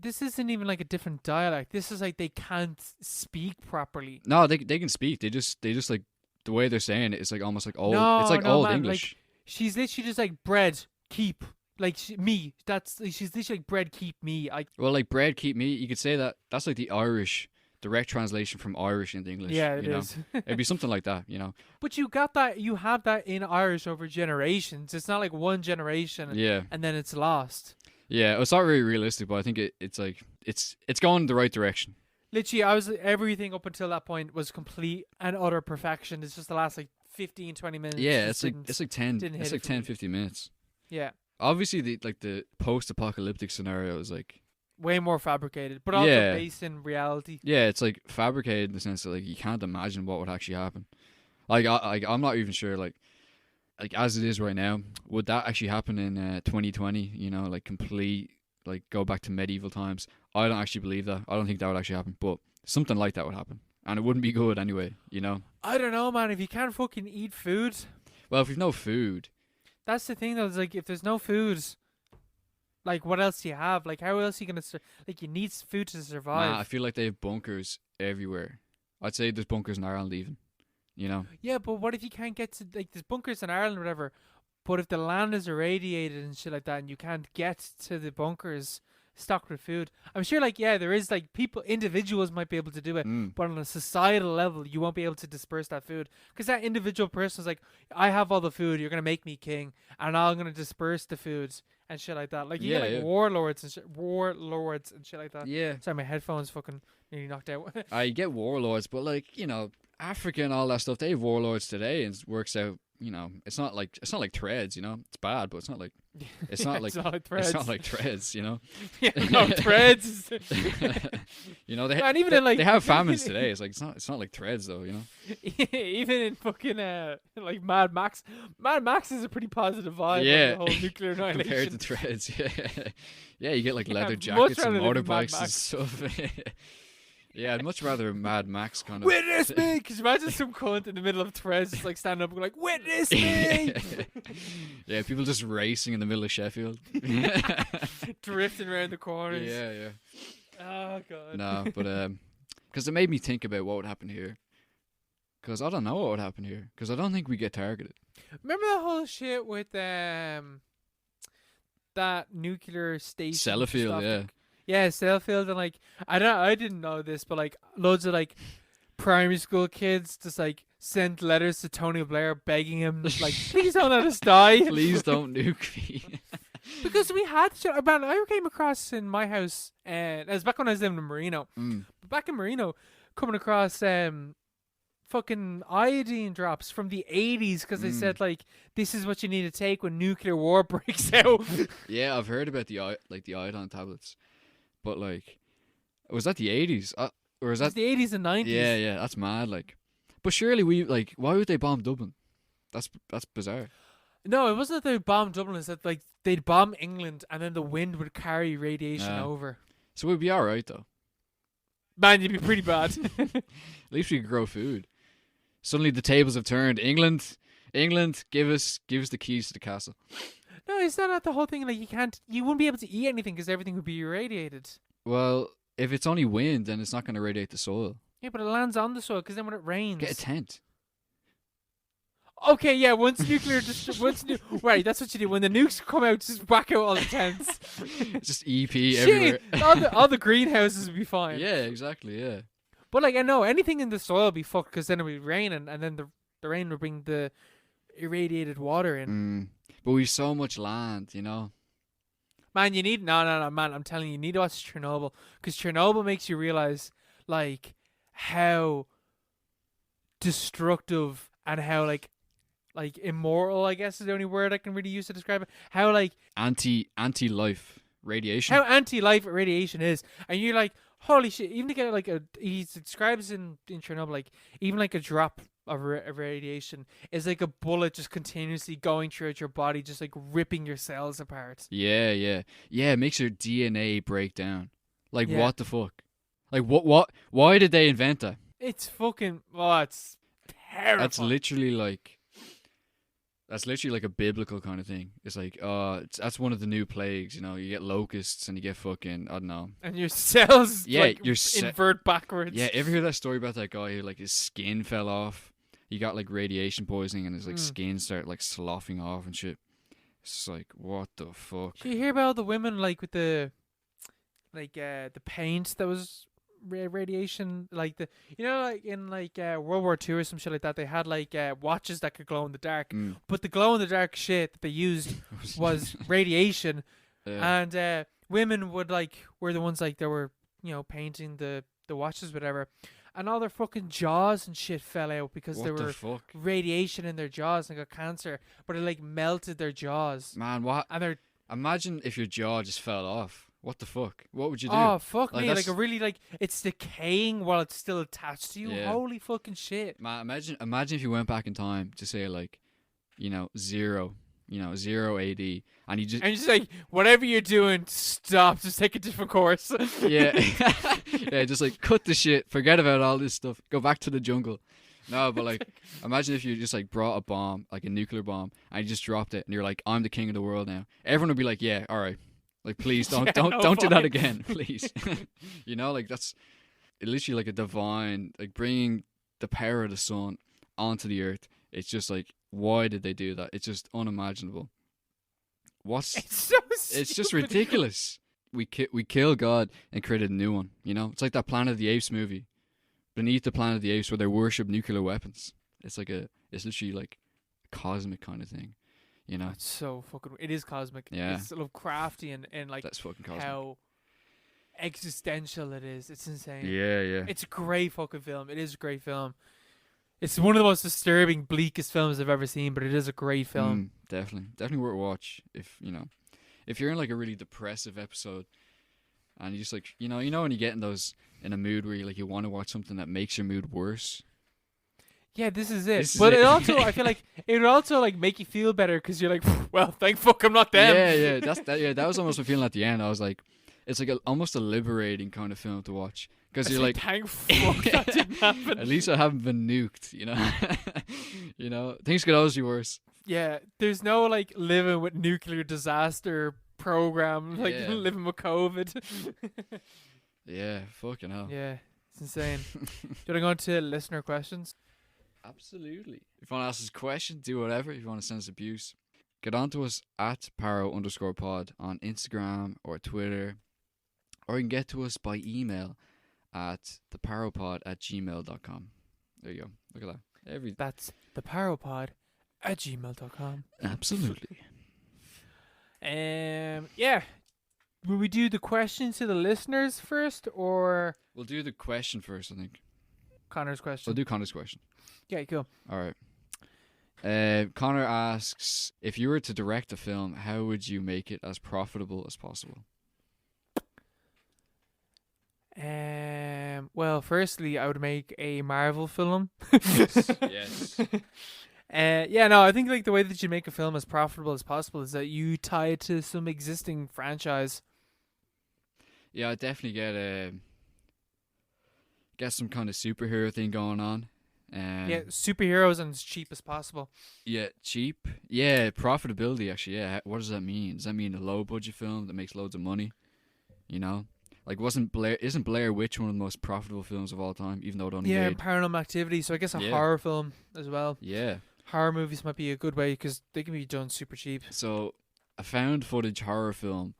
This isn't even like a different dialect. This is like they can't speak properly. No, they can speak. They just like the way they're saying it is like almost like old. No, it's like no, old man, English. Like, she's literally just like bread keep like me. That's she's literally like bread keep me. Well, like bread keep me. You could say that. That's like the Irish direct translation from Irish into English. Yeah, it is. It'd be something like that, you know. But you got that. You have that in Irish over generations. It's not like one generation. Yeah. And then it's lost. Yeah, it's not really realistic, but I think it's like it's going in the right direction. Literally, everything up until that point was complete and utter perfection. It's just the last like 15, 20 minutes. Yeah, it's like 10 15 minutes. Yeah. Obviously the post-apocalyptic scenario is like way more fabricated, but also based in reality. Yeah, it's like fabricated in the sense that like you can't imagine what would actually happen. Like I'm not even sure like as it is right now, would that actually happen in 2020? You know, like complete like go back to medieval times. I don't actually believe that. I don't think that would actually happen, but something like that would happen, and it wouldn't be good anyway. You know. I don't know, man. If you can't fucking eat food. Well, if you've no food. That's the thing, though. It's like if there's no food. Like, what else do you have? Like, how else are you going to... Like, you need food to survive. Nah, I feel like they have bunkers everywhere. I'd say there's bunkers in Ireland even. You know? Yeah, but what if you can't get to... Like, there's bunkers in Ireland or whatever, but if the land is irradiated and shit like that and you can't get to the bunkers stocked with food... I'm sure, like, yeah, there is, like, individuals might be able to do it, but on a societal level, you won't be able to disperse that food. Because that individual person is like, I have all the food, you're going to make me king, and I'm going to disperse the food... and shit like that. Like you get like warlords and shit like that. Yeah. Sorry, my headphones fucking nearly knocked out. I get warlords, but like, you know, Africa and all that stuff, they have warlords today and it works out, you know, it's not like threads, you know. It's bad, but it's not like it's not like threads. It's not like threads, you know. Yeah, no threads. You know, they have famines today. It's like it's not like threads though, you know. Even in fucking like Mad Max. Mad Max is a pretty positive vibe. Yeah, the whole nuclear annihilation compared to threads. Yeah, you get like leather jackets and motorbikes and stuff. Yeah, I'd much rather Mad Max kind of. Witness me! Could you imagine some cunt in the middle of threads just like standing up and like, witness me! Yeah, people just racing in the middle of Sheffield. Drifting around the corners. Yeah. Oh, God. No, but because it made me think about what would happen here. Because I don't know what would happen here. Because I don't think we get targeted. Remember the whole shit with that nuclear station? Sellafield, yeah. Yeah, Sellafield, and like I didn't know this, but like loads of like primary school kids just like sent letters to Tony Blair begging him like, please don't let us die. Please don't nuke me. Because we had man, I came across in my house, and it was back when I was living in Marino. But back in Marino, coming across fucking iodine drops from the 80s because they said like this is what you need to take when nuclear war breaks out. Yeah, I've heard about the iodine tablets. But like, was that the 80s? Or is that the 80s and 90s? Yeah, that's mad. Like, but surely why would they bomb Dublin? That's bizarre. No, it wasn't that they bombed Dublin. It's that like they'd bomb England and then the wind would carry radiation over. So we'd be all right though. Man, you'd be pretty bad. At least we could grow food. Suddenly the tables have turned. England, give us the keys to the castle. No, it's not the whole thing. Like you wouldn't be able to eat anything because everything would be irradiated. Well, if it's only wind, then it's not going to radiate the soil. Yeah, but it lands on the soil because then when it rains, Get a tent. Okay, yeah. Once nuclear, right? That's what you do when the nukes come out. Just whack out all the tents. Just EP everywhere. all the greenhouses would be fine. Yeah, exactly. Yeah. But like I know anything in the soil would be fucked because then it would be raining, and then the rain would bring the irradiated water in. But we've so much land, you know. Man, you need no, man. I'm telling you, you need to watch Chernobyl because Chernobyl makes you realize like how destructive and how like immoral, I guess is the only word I can really use to describe it. How like anti-life radiation. How anti-life radiation is, and you're like, holy shit! Even to get like he describes in Chernobyl like even like a drop of radiation is like a bullet just continuously going throughout your body, just like ripping your cells apart. Yeah. It makes your DNA break down. Like what the fuck? Like what? Why did they invent that? It's fucking. Oh, it's terrifying. That's literally like a biblical kind of thing. It's like, that's one of the new plagues. You know, you get locusts and you get fucking, I don't know. And your cells, invert backwards. Yeah, ever hear that story about that guy who like his skin fell off? He got like radiation poisoning and his like skin started like sloughing off and shit. It's like, what the fuck? Did you hear about the women like with the paint that was radiation, like like in World War II or some shit like that, they had like watches that could glow in the dark, but the glow in the dark shit that they used was radiation. And women would were the ones that were painting the watches, whatever, and all their fucking jaws and shit fell out because there were radiation in their jaws and got cancer, but it melted their jaws. Man, what? And imagine if your jaw just fell off. What the fuck? What would you do? Oh, fuck me. It's decaying while it's still attached to you. Yeah. Holy fucking shit. Man, imagine if you went back in time to say, zero AD. And you just like, whatever you're doing, stop. Just take a different course. Yeah. Yeah, just cut the shit. Forget about all this stuff. Go back to the jungle. No, but imagine if you just brought a bomb, like a nuclear bomb, and you just dropped it, and you're like, I'm the king of the world now. Everyone would be like, yeah, all right. Please don't do that again, please. That's literally a divine, bringing the power of the sun onto the earth. It's just why did they do that? It's just unimaginable. It's so stupid. It's just ridiculous. We kill God and created a new one. It's like that Planet of the Apes movie. Beneath the Planet of the Apes, where they worship nuclear weapons. It's literally a cosmic kind of thing. It's so fucking. It is cosmic. Yeah, it's crafty and that's fucking cosmic. How existential it is. It's insane. Yeah. It's a great fucking film. It is a great film. It's one of the most disturbing, bleakest films I've ever seen, but it is a great film. Definitely worth a watch. If you're in a really depressive episode, and you just when you get in a mood where you want to watch something that makes your mood worse. Yeah, this is it. It also, I feel like it would also make you feel better because you're like, well, thank fuck I'm not them. Yeah. That was almost my feeling at the end. I was like, it's almost a liberating kind of film to watch because you're thank fuck that didn't happen. At least I haven't been nuked. Things could always be worse. Yeah, there's no living with nuclear disaster program living with COVID. Yeah, fucking hell. Yeah, it's insane. Do you want to go on to listener questions? Absolutely. If you want to ask us a question, do whatever. If you want to send us abuse, get on to us at @paro_pod on Instagram or Twitter, or you can get to us by email at theparopod@gmail.com. There you go. Look at that. That's theparopod@gmail.com. Absolutely. Yeah. Will we do the question to the listeners first, or we'll do the question first? I think Connor's question. We'll do Connor's question. Yeah, cool. All right. Connor asks, if you were to direct a film, how would you make it as profitable as possible? Well, firstly, I would make a Marvel film. Yes. I think the way that you make a film as profitable as possible is that you tie it to some existing franchise. Yeah, I'd definitely get some kind of superhero thing going on. Superheroes and as cheap as possible. Yeah, cheap. Yeah, profitability actually. Yeah, what does that mean? Does that mean a low budget film that makes loads of money? Like, isn't Blair Witch one of the most profitable films of all time, even though it only made... Paranormal Activity. So I guess a horror film as well. Yeah. Horror movies might be a good way because they can be done super cheap. So a found footage horror film,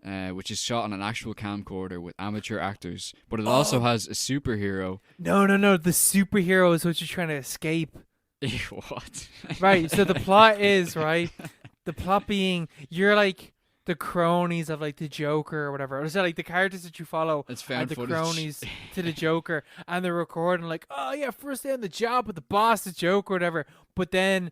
which is shot on an actual camcorder with amateur actors, but it also has a superhero. No. The superhero is what you're trying to escape. What? Right. So the plot is, right? The plot being you're like the cronies of like the Joker or whatever. Or so like the characters that you follow It's found are the footage. cronies to the Joker, and they're recording like, oh yeah, first day on the job with the boss, the Joker, or whatever. But then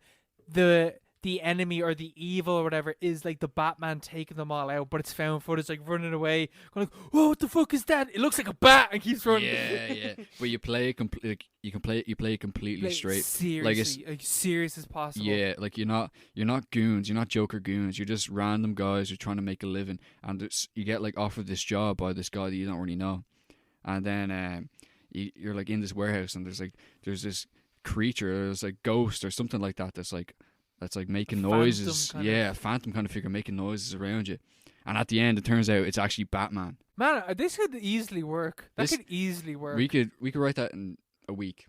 the enemy or the evil or whatever is like the Batman taking them all out, but it's found footage like running away, going like, "Whoa, what the fuck is that? It looks like a bat," and keeps running. Yeah. But you play it you play it completely straight, seriously, like serious as possible. Yeah, like you're not goons, you're not Joker goons. You're just random guys who are trying to make a living, and you get like offered this job by this guy that you don't really know, and then you're like in this warehouse, and there's this creature, there's like ghost or something like that that's like making noises. Yeah, a phantom kind of figure making noises around you. And at the end, it turns out it's actually Batman. Man, this could easily work. That could easily work. We could write that in a week.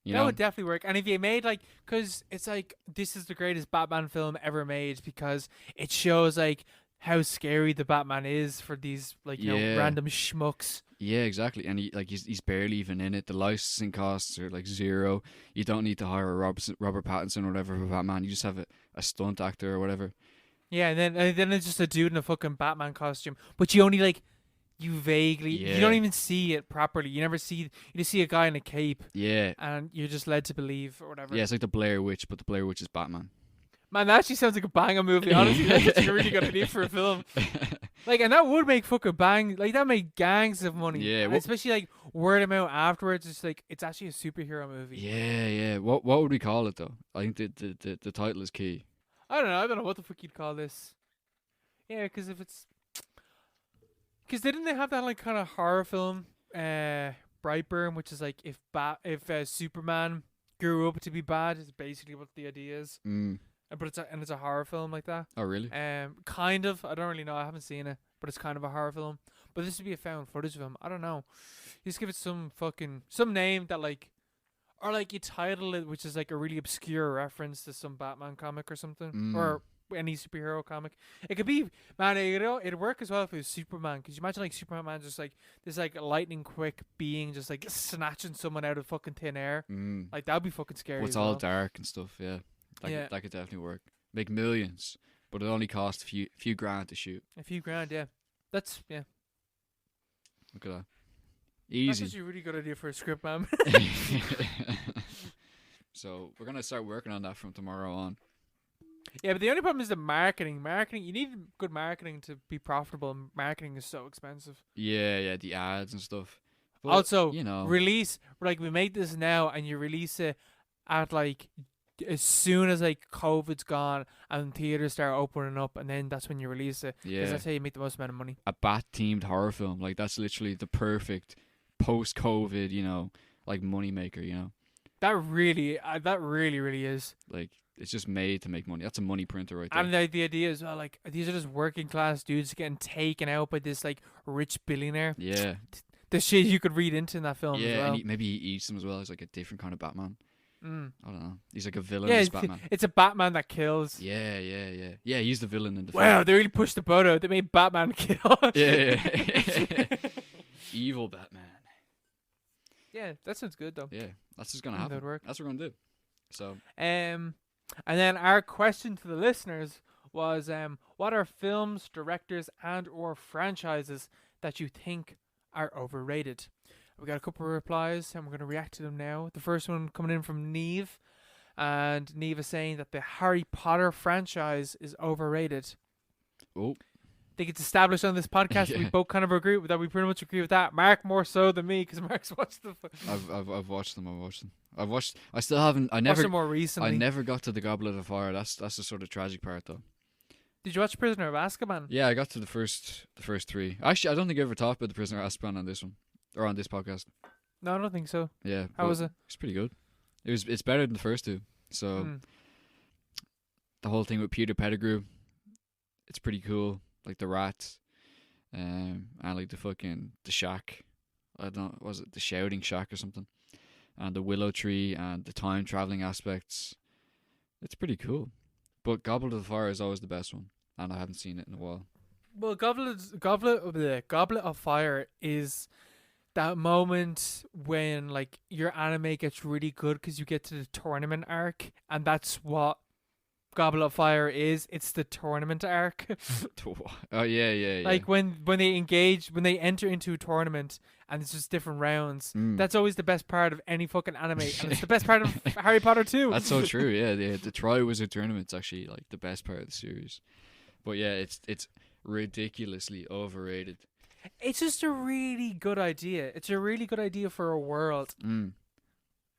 That would definitely work. And if you made like, because it's like, this is the greatest Batman film ever made because it shows like how scary the Batman is for these like you know random schmucks. Yeah, exactly. And he's barely even in it. The licensing costs are like zero. You don't need to hire a Robert Pattinson or whatever for Batman. You just have a stunt actor or whatever. Yeah, and then it's just a dude in a fucking Batman costume. But you only like you don't even see it properly. You just see a guy in a cape. Yeah. And you're just led to believe or whatever. Yeah, it's like the Blair Witch, but the Blair Witch is Batman. Man, that actually sounds like a banger movie. Honestly, that's a really good idea for a film. Like, and that would make fucking bang. Like, that make gangs of money. Yeah, especially like word of mouth afterwards. It's like it's actually a superhero movie. Yeah. What would we call it though? I think the title is key. I don't know what the fuck you'd call this. Yeah, because didn't they have that like kind of horror film, Brightburn, which is like if Superman grew up to be bad, is basically what the idea is. But it's a horror film like that. Oh really? Kind of. I don't really know. I haven't seen it, but it's kind of a horror film. But this would be a found footage film. I don't know. You just give it some name that like, or like you title it, which is like a really obscure reference to some Batman comic or something, or any superhero comic. It could be, man. It'd work as well if it was Superman. Because you imagine like Superman just like this like lightning quick being just like snatching someone out of fucking thin air. Like that'd be fucking scary. It's all dark and stuff. Yeah. That could definitely work. Make millions, but it only cost a few grand to shoot. A few grand, yeah. That's Look at that. Easy. That's actually a really good idea for a script, man. So we're gonna start working on that from tomorrow on. Yeah, but the only problem is the marketing. You need good marketing to be profitable. And marketing is so expensive. Yeah, the ads and stuff. But, also, release like we make this now, and you release it at like as soon as like COVID's gone and theaters start opening up, and then that's when you release it. Yeah, because that's how you make the most amount of money. A bat-themed horror film, like that's literally the perfect post-COVID, like money maker. That really is. Like it's just made to make money. That's a money printer right there. And the idea is well, like these are just working class dudes getting taken out by this like rich billionaire. Yeah, the shit you could read into in that film. Yeah, as well. And maybe he eats them as well. It's like a different kind of Batman. I don't know. He's like a villain. Yeah, Batman. It's a Batman that kills. Yeah. He's the villain in the film. Wow, they really pushed the boat out. They made Batman kill. Yeah. Evil Batman. Yeah, that sounds good though. Yeah, that's just gonna happen. That'd work. That's what we're gonna do. So. And then our question to the listeners was, what are films, directors, and/or franchises that you think are overrated? We got a couple of replies, and we're going to react to them now. The first one coming in from Neve, and Neve is saying that the Harry Potter franchise is overrated. Oh. I think it's established on this podcast that we both kind of agree with that. We pretty much agree with that. Mark more so than me, because Mark's watched them. I've watched them. I still haven't. I never. Watched them more recently. I never got to the Goblet of Fire. That's the sort of tragic part, though. Did you watch Prisoner of Azkaban? Yeah, I got to the first three. Actually, I don't think I ever talked about the Prisoner of Azkaban on this one. Or on this podcast. No, I don't think so. Yeah. How was it? It's pretty good. It's better than the first two. So the whole thing with Peter Pettigrew, it's pretty cool. Like the rats. and like the shack. I don't know, was it the shouting shack or something? And the willow tree and the time traveling aspects. It's pretty cool. But Goblet of Fire is always the best one, and I haven't seen it in a while. Well, Goblet of Fire is that moment when like your anime gets really good because you get to the tournament arc, and that's what Goblet of Fire is. It's the tournament arc. Oh yeah. Like when they enter into a tournament and it's just different rounds. Mm. That's always the best part of any fucking anime, and it's the best part of Harry Potter too. That's so true. Yeah, the Triwizard Tournament's actually like the best part of the series. But yeah, it's ridiculously overrated. It's just a really good idea. It's a really good idea for a world. Mm.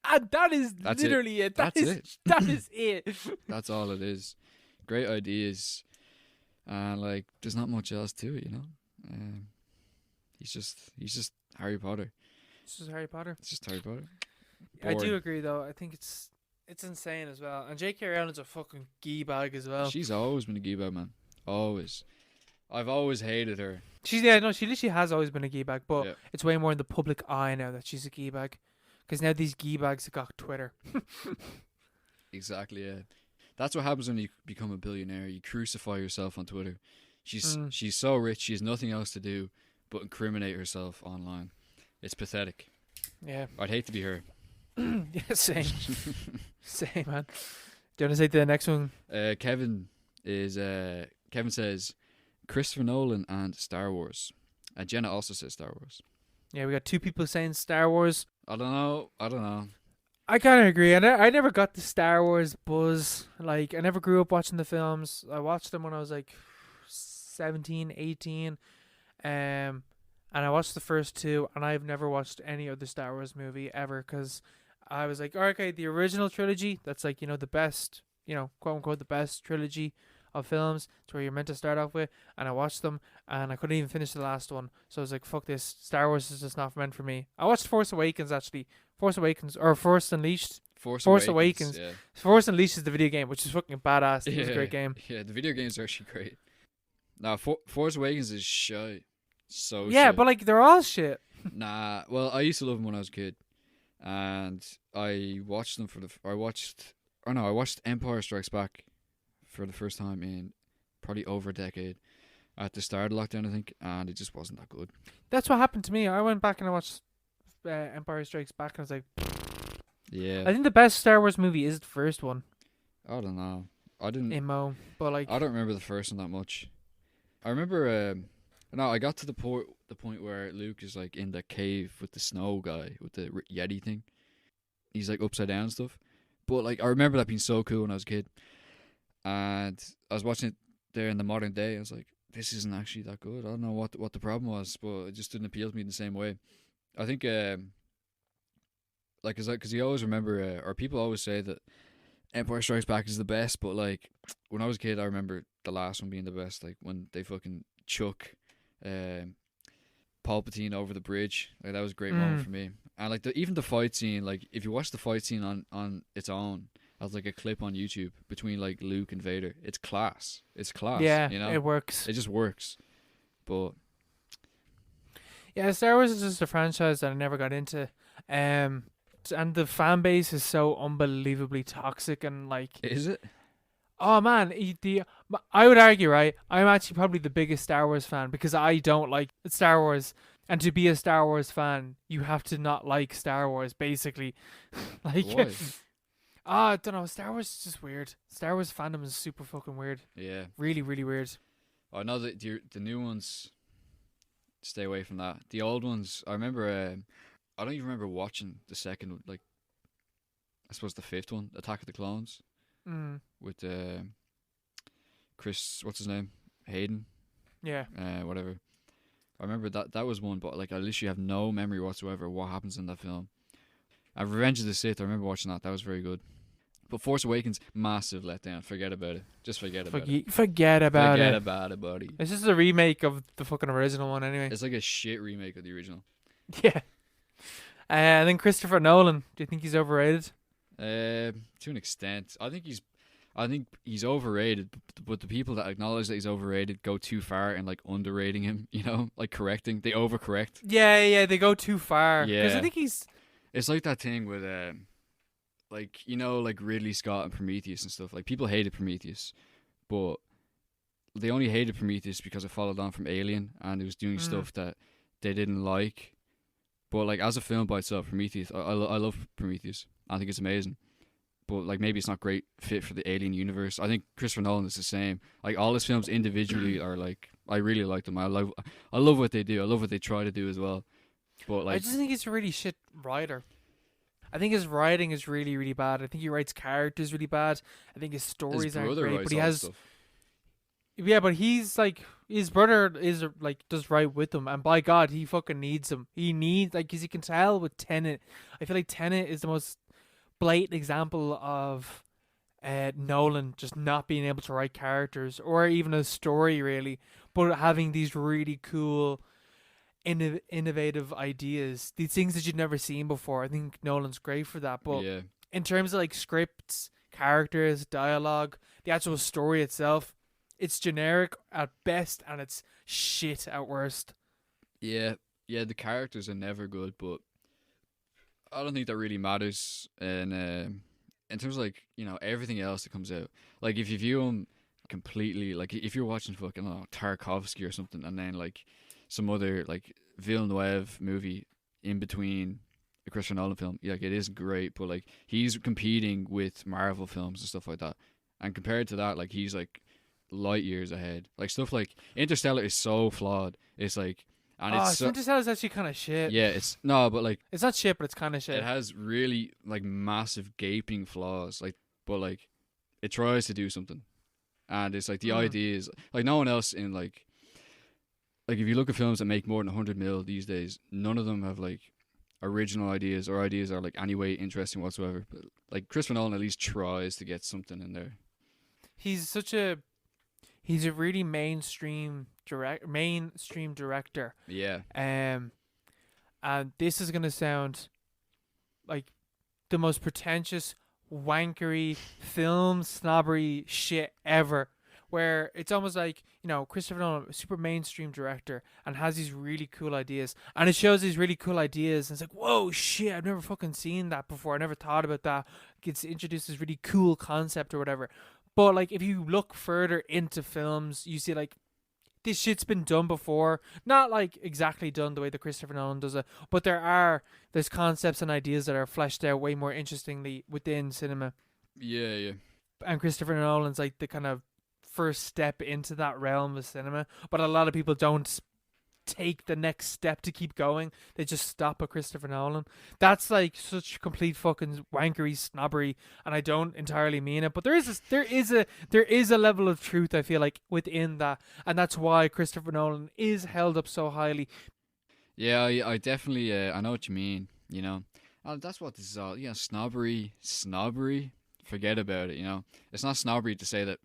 And that's literally it. That is it. That's all it is. Great ideas. And like there's not much else to it, you know? He's just Harry Potter. It's just Harry Potter. It's just Harry Potter. I do agree though. I think it's insane as well. And J.K. Rowling's a fucking gee bag as well. She's always been a gee bag, man. Always. I've always hated her. She literally has always been a gee bag, but Yeah. it's way more in the public eye now that she's a gee bag. Because now these gee bags have got Twitter. Exactly, yeah. That's what happens when you become a billionaire. You crucify yourself on Twitter. She's so rich, she has nothing else to do but incriminate herself online. It's pathetic. Yeah. I'd hate to be her. Yeah, same. Same, man. Do you want to say the next one? Kevin says Christopher Nolan and Star Wars. Jenna also says Star Wars. Yeah, we got two people saying Star Wars. I don't know. I kind of agree. I never got the Star Wars buzz. Like, I never grew up watching the films. I watched them when I was like 17, 18. And I watched the first two, and I've never watched any other Star Wars movie ever because I was like, okay, the original trilogy, that's like, the best, quote unquote, the best trilogy of films. It's where you're meant to start off with. And I watched them, and I couldn't even finish the last one. So I was like, fuck this. Star Wars is just not meant for me. I watched Force Awakens, actually. Force Unleashed. Force Awakens. Yeah. Force Unleashed is the video game, which is fucking badass. It was a great game. Yeah, the video games are actually great. Now, Force Awakens is shit. So yeah, shit. but like they're all shit. Nah, well, I used to love them when I was a kid, and I watched them I watched Empire Strikes Back for the first time in probably over a decade at the start of lockdown, I think, and it just wasn't that good. That's what happened to me. I went back and I watched Empire Strikes Back, and I was like, yeah. I think the best Star Wars movie is the first one. I don't know. I didn't. But like, I don't remember the first one that much. I remember. No, I got to the point where Luke is like in the cave with the snow guy with the Yeti thing. He's like upside down and stuff. But like I remember that being so cool when I was a kid. And I was watching it there in the modern day. I was like, this isn't actually that good. I don't know what the problem was, but it just didn't appeal to me in the same way. I think like because you always remember or people always say that Empire Strikes Back is the best, but like when I was a kid I remember the last one being the best, like when they fucking chuck Palpatine over the bridge. Like that was a great moment for me. And like even the fight scene, like if you watch the fight scene on its own as like a clip on YouTube between like Luke and Vader, it's class. Yeah, you know? it works. It just works. But yeah, Star Wars is just a franchise that I never got into. And the fan base is so unbelievably toxic and like. Is it? Oh man, I would argue, right? I'm actually probably the biggest Star Wars fan because I don't like Star Wars, and to be a Star Wars fan, you have to not like Star Wars, basically. Like, why? I don't know. Star Wars is just weird. Star Wars fandom is super fucking weird. Yeah, really, really weird. I know that the new ones. Stay away from that. The old ones, I remember. I don't even remember watching the second, like, I suppose the fifth one, Attack of the Clones. With Chris, what's his name? Hayden. Yeah. Whatever. I remember that was one, but like I literally have no memory whatsoever of what happens in that film. And Revenge of the Sith, I remember watching that. That was very good. But Force Awakens, massive letdown. Forget about it. Just forget about it. Forget about it, buddy. It's just a remake of the fucking original one, anyway. It's like a shit remake of the original. Yeah. And then Christopher Nolan. Do you think he's overrated? To an extent, I think he's I think he's overrated, but the people that acknowledge that he's overrated go too far in like underrating him. You know, like correcting. They overcorrect. Yeah, they go too far. Because I Yeah, think he's. it's like that thing with like you know, like Ridley Scott and Prometheus and stuff. Like people hated Prometheus, but they only hated Prometheus because it followed on from Alien and it was doing stuff that they didn't like. But like as a film by itself, Prometheus, I love Prometheus. I think it's amazing. But like maybe it's not great fit for the Alien universe. I think Christopher Nolan is the same. Like all his films individually are like I really like them. I love what they do. I love what they try to do as well. But like I just think he's a really shit writer. I think his writing is really, really bad. I think he writes characters really bad. I think his stories aren't great. But he has stuff. Yeah, but he's like his brother is like does write with him, and by God, he fucking needs him. He needs like because you can tell with Tenet. I feel like Tenet is the most blatant example of Nolan just not being able to write characters or even a story really, but having these really cool, innovative ideas, these things that you'd never seen before. I think Nolan's great for that. But Yeah. in terms of like scripts, characters, dialogue, the actual story itself, it's generic at best and it's shit at worst. Yeah, the characters are never good, but I don't think that really matters in terms of like, you know, everything else that comes out. Like if you view them completely, like if you're watching fucking, I don't know, Tarkovsky or something, and then like some other like Villeneuve movie in between a Christopher Nolan film, like it is great, but like he's competing with Marvel films and stuff like that. And compared to that, like he's like light years ahead. Like stuff like Interstellar is so flawed. It's like, and it's so, Interstellar's actually kind of shit. yeah, it's no, but like it's not shit, but it's kind of shit. It has really like massive gaping flaws, like, but like it tries to do something, and it's like the idea is like no one else in like if you look at films that make more than 100 mil these days, none of them have like original ideas or ideas that are like anyway interesting whatsoever. But like Christopher Nolan at least tries to get something in there. He's a really mainstream director. Yeah. And this is gonna sound like the most pretentious, wankery, film snobbery shit ever. Where it's almost like, you know, Christopher Nolan, a super mainstream director, and has these really cool ideas, and it shows these really cool ideas, and it's like, whoa, shit, I've never fucking seen that before. I never thought about that. Gets introduced this really cool concept or whatever. But like, if you look further into films, you see like this shit's been done before. Not like exactly done the way that Christopher Nolan does it, but there's concepts and ideas that are fleshed out way more interestingly within cinema. Yeah. And Christopher Nolan's like the kind of first step into that realm of cinema, but a lot of people don't take the next step to keep going. They just stop at Christopher Nolan. That's like such complete fucking wankery snobbery, and I don't entirely mean it, but there is a level of truth, I feel like, within that, and that's why Christopher Nolan is held up so highly. Yeah, I definitely I know what you mean, you know. That's what this is all. Yeah, snobbery. Forget about it, you know. It's not snobbery to say that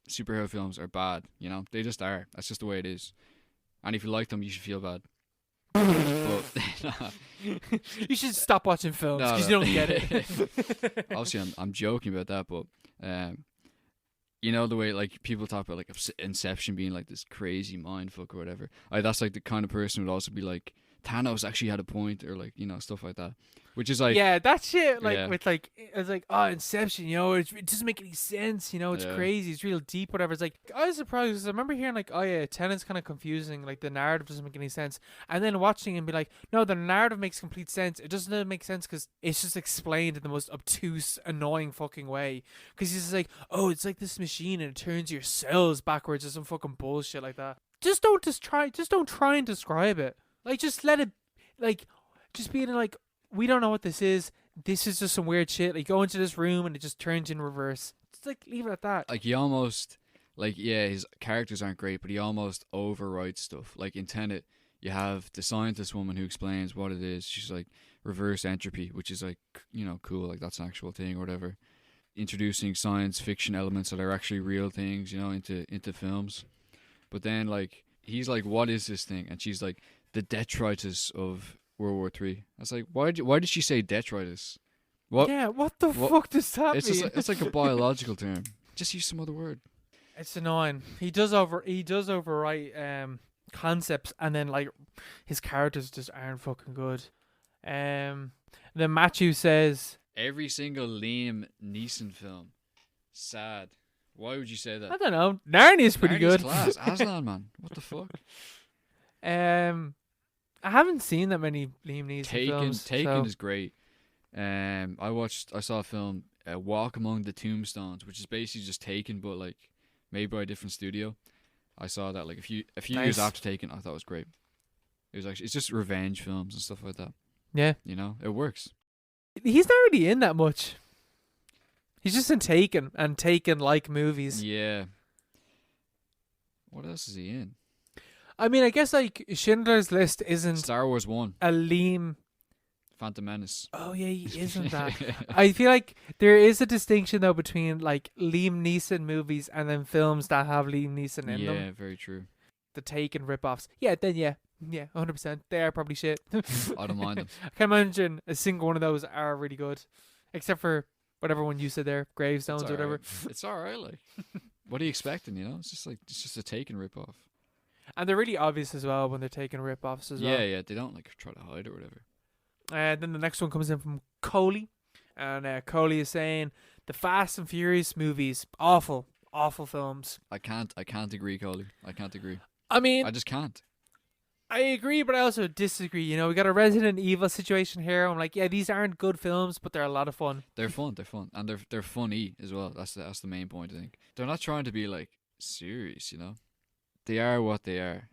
superhero films are bad, you know. They just are. That's just the way it is. And if you like them, you should feel bad. But you should stop watching films because you don't get it. Obviously, I'm joking about that, but you know the way like people talk about like Inception being like this crazy mindfuck or whatever. That's like the kind of person who would also be like Thanos actually had a point, or like, you know, stuff like that. Which is like, yeah, that shit, like, with like, it's like, oh, Inception, you know, it doesn't make any sense, you know, it's crazy, it's real deep, whatever. It's like, I was surprised because I remember hearing like, oh yeah, Tenet's kind of confusing, like the narrative doesn't make any sense, and then watching and be like, no, the narrative makes complete sense. It doesn't make sense because it's just explained in the most obtuse, annoying fucking way. Because he's just like, oh, it's like this machine and it turns your cells backwards or some fucking bullshit like that. Just don't try and describe it. Like, just let it, like, just being like, we don't know what this is. This is just some weird shit. Like, go into this room and it just turns in reverse. Just like leave it at that. Like, he almost, like, yeah, his characters aren't great, but he almost overwrites stuff. Like in Tenet, you have the scientist woman who explains what it is. She's like reverse entropy, which is like, you know, cool. Like that's an actual thing or whatever. Introducing science fiction elements that are actually real things, you know, into films. But then like he's like, what is this thing? And she's like, the detritus of World War III. I was like, why did she say detritus? What? Yeah, what the fuck does that mean? It's like a biological term. Just use some other word. It's annoying. He does overwrite concepts, and then like his characters just aren't fucking good. Then Matthew says Every single Liam Neeson film. Sad. Why would you say that? I don't know. Narnia's pretty Narnia's good. class. Aslan, man. What the fuck? I haven't seen that many Liam Neeson films. Taken is great. I saw a film, Walk Among the Tombstones, which is basically just Taken, but like made by a different studio. I saw that like a few years after Taken. I thought it was great. It's just revenge films and stuff like that. Yeah, you know, it works. He's not really in that much. He's just in Taken and Taken-like movies. Yeah. What else is he in? I mean, I guess like Schindler's List isn't Star Wars 1. a Liam. Phantom Menace. Oh yeah, he isn't that. I feel like there is a distinction though between like Liam Neeson movies and then films that have Liam Neeson in them. Yeah, very true. The Taken rip-offs. Yeah, 100%. They are probably shit. I don't mind them. I can't imagine a single one of those are really good, except for whatever one you said there, Gravestones or whatever. It's alright, like. What are you expecting? You know, it's just a Taken rip-off. And they're really obvious as well when they're taking rip-offs as well. Yeah, they don't like try to hide or whatever. And then the next one comes in from Coley, and Coley is saying the Fast and Furious movies, awful films. I can't agree, Coley. I can't agree. I mean, I just can't. I agree, but I also disagree. You know, we got a Resident Evil situation here. I'm like, yeah, these aren't good films, but they're a lot of fun. They're fun, and they're funny as well. That's the main point, I think. They're not trying to be like serious, you know. They are what they are.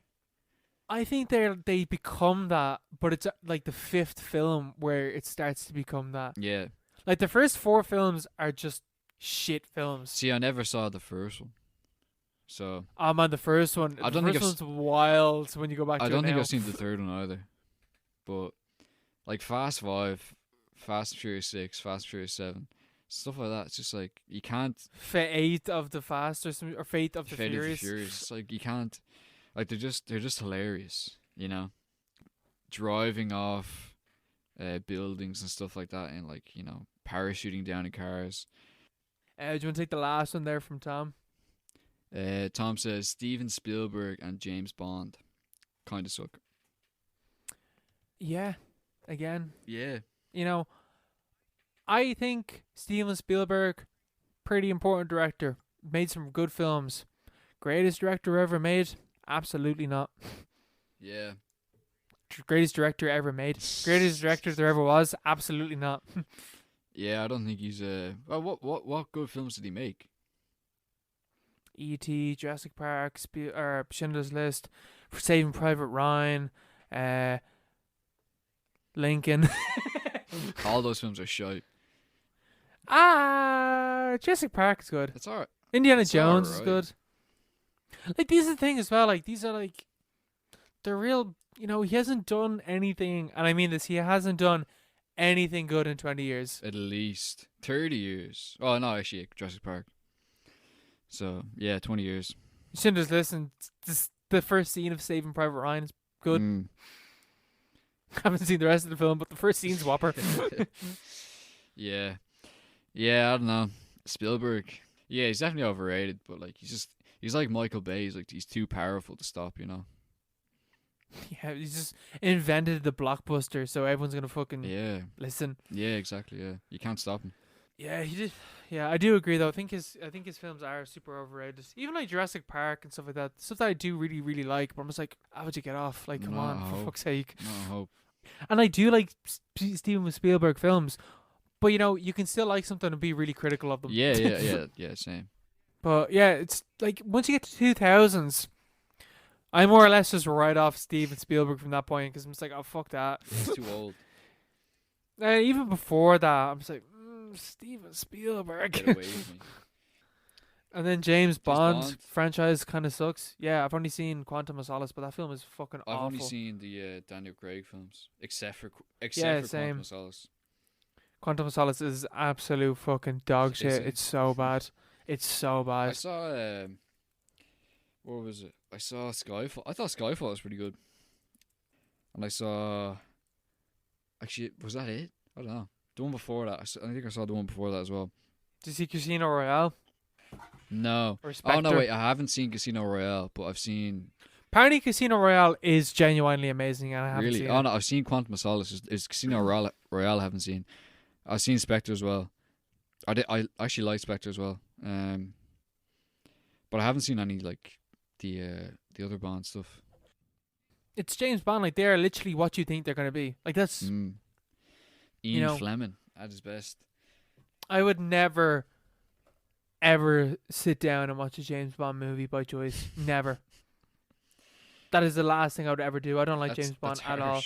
I think they become that, but it's like the fifth film where it starts to become that. Yeah. Like the first four films are just shit films. See, I never saw the first one, so I'm on the first one. I don't the think first one's wild when you go back to it. I don't think now. I've seen the third one either. But like Fast 5, Fast and Furious 6, Fast and Furious 7, stuff like that. It's just like you can't. Fate of the Fast or something, or Fate of the Fate Furious. Of the Furious. It's like you can't. Like they're just hilarious, you know, driving off buildings and stuff like that, and like, you know, parachuting down in cars. Do you want to take the last one there from Tom? Tom says Steven Spielberg and James Bond kind of suck. Yeah, again. Yeah. You know, I think Steven Spielberg, pretty important director, made some good films. Greatest director ever made? Absolutely not. Yeah. Greatest director ever made? Greatest director there ever was? Absolutely not. Yeah, I don't think he's well, what good films did he make? E.T., Jurassic Park, Schindler's List, Saving Private Ryan, Lincoln. All those films are shite. Jurassic Park is good. It's alright. Indiana Jones is good. Like, these are the thing as well. Like, these are like, they're real. You know, he hasn't done anything, and I mean this. He hasn't done anything good in 20 years. At least 30 years. Oh no, actually, Jurassic Park. So yeah, 20 years. Schindler's List and the first scene of Saving Private Ryan is good. Haven't seen the rest of the film, but the first scene's whopper. Yeah, I don't know. Spielberg. Yeah, he's definitely overrated, but like he's like Michael Bay. He's too powerful to stop, you know. Yeah, he's just invented the blockbuster, so everyone's gonna fucking listen. Yeah, exactly. Yeah, you can't stop him. Yeah, he did. Yeah, I do agree though. I think his films are super overrated. Even like Jurassic Park and stuff like that. Stuff that I do really, really like. But I'm just like, how would you get off? Like, come on, for fuck's sake. No hope. And I do like Steven Spielberg films, but you know, you can still like something and be really critical of them. Yeah, same. But yeah, it's like once you get to 2000s, I more or less just write off Steven Spielberg from that point because I'm just like, oh fuck that. He's too old. Even before that, I'm just like, Steven Spielberg. Get away from me. And then James Bond franchise kind of sucks. Yeah, I've only seen Quantum of Solace, but that film is fucking awful. I've only seen the Daniel Craig films, except for same. Quantum of Solace. Quantum of Solace is absolute fucking dog shit. It's so bad. It's so bad. I saw what was it? I saw Skyfall. I thought Skyfall was pretty good. And I saw, actually, was that it? I don't know. The one before that. I think I saw the one before that as well. Did you see Casino Royale? No. Or Spectre? Oh no, wait, I haven't seen Casino Royale, but I've seen. Apparently, Casino Royale is genuinely amazing, and I haven't Really? seen Oh it. no, I've seen Quantum of Solace. Is Casino Royale I haven't seen. I've seen Spectre as well. I actually like Spectre as well. But I haven't seen any like the other Bond stuff. It's James Bond. Like, they're literally what you think they're gonna be. Like, that's Ian Fleming at his best. I would never, ever sit down and watch a James Bond movie by choice. Never. That is the last thing I would ever do. I don't like James Bond at all.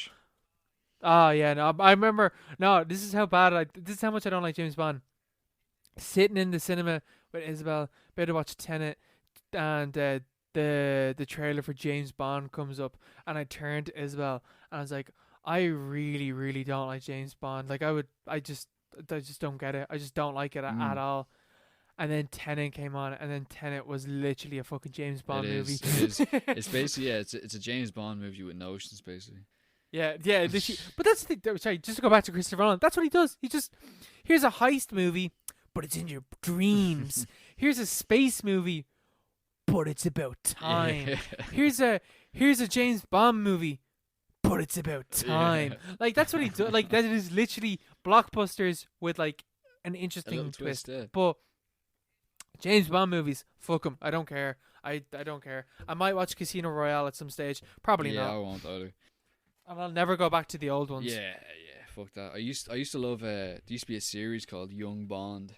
Oh yeah, no. I remember. No, this is how bad. This is how much I don't like James Bond. Sitting in the cinema with Isabel, about to watch Tenet, and the trailer for James Bond comes up, and I turned to Isabel and I was like, I really, really don't like James Bond. Like, I just don't get it. I just don't like it at all. And then Tenet came on, and then Tenet was literally a fucking James Bond movie. It is. It's basically it's a James Bond movie with notions, basically. Yeah. But that's the thing. Sorry, just to go back to Christopher Nolan. That's what he does. Here's a heist movie, but it's in your dreams. Here's a space movie, but it's about time. Yeah. Here's a James Bond movie, but it's about time. Yeah. Like, that's what he does. Like, that is literally blockbusters with like an interesting twist. But James Bond movies, fuck them. I don't care. I don't care. I might watch Casino Royale at some stage. Probably not. Yeah, I won't either. And I'll never go back to the old ones. Yeah, fuck that. I used to love. There used to be a series called Young Bond,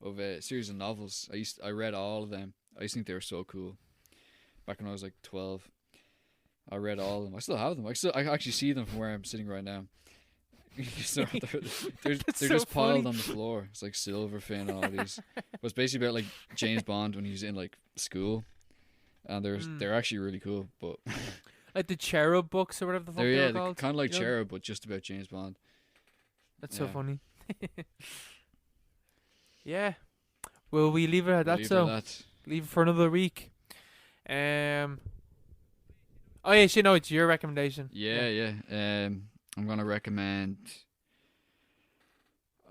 of a series of novels. I read all of them. I used to think they were so cool. Back when I was like 12, I read all of them. I still have them. I actually see them from where I'm sitting right now. So they're just piled on the floor. It's like Silverfin and all these. But it's basically about like James Bond when he was in like school, and they're actually really cool. But like the Cherub books or whatever the fuck they're called. Kind of like Cherub, but just about James Bond. That's so funny. Yeah. Will we leave it at that? Leave it for another week. Oh yeah, it's your recommendation. Yeah. I'm gonna recommend.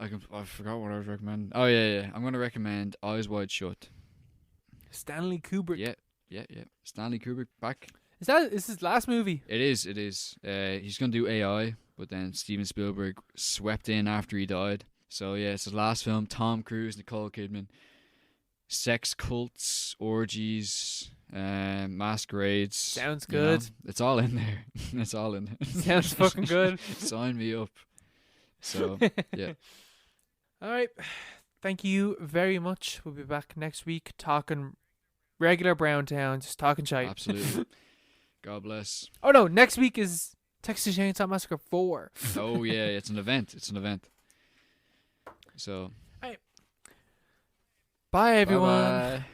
I forgot what I was recommending. Oh yeah. I'm gonna recommend Eyes Wide Shut. Stanley Kubrick. Yeah. Stanley Kubrick back. Is his last movie? It is. He's gonna do AI, but then Steven Spielberg swept in after he died. So yeah, it's his last film. Tom Cruise, Nicole Kidman. Sex cults, orgies, masquerades. Sounds good. It's all in there. It's all in there. Sounds fucking good. Sign me up. So, yeah. All right. Thank you very much. We'll be back next week talking regular Brown Town, just talking shite. Absolutely. God bless. Oh, no. Next week is Texas Chainsaw Massacre 4. Oh, yeah. It's an event. So... Bye, everyone. Bye-bye.